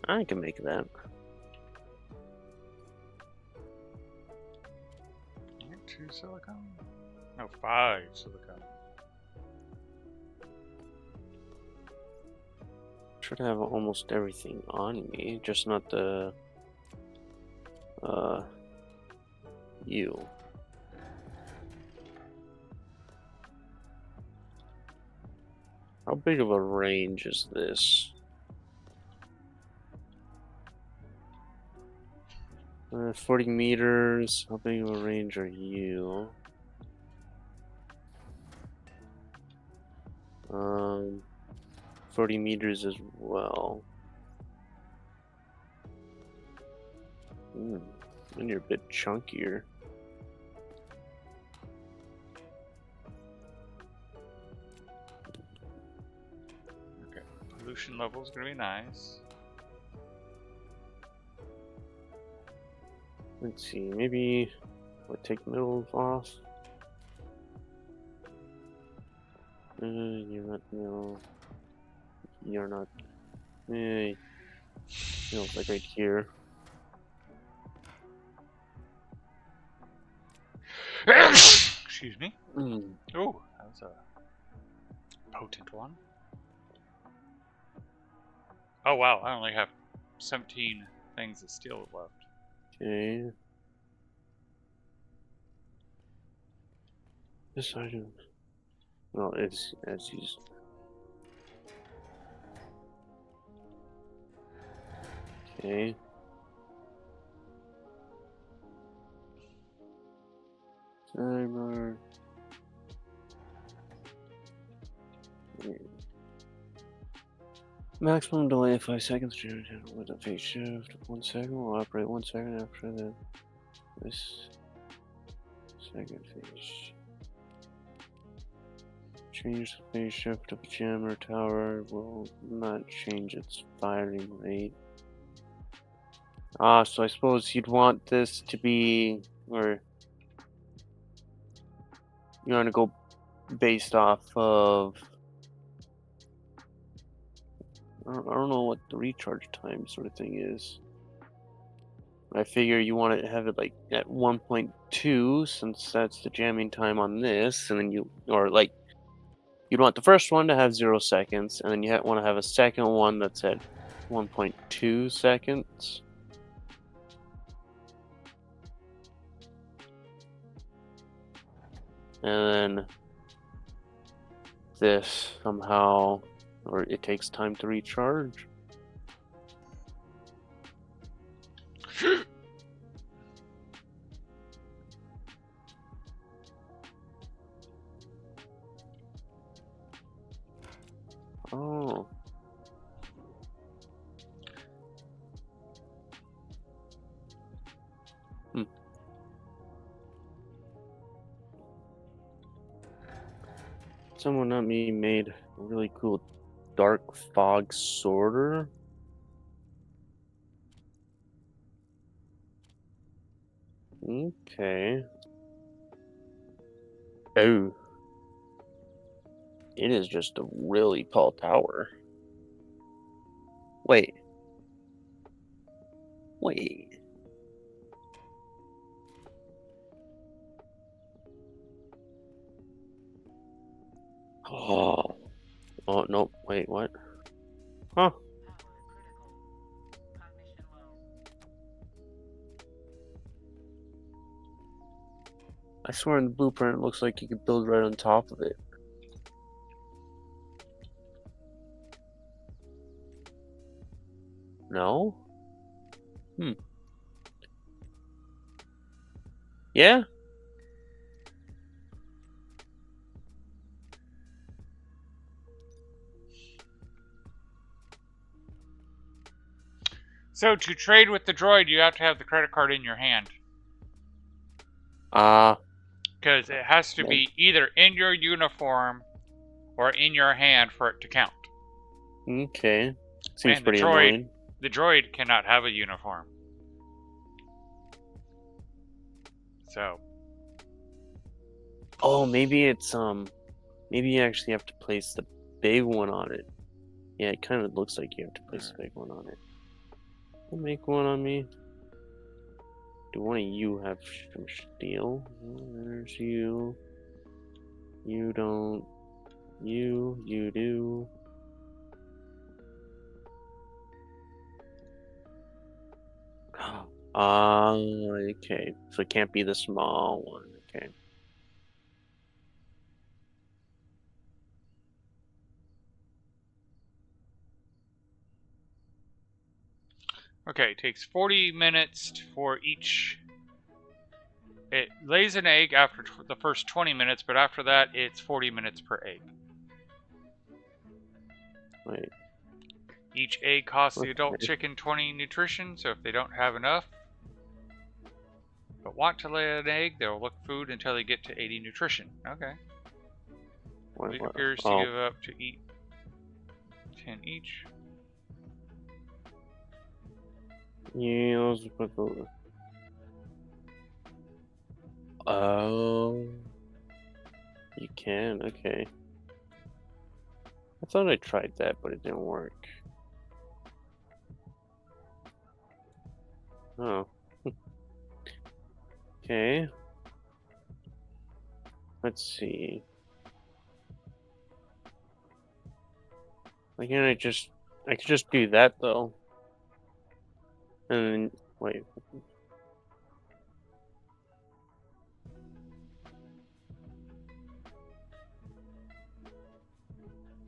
I can make that. Alright, 2 silicone? No, 5 silicone. Should have almost everything on me, just not the you. How big of a range is this? 40 meters. How big of a range are you? 40 meters as well. And you're a bit chunkier. Okay, pollution level is gonna be nice. Let's see, maybe I'll take middle off. You're not, no. You're not. It's like right here. Excuse me. Oh, that was a potent one. Oh wow, I only have 17 things of steel left. Okay. This item. Well, it's as used. Okay. Timer. Maximum delay 5 seconds. With a phase shift. 1 second. Will operate 1 second after this second phase. Change the phase shift of jammer tower will not change its firing rate. So I suppose you'd want this to be, or you want to go based off of. I don't know what the recharge time sort of thing is. I figure you want to have it like at 1.2 since that's the jamming time on this, and then or like you'd want the first one to have 0 seconds, and then you want to have a second one that's at 1.2 seconds. And then this somehow, or it takes time to recharge. Oh. Someone not me made a really cool dark fog sorter. Okay. Oh. It is just a really tall tower. Wait. Wait. Oh. Oh, no. Wait, what? Huh. I swear in the blueprint it looks like you could build right on top of it. No? Yeah? So to trade with the droid, you have to have the credit card in your hand. Because it has to be either in your uniform or in your hand for it to count. Okay. Seems And pretty annoying. The droid cannot have a uniform. So. Oh, maybe it's maybe you actually have to place the big one on it. Yeah, it kind of looks like you have to place the big one on it. We'll make one on me. Do one of you have some steel? There's you. You don't. You do. Okay. So it can't be the small one. Okay. Okay, it takes 40 minutes for each. It lays an egg after the first 20 minutes, but after that, it's 40 minutes per egg. Wait. Each egg costs the adult chicken 20 nutrition, so if they don't have enough but want to lay an egg, they'll look food until they get to 80 nutrition. Okay. It appears to give up to eat 10 each. Yeah, let's put the. Oh. You can, okay. I thought I tried that, but it didn't work. Oh. Okay. Let's see. Why can't I could just do that though. And then, wait.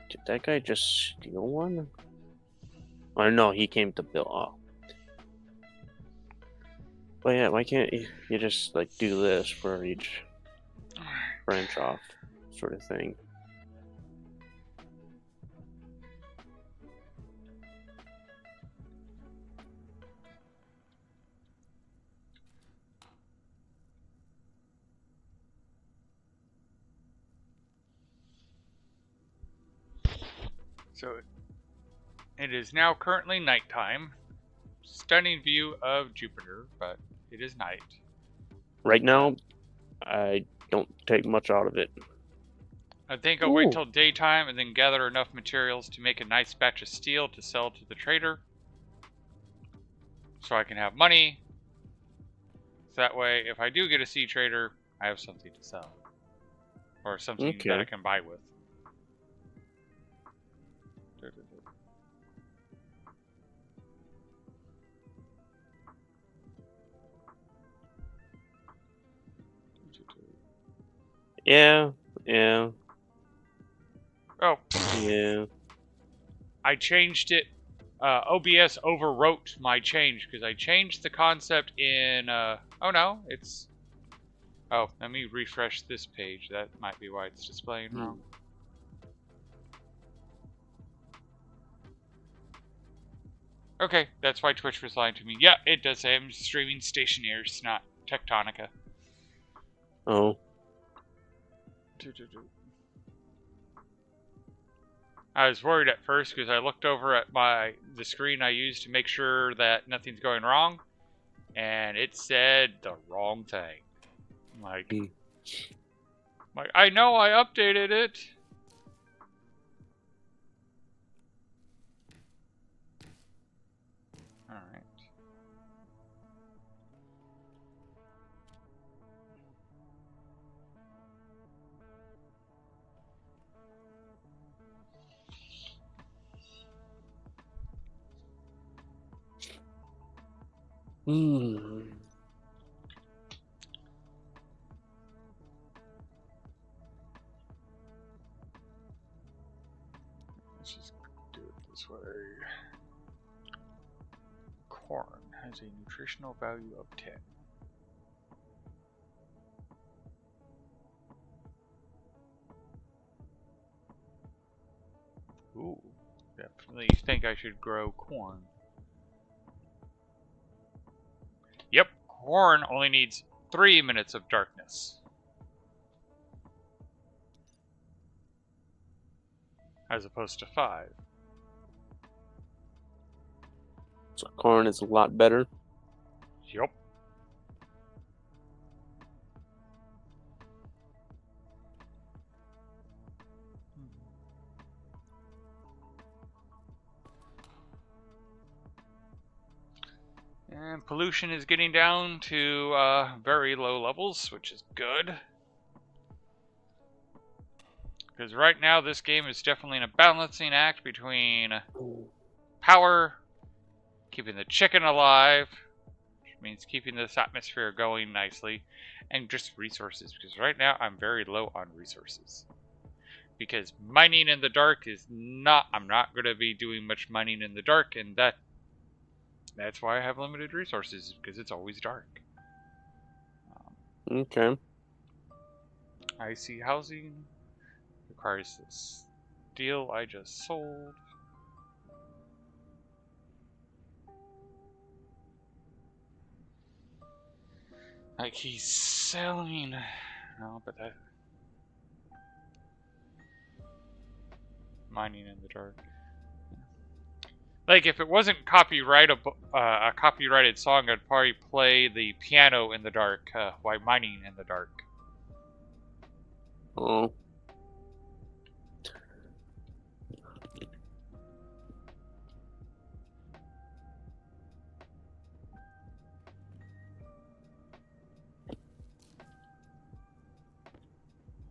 Did that guy just steal one? Or no, he came to build. Oh. But yeah, why can't you just like do this for each branch off sort of thing? So it is now currently nighttime. Stunning view of Jupiter, but it is night. Right now, I don't take much out of it. I think I'll wait till daytime and then gather enough materials to make a nice batch of steel to sell to the trader. So I can have money. So that way, if I do get a sea trader, I have something to sell. Or something that I can buy with. Yeah, yeah, Oh, yeah. I changed it. OBS overwrote my change because I changed the concept in. Oh no, it's. Oh, let me refresh this page. That might be why it's displaying wrong. Hmm. Okay, that's why Twitch was lying to me. Yeah, it does say I'm streaming Stationeers, not Tectonica. Oh. I was worried at first because I looked over at the screen I used to make sure that nothing's going wrong, and it said the wrong thing. Like, Hmm. I know I updated it. All right. Hmm. Let's just do it this way. Corn has a nutritional value of 10. Ooh, definitely think I should grow corn. Yep, corn only needs 3 minutes of darkness, as opposed to 5. So corn is a lot better. Yep. And pollution is getting down to very low levels, which is good. Because right now this game is definitely in a balancing act between power, keeping the chicken alive, which means keeping this atmosphere going nicely, and just resources. Because right now I'm very low on resources. Because mining in the dark is not, I'm not going to be doing much mining in the dark, and that's why I have limited resources, because it's always dark. Okay. IC housing requires this steel I just sold. Like he's selling, no, but that mining in the dark. Like if it wasn't a copyrighted song, I'd probably play the piano in the dark while mining in the dark. Oh.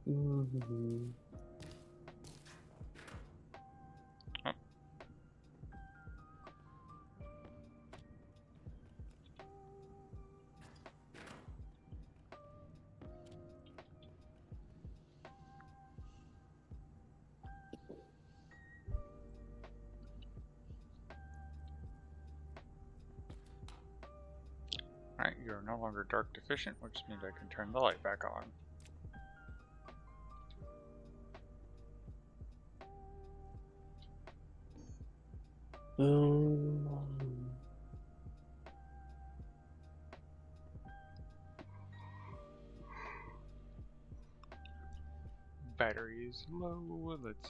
Mm-hmm. Oh. Alright, you're no longer dark deficient, which means I can turn the light back on. Battery is low, let's...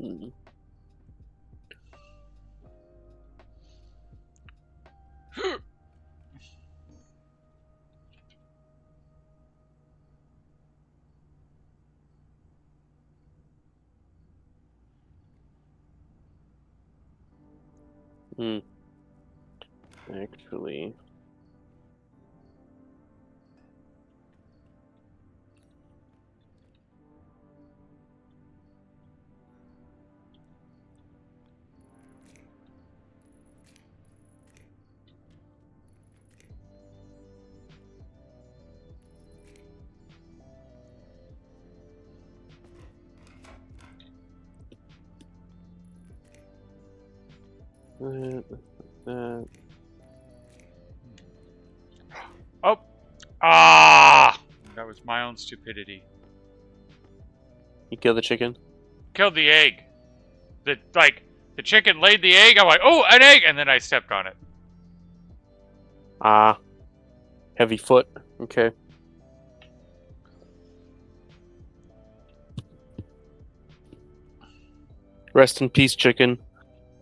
Mm. Mm. Actually. Oh! Ah! That was my own stupidity. You kill the chicken? Killed the egg. The chicken laid the egg. I'm like, oh, an egg! And then I stepped on it. Ah. Heavy foot. Okay. Rest in peace, chicken.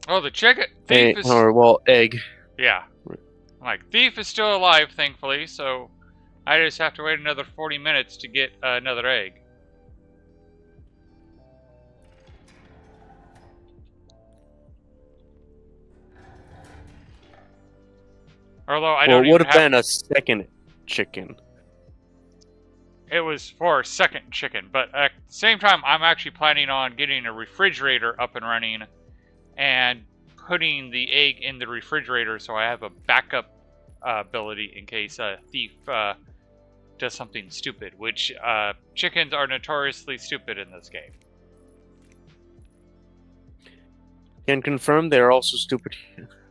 Oh, the chicken. Hey, Thief is. or, well, egg. Yeah. I'm like, thief is still alive, thankfully, so I just have to wait another 40 minutes to get another egg. Although I don't Well, it would even have been a second chicken. It was for a second chicken, but at the same time, I'm actually planning on getting a refrigerator up and running and putting the egg in the refrigerator so I have a backup ability in case a thief does something stupid, which chickens are notoriously stupid in this game. Can confirm they are also stupid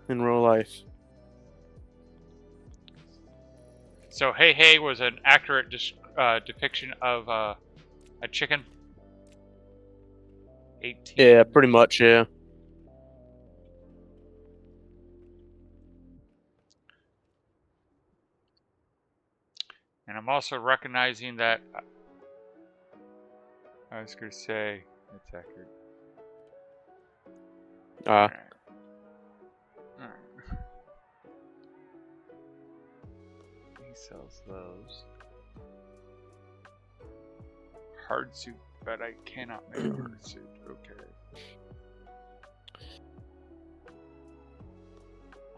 in real life. So Hey Hey was an accurate depiction of a chicken. 18. Yeah, pretty much, yeah. And I'm also recognizing that I was going to say it's accurate. Alright. He sells those. Hard suit, but I cannot make a hard suit. Okay.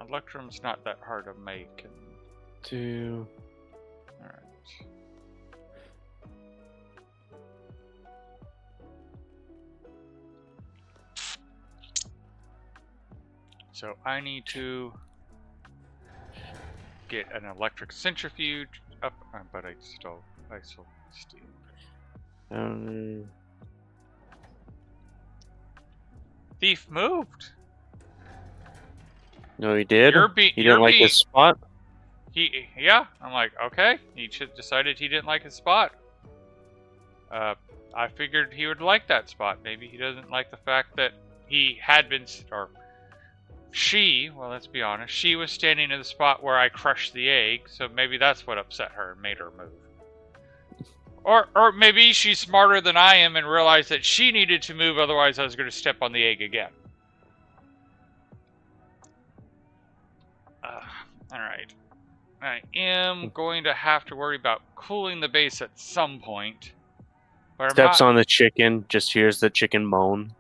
Electrum's not that hard to make. Two. Alright. So I need to get an electric centrifuge up, but I sold steel. Thief moved. No, he did. He You're didn't like his spot. Yeah. I'm like, okay. He decided he didn't like his spot. I figured he would like that spot. Maybe he doesn't like the fact that he had been, or she, well, let's be honest, she was standing in the spot where I crushed the egg, so maybe that's what upset her and made her move. Or maybe she's smarter than I am and realized that she needed to move, otherwise I was going to step on the egg again. Alright. I am going to have to worry about cooling the base at some point. But Steps on the chicken, just hears the chicken moan.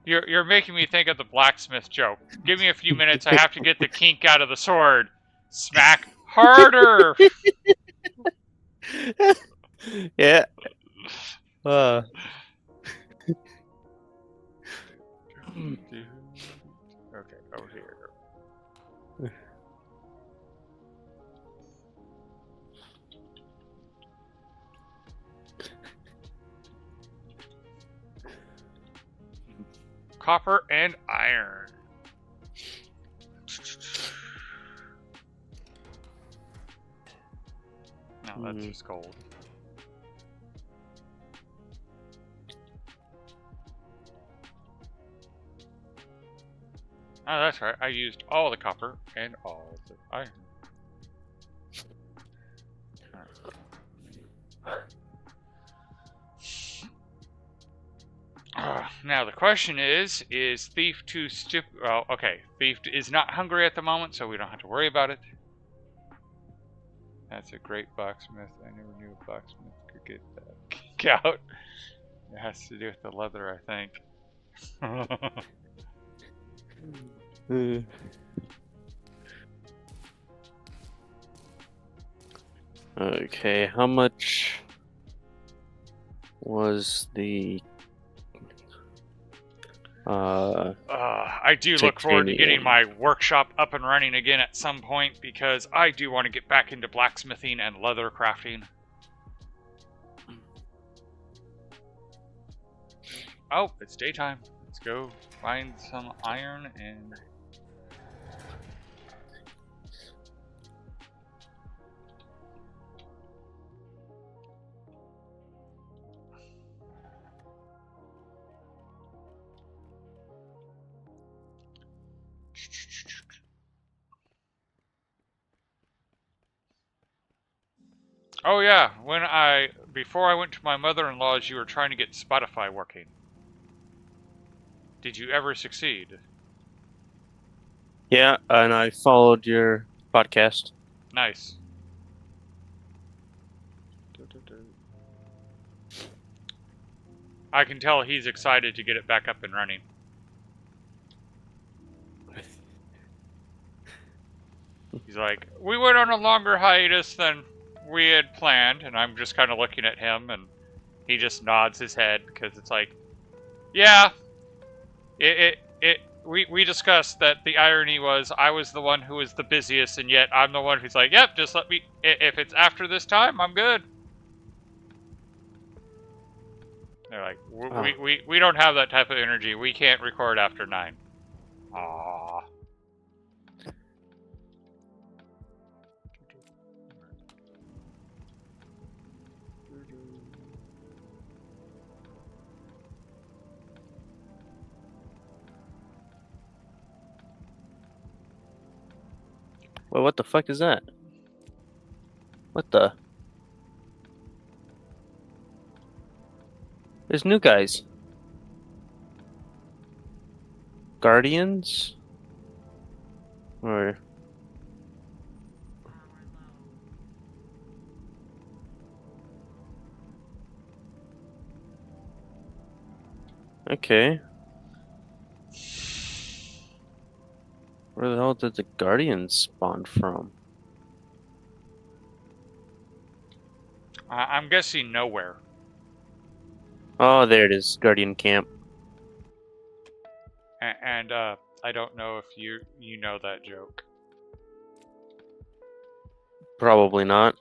You're making me think of the blacksmith joke. Give me a few minutes, I have to get the kink out of the sword. Smack harder! Yeah. Okay, over here. Copper and iron. No, that's just gold. Oh, that's right. I used all the copper and all the iron. Now the question is Thief too stupid? Well, okay. Thief is not hungry at the moment, so we don't have to worry about it. That's a great blacksmith. I never knew a blacksmith could get that kick out. It has to do with the leather, I think. Okay, how much was the I do look forward to getting my workshop up and running again at some point because I do want to get back into blacksmithing and leather crafting. Oh, it's daytime. Let's go find some iron and... Oh yeah, before I went to my mother-in-law's, you were trying to get Spotify working. Did you ever succeed? Yeah, and I followed your podcast. Nice. I can tell he's excited to get it back up and running. He's like, we went on a longer hiatus than we had planned, and I'm just kind of looking at him, and he just nods his head because it's like, yeah, we discussed that the irony was I was the one who was the busiest, and yet I'm the one who's like, yep, just let me, if it's after this time, I'm good. They're like, we don't have that type of energy. We can't record after 9. Aww. Well, what the fuck is that? What the? There's new guys. Guardians? Or... Okay. Where the hell did the Guardians spawn from? I'm guessing nowhere. Oh, there it is. Guardian camp. And I don't know if you know that joke. Probably not.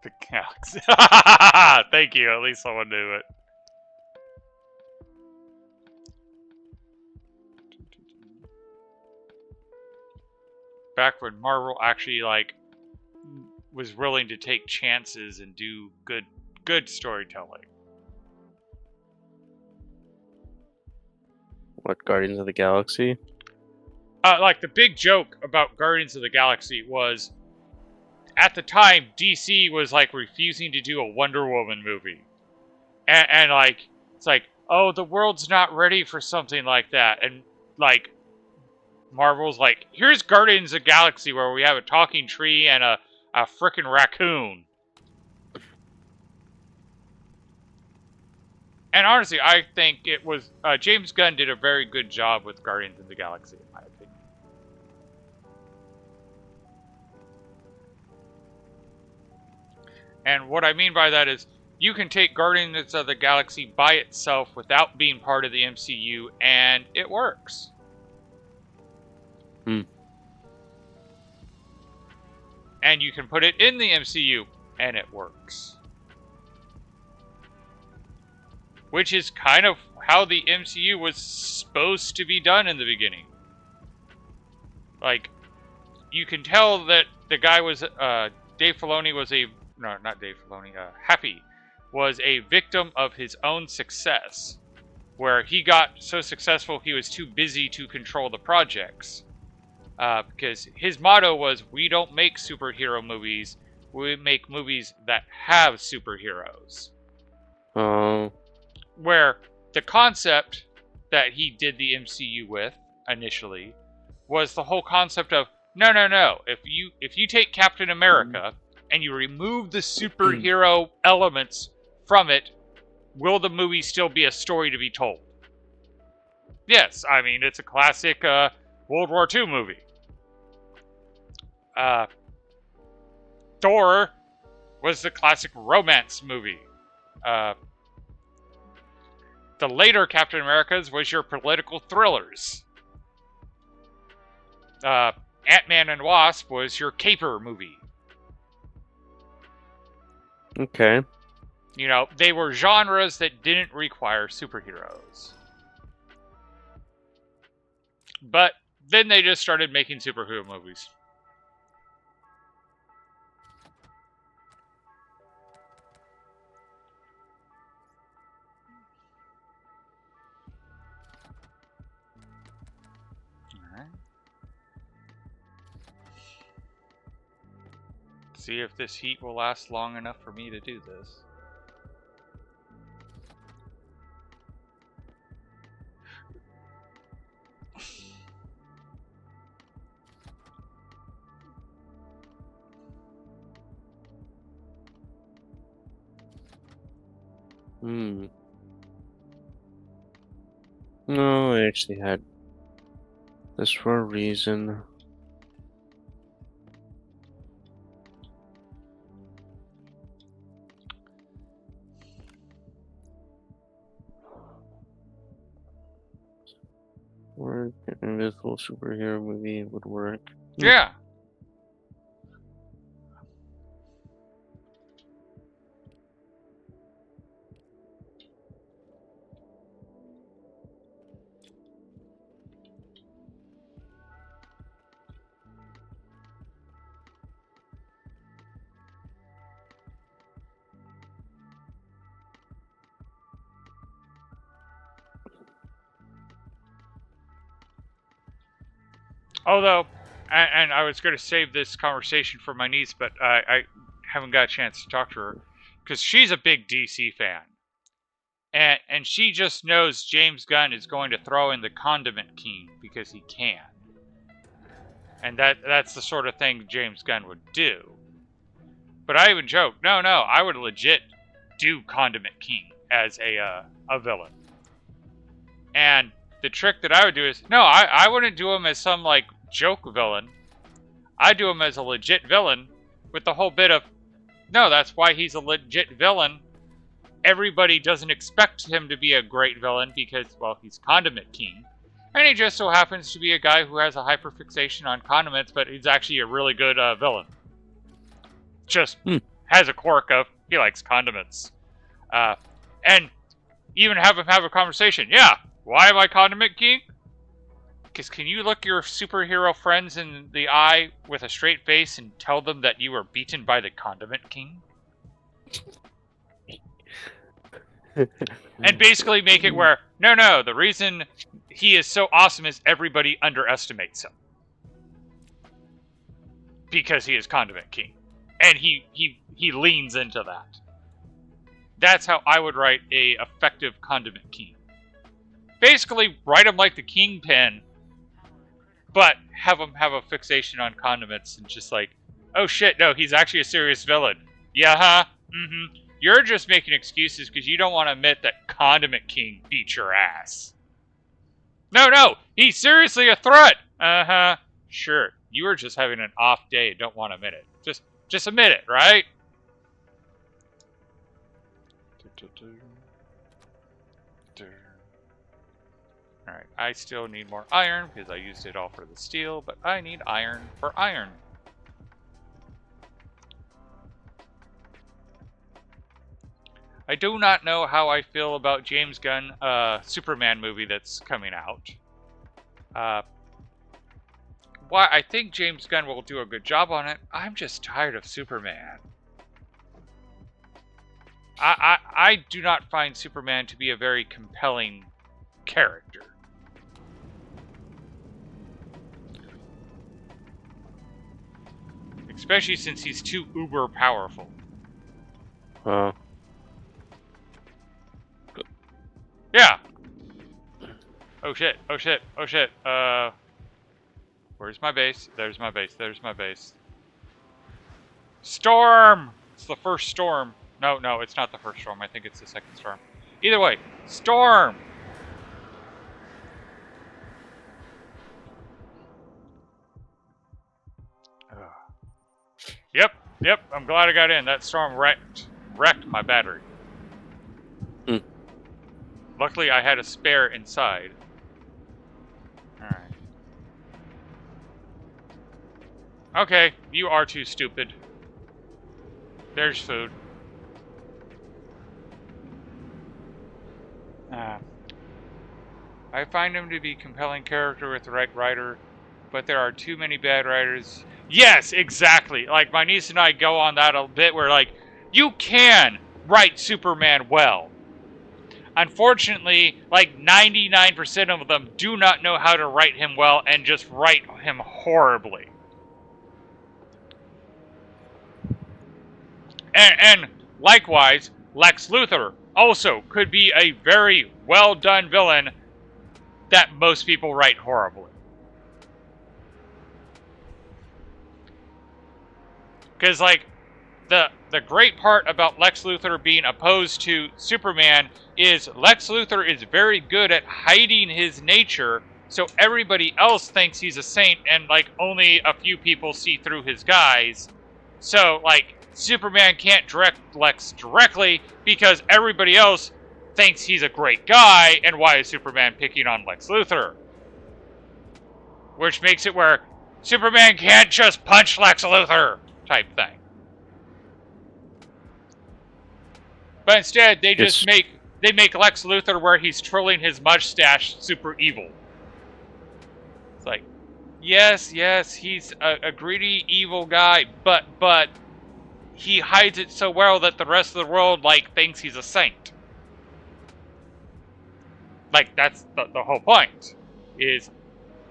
The galaxy. Thank you. At least someone knew it. Back when Marvel actually was willing to take chances and do good storytelling. What, Guardians of the Galaxy? Like the big joke about Guardians of the Galaxy was, at the time, DC was like refusing to do a Wonder Woman movie, and like it's like, oh, the world's not ready for something like that, and like Marvel's like, here's Guardians of the Galaxy where we have a talking tree and a frickin' raccoon. And honestly, I think it was James Gunn did a very good job with Guardians of the Galaxy, in my opinion. And what I mean by that is, you can take Guardians of the Galaxy by itself without being part of the MCU, and it works. And you can put it in the MCU, and it works. Which is kind of how the MCU was supposed to be done in the beginning. Like, you can tell that the guy was, Dave Filoni was not Dave Filoni, Happy was a victim of his own success. Where he got so successful he was too busy to control the projects. Because his motto was, we don't make superhero movies, we make movies that have superheroes. Oh. Where the concept that he did the MCU with initially was the whole concept of, no, if you take Captain America and you remove the superhero elements from it, will the movie still be a story to be told? Yes, I mean, it's a classic World War II movie. Thor was the classic romance movie. The later Captain Americas was your political thrillers. Ant-Man and Wasp was your caper movie. Okay. You know, they were genres that didn't require superheroes. But then they just started making superhero movies. Alright. See if this heat will last long enough for me to do this. No, I actually had this for a reason. Work, and this whole superhero movie would work. Yeah. Although, and I was going to save this conversation for my niece, but I haven't got a chance to talk to her because she's a big DC fan, and she just knows James Gunn is going to throw in the condiment king because he can, and that's the sort of thing James Gunn would do. But I even joked, no, I would legit do Condiment King as a villain, and the trick that I would do is no, I wouldn't do him as some like joke villain. I do him as a legit villain with the whole bit of, no, that's why he's a legit villain. Everybody doesn't expect him to be a great villain because, well, he's Condiment King. And he just so happens to be a guy who has a hyperfixation on condiments, but he's actually a really good villain. Just has a quirk of, he likes condiments. And even have him have a conversation. Yeah, why am I Condiment King? Because can you look your superhero friends in the eye with a straight face and tell them that you were beaten by the Condiment King? And basically make it where, no, the reason he is so awesome is everybody underestimates him. Because he is Condiment King. And he leans into that. That's how I would write a effective Condiment King. Basically, write him like the Kingpin, but have him have a fixation on condiments and just like, oh shit, no, he's actually a serious villain. Yeah, huh? Mm-hmm. You're just making excuses because you don't want to admit that Condiment King beat your ass. No, he's seriously a threat. Uh-huh. Sure, you were just having an off day and don't want to admit it. Just admit it, right? Alright, I still need more iron because I used it all for the steel, but I need iron for iron. I do not know how I feel about James Gunn Superman movie that's coming out. Why I think James Gunn will do a good job on it. I'm just tired of Superman. I do not find Superman to be a very compelling character. Especially since he's too uber powerful. Yeah. Oh shit. Where's my base? There's my base. Storm! It's the first storm. No, it's not the first storm. I think it's the second storm. Either way, storm! Yep, I'm glad I got in. That storm wrecked my battery. Luckily, I had a spare inside. Alright. Okay, you are too stupid. There's food. I find him to be a compelling character with the right writer, but there are too many bad writers. Yes, exactly. Like, my niece and I go on that a bit where, like, you can write Superman well. Unfortunately, like 99% of them do not know how to write him well and just write him horribly. And likewise, Lex Luthor also could be a very well done villain that most people write horribly. Because, like, the great part about Lex Luthor being opposed to Superman is Lex Luthor is very good at hiding his nature, so everybody else thinks he's a saint, and, like, only a few people see through his guise. So, like, Superman can't direct Lex directly because everybody else thinks he's a great guy, and why is Superman picking on Lex Luthor? Which makes it where Superman can't just punch Lex Luthor type thing. But instead, they just make Lex Luthor where he's twirling his mustache super evil. It's like, yes, he's a greedy, evil guy, but he hides it so well that the rest of the world, like, thinks he's a saint. Like, that's the whole point. Is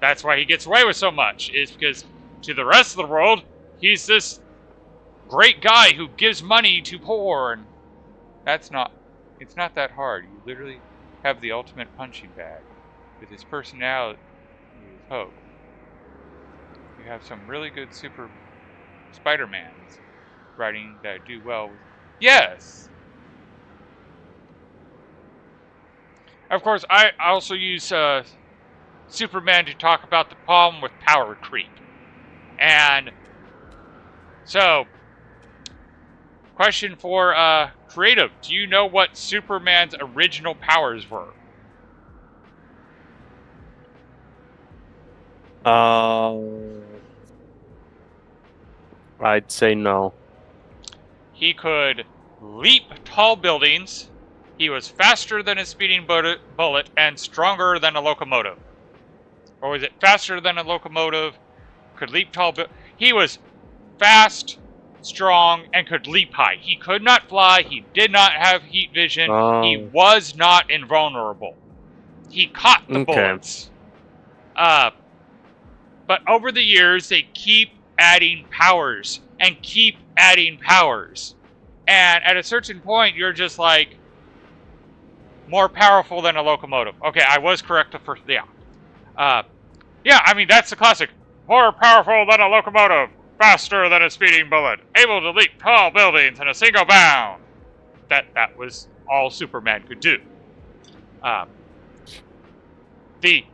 that's why he gets away with so much, is because to the rest of the world, he's this great guy who gives money to poor, and it's not that hard. You literally have the ultimate punching bag. With his personality, his hope. You have some really good super Spider-Mans writing that do well. Yes! Of course, I also use Superman to talk about the problem with power creep. And so, question for creative. Do you know what Superman's original powers were? I'd say no. He could leap tall buildings. He was faster than a speeding bullet and stronger than a locomotive. Or was it faster than a locomotive? Could leap tall buildings. He was fast, strong, and could leap high. He could not fly. He did not have heat vision. He was not invulnerable. He caught the bullets. But over the years, they keep adding powers and keep adding powers. And at a certain point, you're just like, more powerful than a locomotive. Okay, I was correct the first, yeah. Yeah, I mean, that's the classic. More powerful than a locomotive, faster than a speeding bullet, able to leap tall buildings in a single bound. That was all Superman could do. The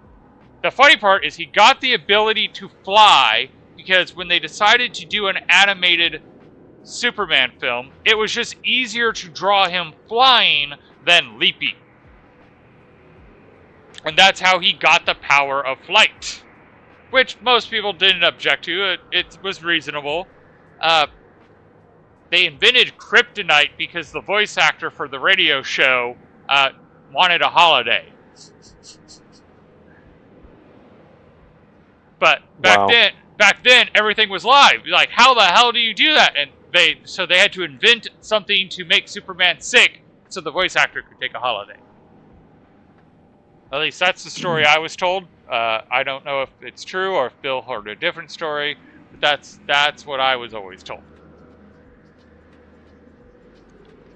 funny part is he got the ability to fly because when they decided to do an animated Superman film, it was just easier to draw him flying than leaping. And that's how he got the power of flight, which most people didn't object to. It was reasonable. They invented kryptonite because the voice actor for the radio show wanted a holiday. But back then, everything was live. Like, how the hell do you do that? And so they had to invent something to make Superman sick, so the voice actor could take a holiday. At least that's the story I was told. I don't know if it's true or if Bill heard a different story, but that's what I was always told.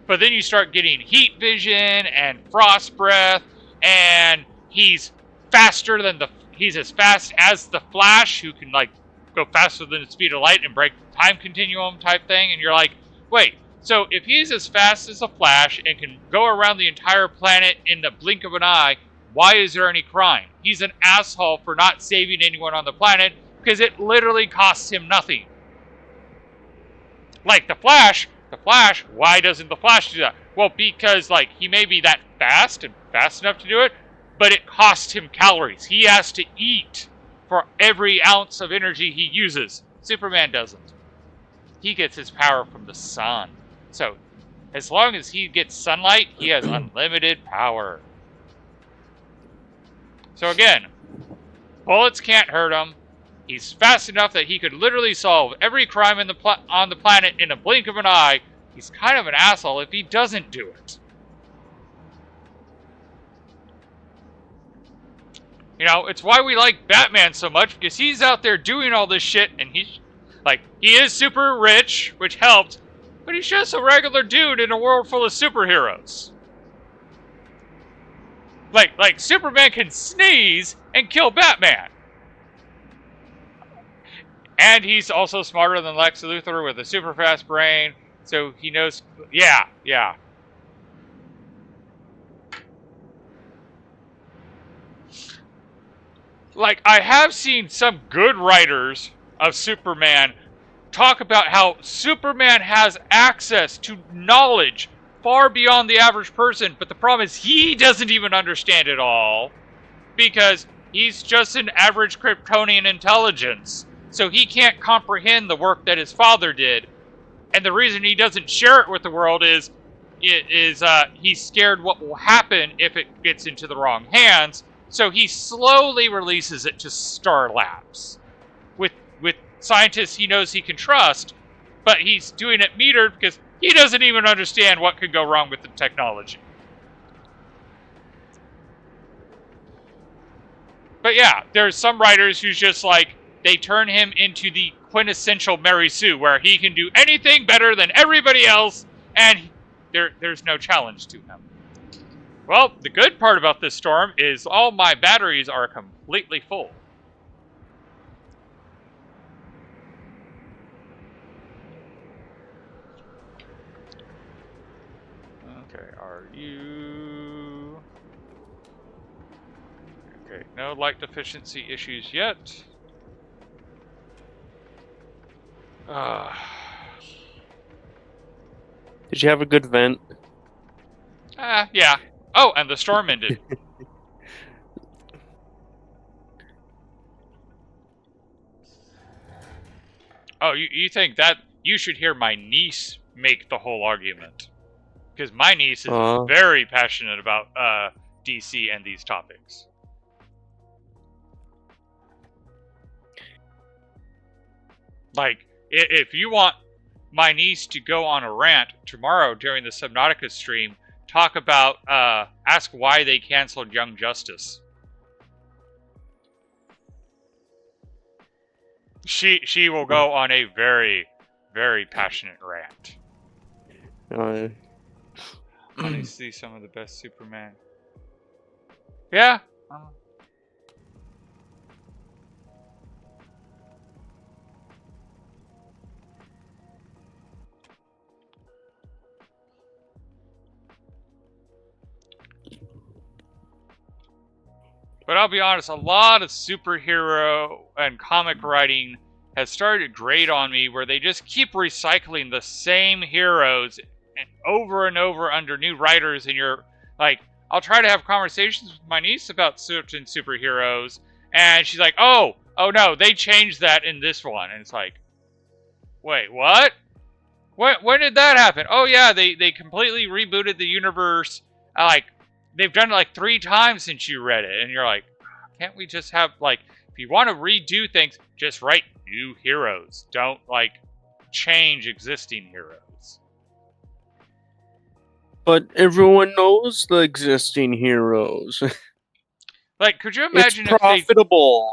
But then you start getting heat vision and frost breath, and he's as fast as the Flash, who can, like, go faster than the speed of light and break the time continuum type thing. And you're like, wait, so if he's as fast as the Flash and can go around the entire planet in the blink of an eye, why is there any crime? He's an asshole for not saving anyone on the planet because it literally costs him nothing. Like the Flash, why doesn't the Flash do that? Well, because, like, he may be that fast and fast enough to do it, but it costs him calories. He has to eat for every ounce of energy he uses. Superman doesn't. He gets his power from the sun. So, as long as he gets sunlight, he has unlimited power. So again, bullets can't hurt him. He's fast enough that he could literally solve every crime on the planet in a blink of an eye. He's kind of an asshole if he doesn't do it. You know, it's why we like Batman so much, because he's out there doing all this shit, and he's, like, he is super rich, which helped, but he's just a regular dude in a world full of superheroes. Like Superman can sneeze and kill Batman. And he's also smarter than Lex Luthor with a super fast brain, so he knows, yeah. Like, I have seen some good writers of Superman talk about how Superman has access to knowledge far beyond the average person, but the problem is he doesn't even understand it all because he's just an average Kryptonian intelligence. So he can't comprehend the work that his father did. And the reason he doesn't share it with the world is he's scared what will happen if it gets into the wrong hands. So he slowly releases it to Star Labs with scientists he knows he can trust, but he's doing it metered because he doesn't even understand what could go wrong with the technology. But yeah, there's some writers who's just like, they turn him into the quintessential Mary Sue, where he can do anything better than everybody else, and there's no challenge to him. Well, the good part about this storm is all my batteries are completely full. Okay, are you... Okay, no light deficiency issues yet. Did you have a good vent? Yeah. Oh, and the storm ended. Oh, you think that... You should hear my niece make the whole argument. Because my niece is very passionate about DC and these topics. Like, if you want my niece to go on a rant tomorrow during the Subnautica stream, talk about, ask why they canceled Young Justice. She will go on a very, very passionate rant. Let me see some of the best Superman. Yeah. But I'll be honest, a lot of superhero and comic writing has started to grate on me, where they just keep recycling the same heroes over and over under new writers, and you're like, I'll try to have conversations with my niece about certain superheroes, and she's like, oh no, they changed that in this one. And it's like, wait, what? When did that happen? Oh yeah, they completely rebooted the universe. Like, they've done it like 3 times since you read it, and you're like, can't we just have, like, if you want to redo things, just write new heroes. Don't, like, change existing heroes. But everyone knows the existing heroes. Like, could you imagine it's profitable.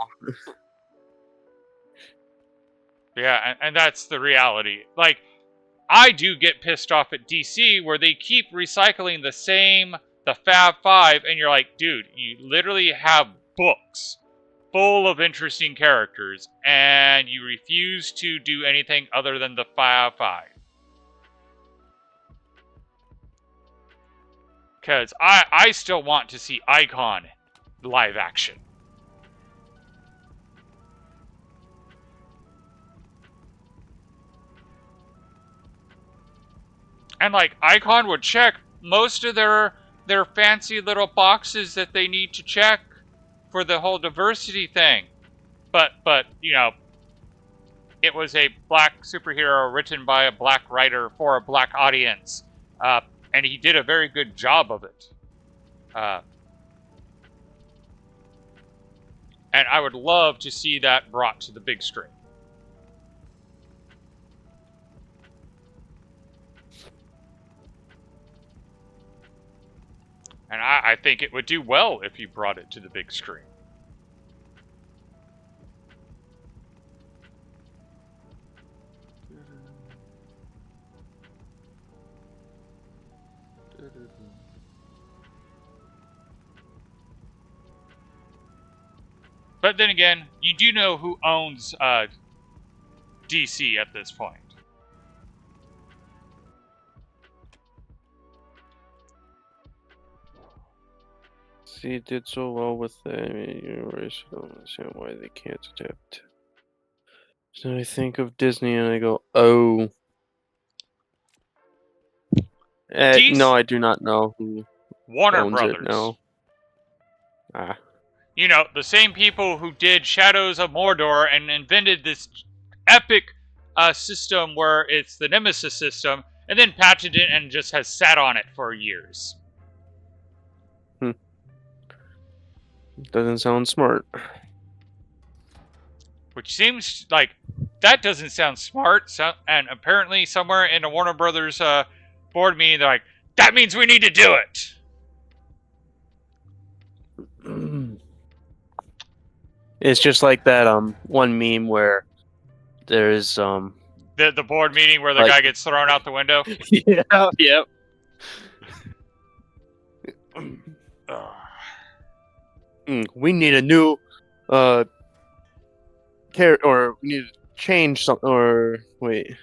Yeah, and that's the reality. Like, I do get pissed off at DC, where they keep recycling the Fab Five, and you're like, dude, you literally have books full of interesting characters, and you refuse to do anything other than the Fab Five. Because I still want to see Icon live action. And, like, Icon would check most of their fancy little boxes that they need to check for the whole diversity thing. But you know, it was a black superhero written by a black writer for a black audience. And he did a very good job of it. And I would love to see that brought to the big screen. And I think it would do well if you brought it to the big screen. But then again, you do know who owns DC at this point. See, it did so well with the universe. I don't understand why they can't adapt. So I think of Disney and I go, oh. No, I do not know who Warner owns it Brothers. now. Ah. You know, the same people who did Shadows of Mordor and invented this epic system where it's the Nemesis system, and then patented it and just has sat on it for years. Doesn't sound smart. Which seems like that doesn't sound smart. So, and apparently, somewhere in the Warner Brothers board meeting, they're like, "That means we need to do it." It's just like that one meme where there's the board meeting where the guy gets thrown out the window. Yeah, yep. We need a new or we need to change something, or wait.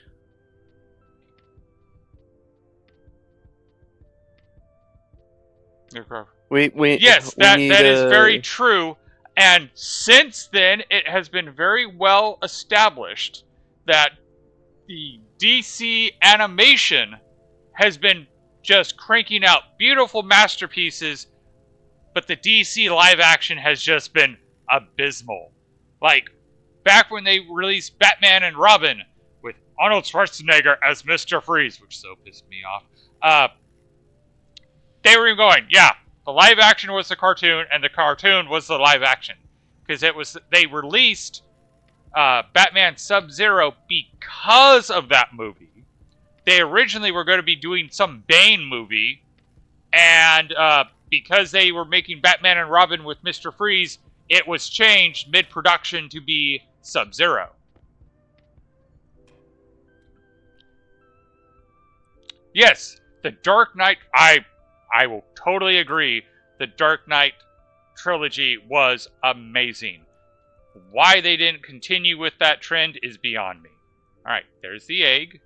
Yes, that is very true. And since then, it has been very well established that the DC animation has been just cranking out beautiful masterpieces, but the DC live action has just been abysmal. Like, back when they released Batman and Robin with Arnold Schwarzenegger as Mr. Freeze, which so pissed me off, they were even going, yeah, the live action was the cartoon, and the cartoon was the live action. Because they released Batman Sub-Zero because of that movie. They originally were going to be doing some Bane movie, and because they were making Batman and Robin with Mr. Freeze, it was changed mid-production to be Sub-Zero. Yes, the Dark Knight, I will totally agree. The Dark Knight trilogy was amazing. Why they didn't continue with that trend is beyond me. Alright, there's the egg.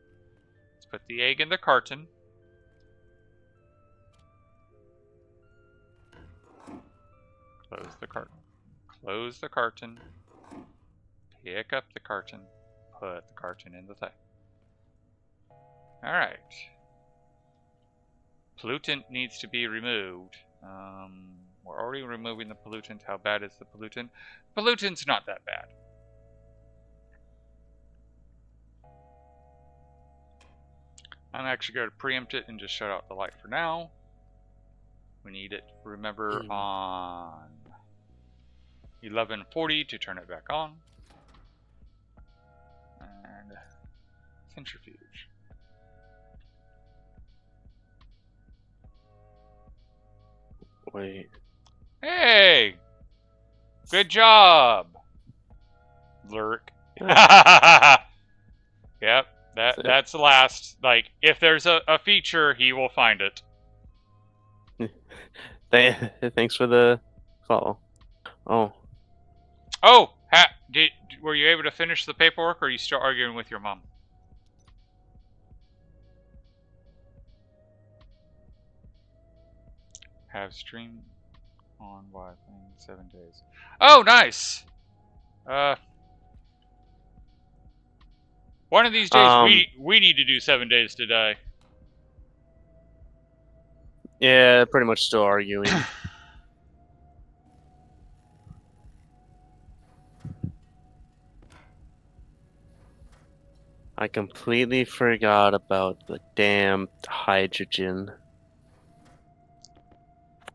Let's put the egg in the carton. Close the carton. Close the carton. Pick up the carton. Put the carton in the thing. Alright. Pollutant needs to be removed. We're already removing the pollutant. How bad is the pollutant? Pollutant's not that bad. I'm actually going to preempt it and just shut out the light for now. We need it, remember, on 1140 to turn it back on. And centrifuge. Wait. Hey! Good job! Lurk. Yep, that's the last. Like, if there's a feature, he will find it. Thanks for the follow. Oh. Oh! Were you able to finish the paperwork, or are you still arguing with your mom? Have stream on Wi-Fi in 7 days. Oh, nice! One of these days, we need to do 7 days today. Yeah, pretty much still arguing. I completely forgot about the damn hydrogen.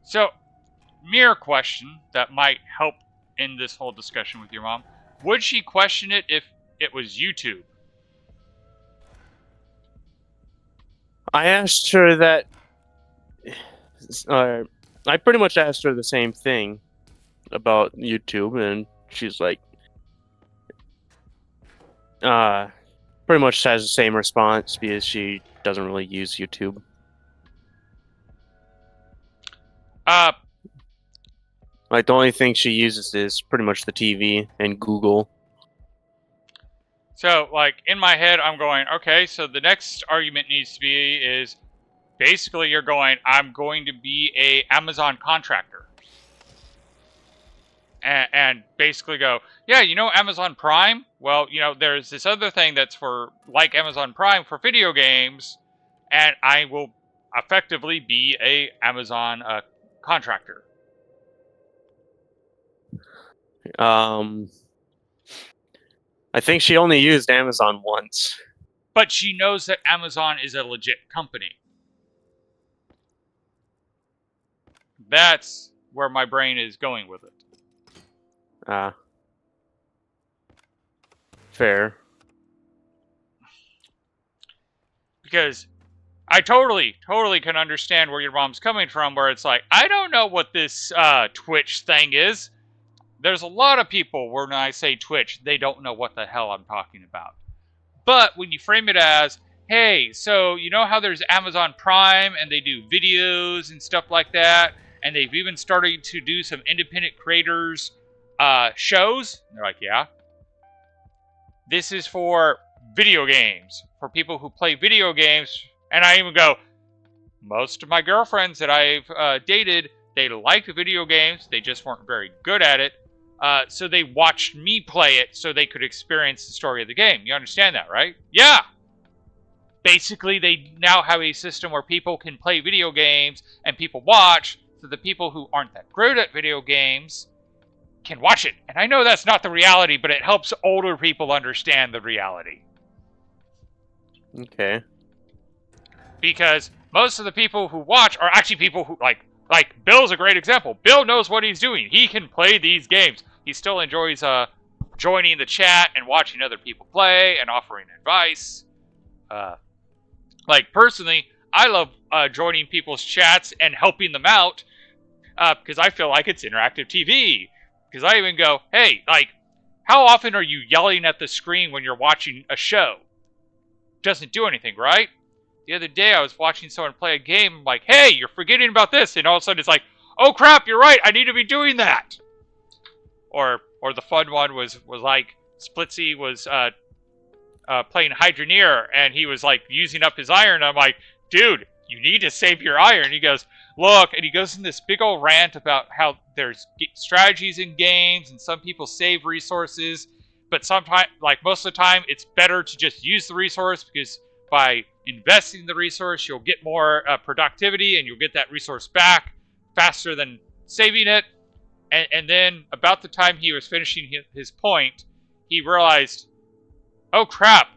So, mere question that might help in this whole discussion with your mom, would she question it if it was YouTube? I asked her that. I pretty much asked her the same thing about YouTube, and she's like, pretty much has the same response because she doesn't really use YouTube. Like the only thing she uses is pretty much the TV and Google. So, like, in my head, I'm going, okay, so the next argument needs to be is basically you're going, I'm going to be a Amazon contractor. And basically go, yeah, you know Amazon Prime? Well, you know, there's this other thing that's for, like Amazon Prime for video games, and I will effectively be a Amazon contractor. I think she only used Amazon once. But she knows that Amazon is a legit company. That's where my brain is going with it. Fair. Because I totally can understand where your mom's coming from, where it's like, I don't know what this Twitch thing is. There's a lot of people, when I say Twitch, they don't know what the hell I'm talking about. But when you frame it as, hey, so you know how there's Amazon Prime and they do videos and stuff like that, and they've even started to do some independent creators shows? And they're like, yeah. This is for video games, for people who play video games. And I even go, most of my girlfriends that I've dated, they liked video games, they just weren't very good at it. So they watched me play it so they could experience the story of the game. You understand that, right? Yeah! Basically, they now have a system where people can play video games and people watch, so the people who aren't that great at video games can watch it. And I know that's not the reality, but it helps older people understand the reality. Okay. Because most of the people who watch are actually people who, like Bill's a great example. Bill knows what he's doing. He can play these games. He still enjoys joining the chat and watching other people play and offering advice. Like, personally, I love joining people's chats and helping them out because I feel like it's interactive TV. Because I even go, hey, like, how often are you yelling at the screen when you're watching a show? Doesn't do anything, right? The other day I was watching someone play a game, I'm like, hey, you're forgetting about this, and all of a sudden it's like, oh crap, you're right, I need to be doing that. Or the fun one was like, Splitsy was playing Hydroneer, and he was like using up his iron. I'm like, dude, you need to save your iron. He goes, look, and he goes in this big old rant about how there's strategies in games, and some people save resources, but sometimes, like most of the time, it's better to just use the resource, because by investing the resource, you'll get more productivity, and you'll get that resource back faster than saving it. And then, about the time he was finishing his point, he realized, oh crap,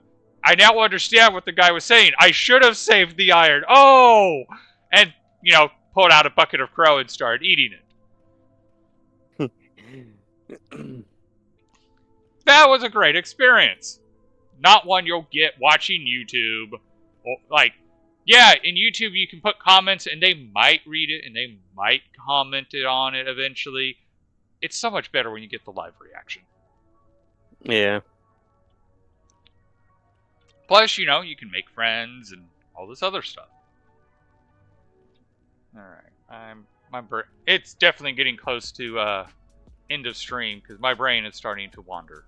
I now understand what the guy was saying. I should have saved the iron. Oh! And, you know, pulled out a bucket of crow and started eating it. That was a great experience. Not one you'll get watching YouTube. Like, yeah, in YouTube you can put comments and they might read it and they might comment it on it eventually. It's so much better when you get the live reaction. Yeah. Plus, you know, you can make friends and all this other stuff. Alright, it's definitely getting close to end of stream because my brain is starting to wander.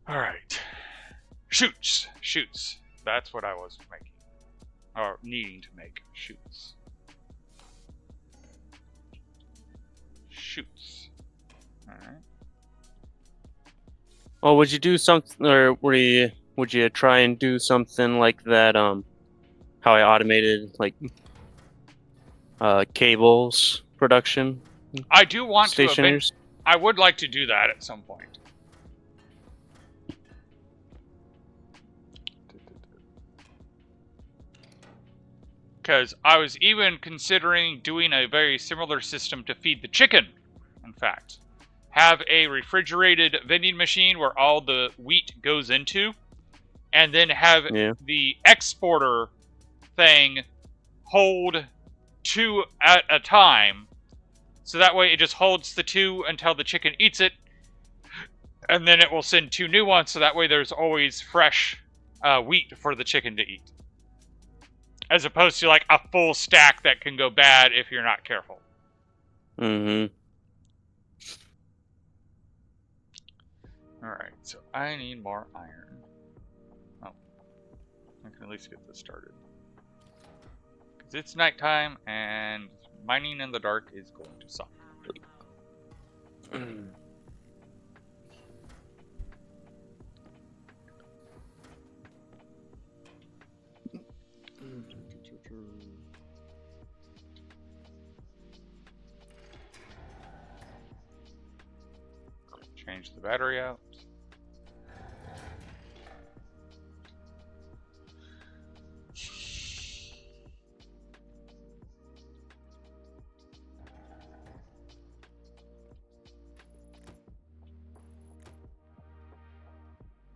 Alright. Shoots. That's what I was making. Or needing to make. Shoots. Alright. Well, would you do something, or would you try and do something like that? How I automated like cables production. I do want Stationeers. I would like to do that at some point. Because I was even considering doing a very similar system to feed the chicken, in fact. Have a refrigerated vending machine where all the wheat goes into, and then have the exporter thing hold 2 at a time. So that way it just holds the 2 until the chicken eats it, and then it will send 2 new ones, so that way there's always fresh wheat for the chicken to eat. As opposed to like a full stack that can go bad if you're not careful. Mm-hmm. Alright, so I need more iron. Oh. I can at least get this started. Because it's nighttime, and mining in the dark is going to suck. Change the battery out.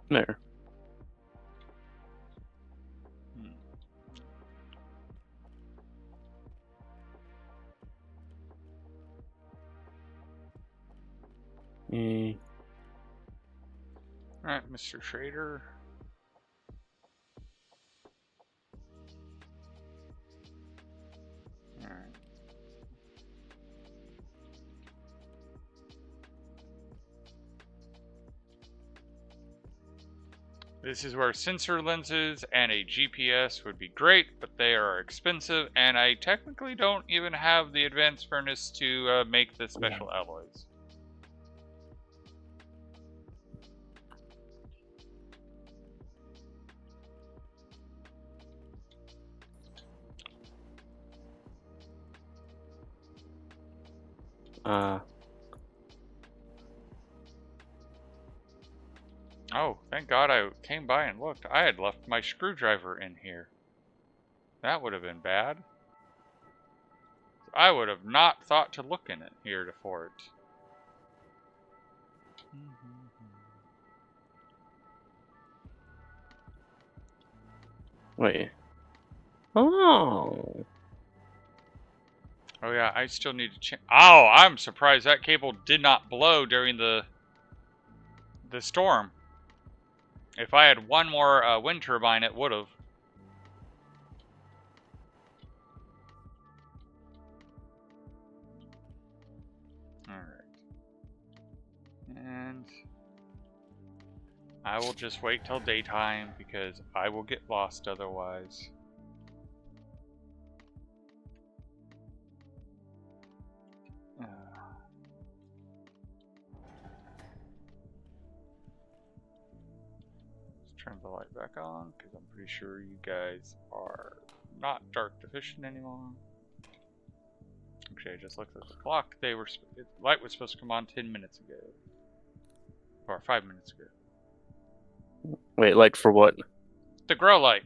There. Alright, Mr. Trader. Alright. This is where sensor lenses and a GPS would be great, but they are expensive, and I technically don't even have the advanced furnace to make the special alloys. Oh, thank God I came by and looked. I had left my screwdriver in here. That would have been bad. I would have not thought to look in it here for it. Wait. Oh. Oh yeah, I still need to change. Oh, I'm surprised that cable did not blow during the storm. If I had one more wind turbine, it would have. Alright. And I will just wait till daytime because I will get lost otherwise. Turn the light back on because I'm pretty sure you guys are not dark deficient anymore. Actually, I just looked at the clock. The light was supposed to come on 10 minutes ago, or 5 minutes ago. Wait, light for what? The grow light.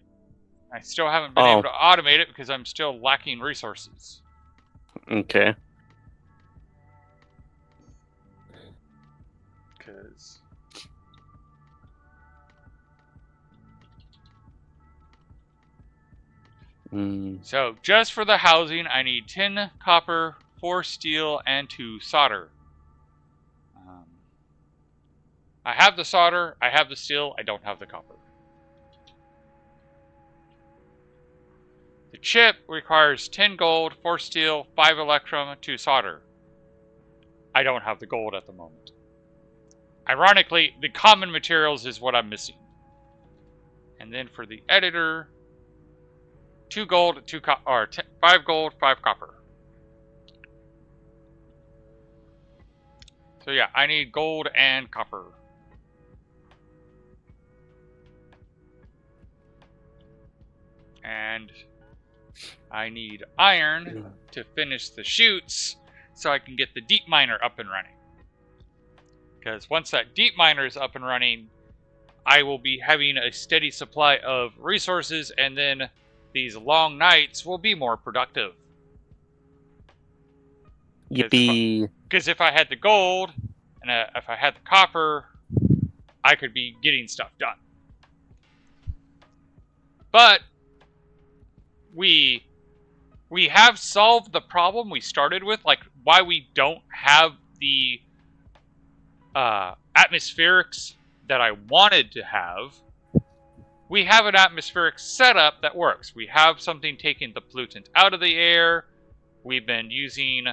I still haven't been able to automate it because I'm still lacking resources. Okay. Because so just for the housing, I need 10 copper, 4 steel, and 2 solder. I have the solder, I have the steel, I don't have the copper. The chip requires 10 gold, 4 steel, 5 electrum, 2 solder. I don't have the gold at the moment. Ironically, the common materials is what I'm missing. And then for the editor, 2 gold, 5 gold, 5 copper. So yeah, I need gold and copper. And I need iron to finish the chutes so I can get the deep miner up and running. Because once that deep miner is up and running, I will be having a steady supply of resources, and then these long nights will be more productive. Yippee. Because if I had the gold, and if I had the copper, I could be getting stuff done. But we have solved the problem we started with, like why we don't have the atmospherics that I wanted to have. We have an atmospheric setup that works. We have something taking the pollutant out of the air. We've been using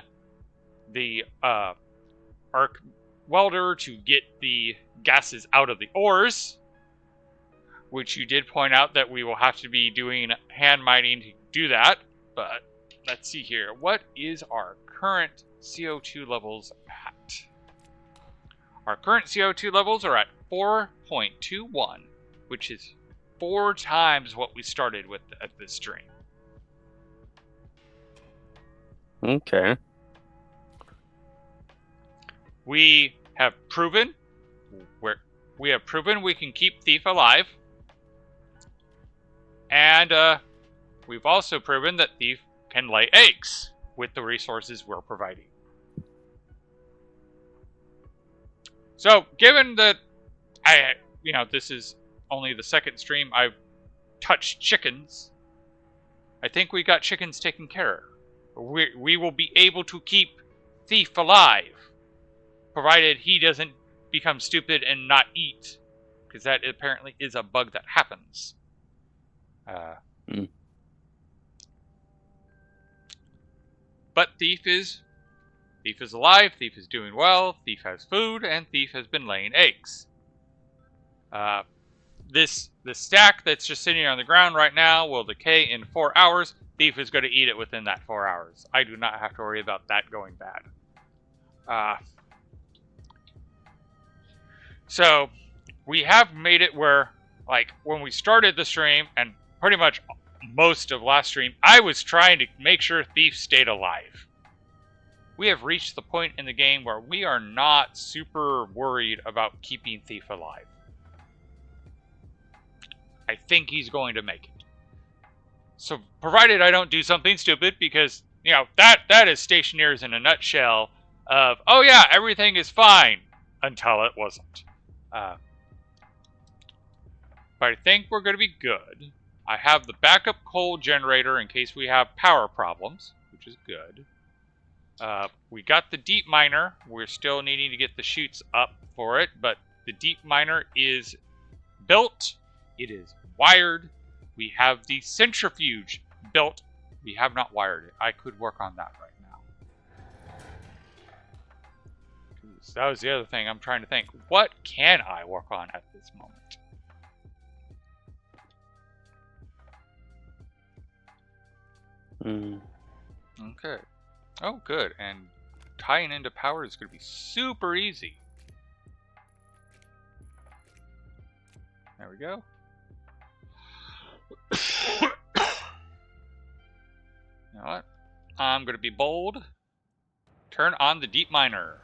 the arc welder to get the gases out of the ores, which you did point out that we will have to be doing hand mining to do that. But let's see here. What is our current CO2 levels at? Our current CO2 levels are at 4.21, which is 4 times what we started with at this stream. Okay. We have proven we can keep Thief alive, and we've also proven that Thief can lay eggs with the resources we're providing. So, given that this is only the second stream I've touched chickens, I think we got chickens taken care of. We will be able to keep Thief alive, provided he doesn't become stupid and not eat, because that apparently is a bug that happens. But Thief is alive, Thief is doing well, Thief has food, and Thief has been laying eggs. The stack that's just sitting on the ground right now will decay in 4 hours. Thief is going to eat it within that 4 hours. I do not have to worry about that going bad. So we have made it where, like, when we started the stream, and pretty much most of last stream, I was trying to make sure Thief stayed alive. We have reached the point in the game where we are not super worried about keeping Thief alive. I think he's going to make it. So, provided I don't do something stupid, because, that is Stationeers in a nutshell of, oh yeah, everything is fine, until it wasn't. But I think we're going to be good. I have the backup coal generator in case we have power problems, which is good. We got the deep miner. We're still needing to get the chutes up for it, but the deep miner is built. It is wired. We have the centrifuge built. We have not wired it. I could work on that right now. That was the other thing I'm trying to think. What can I work on at this moment? Okay. Oh, good. And tying into power is going to be super easy. There we go. You know what? I'm going to be bold. Turn on the deep miner.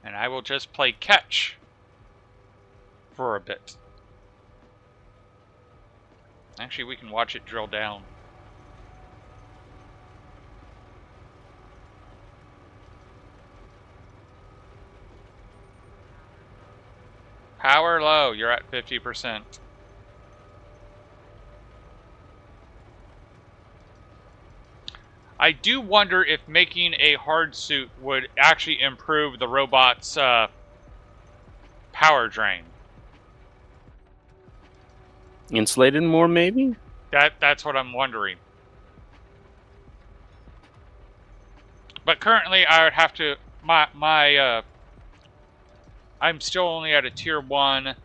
And I will just play catch for a bit. Actually, we can watch it drill down. Power low, you're at 50%. I do wonder if making a hard suit would actually improve the robot's power drain. Insulated more, maybe? That's what I'm wondering. But currently, I would have to I'm still only at a tier 1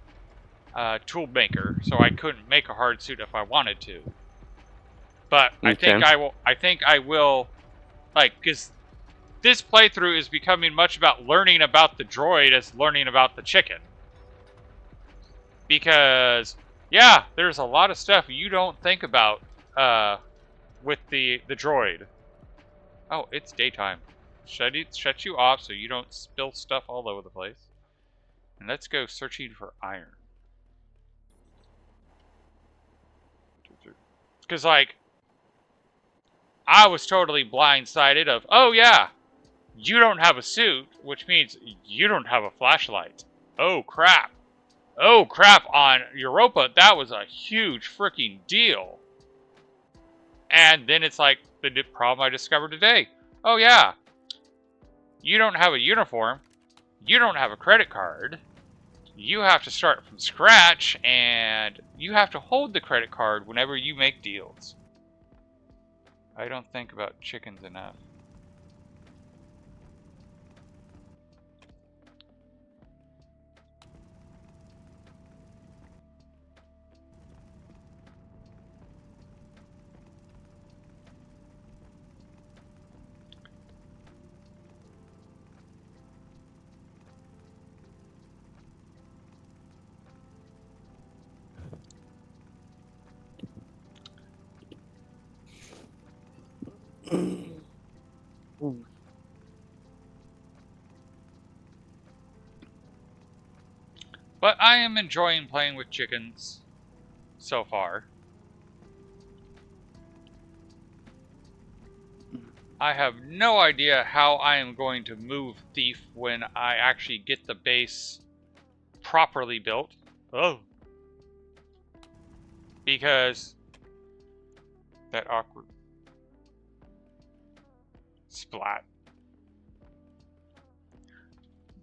tool maker, so I couldn't make a hard suit if I wanted to. But Okay. I think I will, like, because this playthrough is becoming much about learning about the droid as learning about the chicken. Because, yeah, there's a lot of stuff you don't think about with the droid. Oh, it's daytime. Shut you off so you don't spill stuff all over the place. And let's go searching for iron. Because, like, I was totally blindsided of, oh yeah, you don't have a suit, which means you don't have a flashlight. Oh crap. Oh crap, on Europa, that was a huge freaking deal. And then it's like the problem I discovered today. Oh yeah, you don't have a uniform, you don't have a credit card, you have to start from scratch, and you have to hold the credit card whenever you make deals. I don't think about chickens enough. But I am enjoying playing with chickens so far. I have no idea how I am going to move Thief when I actually get the base properly built. Oh. Because that awkward splat.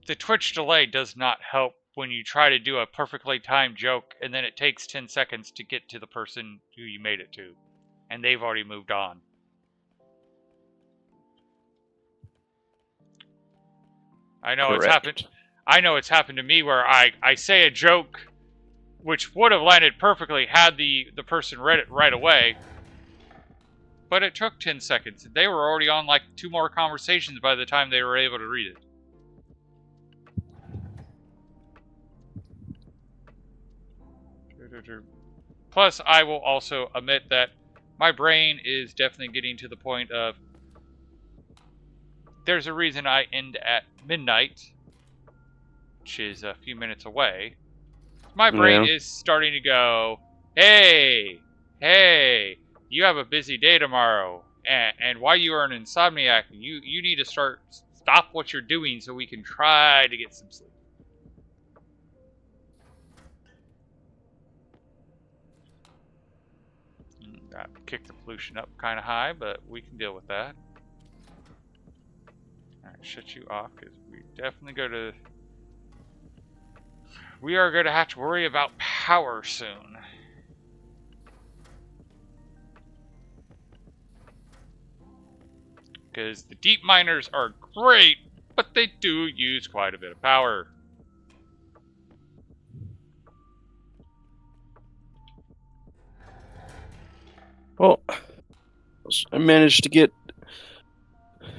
The Twitch delay does not help when you try to do a perfectly timed joke and then it takes 10 seconds to get to the person who you made it to. And they've already moved on. I know it's happened. I know it's happened to me where I say a joke which would have landed perfectly had the person read it right away. But it took 10 seconds. They were already on like 2 more conversations by the time they were able to read it. Plus, I will also admit that my brain is definitely getting to the point of there's a reason I end at midnight, which is a few minutes away. My brain is starting to go, hey, you have a busy day tomorrow, and while you are an insomniac, you need to stop what you're doing so we can try to get some sleep. That kicked the pollution up kind of high, but we can deal with that. Alright, shut you off, because we definitely we are going to have to worry about power soon. Because the deep miners are great, but they do use quite a bit of power. Well, I managed to get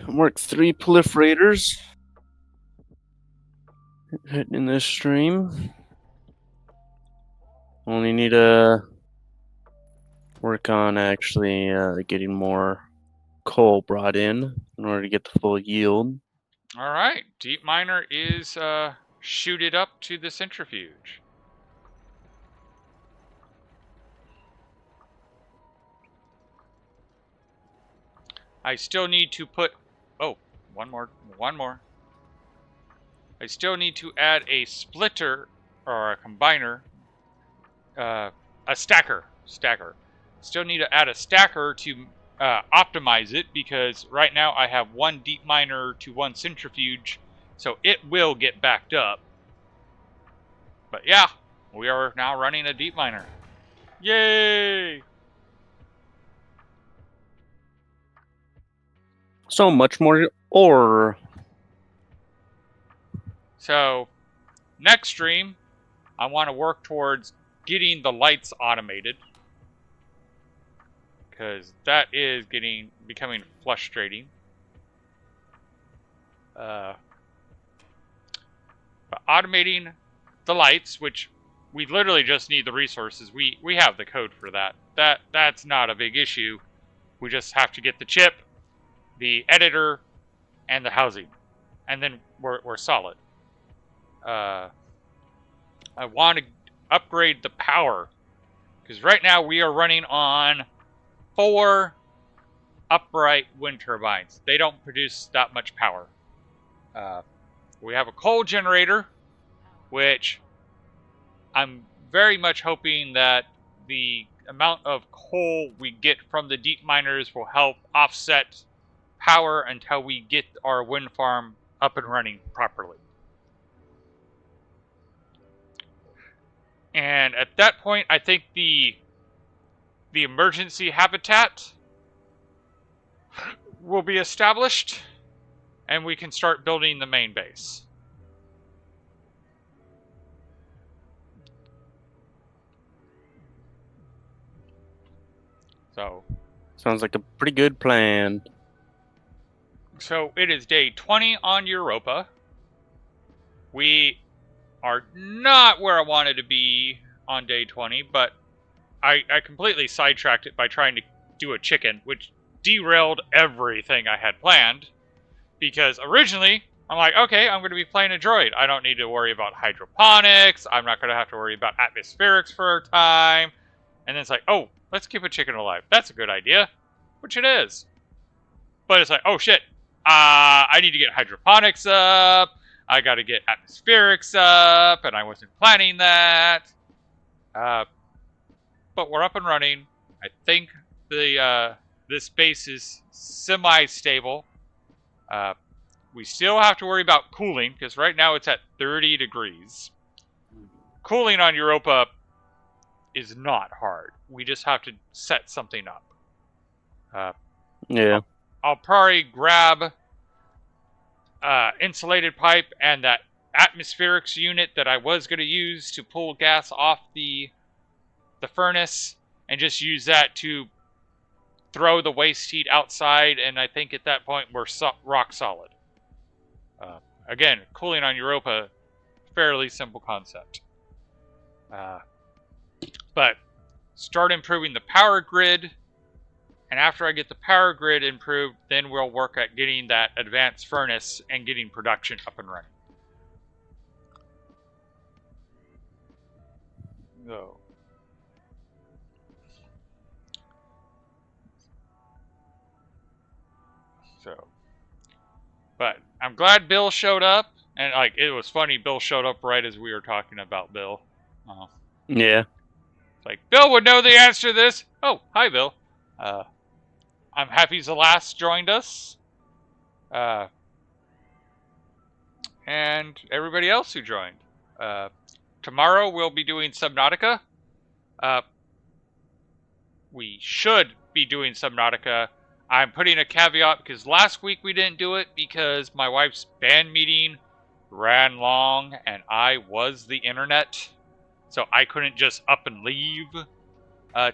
work 3 proliferators in this stream. Only need to work on actually getting more coal brought in order to get the full yield. All right, deep miner is shooted up to the centrifuge. I still need to put, oh, one more. I still need to add a splitter or a combiner, a stacker. Still need to add a stacker to optimize it, because right now I have 1 deep miner to 1 centrifuge, so it will get backed up. But yeah, we are now running a deep miner. Yay! So much more ore. So, next stream, I want to work towards getting the lights automated, because that is becoming frustrating. But automating the lights, which we literally just need the resources. We have the code for that. That's not a big issue. We just have to get the chip, the editor, and the housing, and then we're solid. I want to upgrade the power, because right now we are running on 4 upright wind turbines. They don't produce that much power. We have a coal generator, which I'm very much hoping that the amount of coal we get from the deep miners will help offset power until we get our wind farm up and running properly. And at that point, I think the emergency habitat will be established, and we can start building the main base. So, sounds like a pretty good plan. So it is day 20 on Europa. We are not where I wanted to be on day 20, but I completely sidetracked it by trying to do a chicken, which derailed everything I had planned. Because originally, I'm like, okay, I'm going to be playing a droid. I don't need to worry about hydroponics. I'm not going to have to worry about atmospherics for a time. And then it's like, oh, let's keep a chicken alive. That's a good idea. Which it is. But it's like, oh shit, I need to get hydroponics up. I got to get atmospherics up, and I wasn't planning that. But we're up and running. I think this base is semi-stable. We still have to worry about cooling, because right now it's at 30 degrees. Cooling on Europa is not hard. We just have to set something up. Yeah. I'll probably grab insulated pipe and that atmospherics unit that I was going to use to pull gas off the furnace, and just use that to throw the waste heat outside, and I think at that point we're rock solid. Again, cooling on Europa, fairly simple concept. But start improving the power grid, and after I get the power grid improved, then we'll work at getting that advanced furnace and getting production up and running. So, but I'm glad Bill showed up, and like it was funny. Bill showed up right as we were talking about Bill. Yeah. It's like Bill would know the answer to this. Oh, hi, Bill. I'm happy Zelast joined us. And everybody else who joined. Tomorrow we'll be doing Subnautica. We should be doing Subnautica. I'm putting a caveat because last week we didn't do it because my wife's band meeting ran long and I was the internet. So I couldn't just up and leave.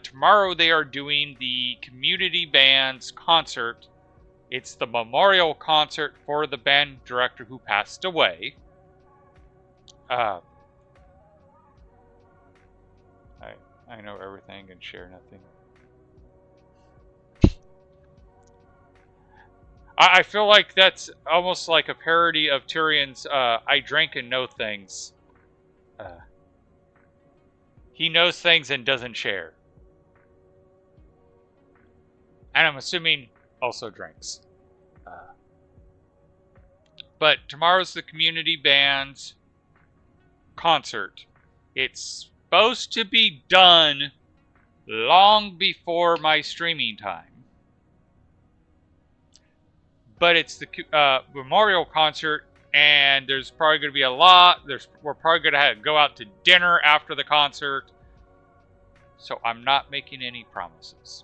Tomorrow they are doing the community band's concert. It's the memorial concert for the band director who passed away. I know everything and share nothing. I feel like that's almost like a parody of Tyrion's I drank and know things. He knows things and doesn't share. And I'm assuming also drinks. But tomorrow's the community band's concert. It's supposed to be done long before my streaming time. But it's the memorial concert, and there's probably going to be a lot. We're probably going to go out to dinner after the concert. So I'm not making any promises.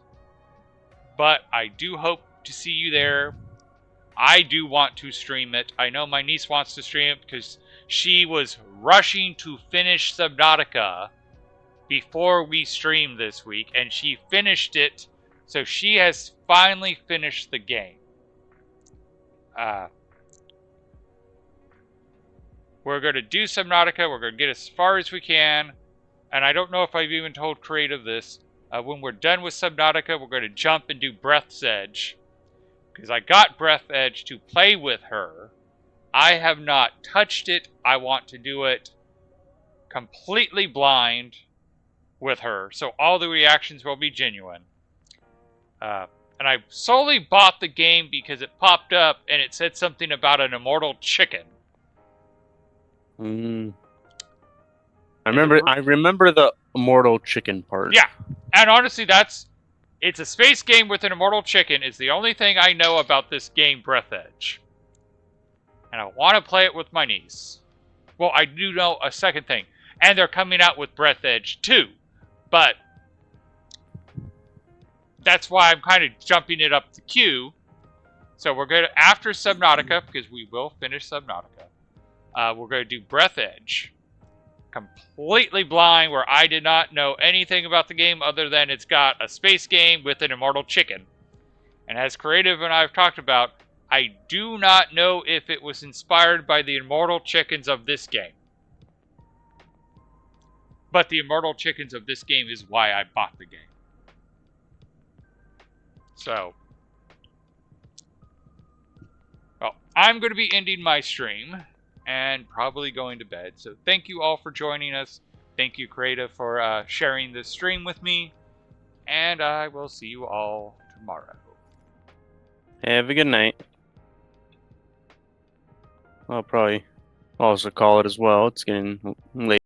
But I do hope to see you there. I do want to stream it. I know my niece wants to stream it because she was rushing to finish Subnautica before we streamed this week, and she finished it. So she has finally finished the game. We're going to do Subnautica. We're going to get as far as we can. And I don't know if I've even told Creative this. When we're done with Subnautica, we're going to jump and do Breath's Edge. Because I got Breath's Edge to play with her. I have not touched it. I want to do it completely blind with her. So all the reactions will be genuine. And I solely bought the game because it popped up and it said something about an immortal chicken. I remember the immortal chicken part. Yeah, and honestly, it's a space game with an immortal chicken. Is the only thing I know about this game, Breath Edge, and I want to play it with my niece. Well, I do know a second thing, and they're coming out with Breath Edge 2, but that's why I'm kind of jumping it up the queue. So we're going to, after Subnautica, because we will finish Subnautica, we're going to do Breath Edge. Completely blind, where I did not know anything about the game other than it's got a space game with an immortal chicken. And as Creative and I have talked about, I do not know if it was inspired by the immortal chickens of this game. But the immortal chickens of this game is why I bought the game. So, well, I'm going to be ending my stream and probably going to bed. So thank you all for joining us. Thank you, Creative, for sharing this stream with me. And I will see you all tomorrow. Have a good night. I'll probably also call it as well. It's getting late.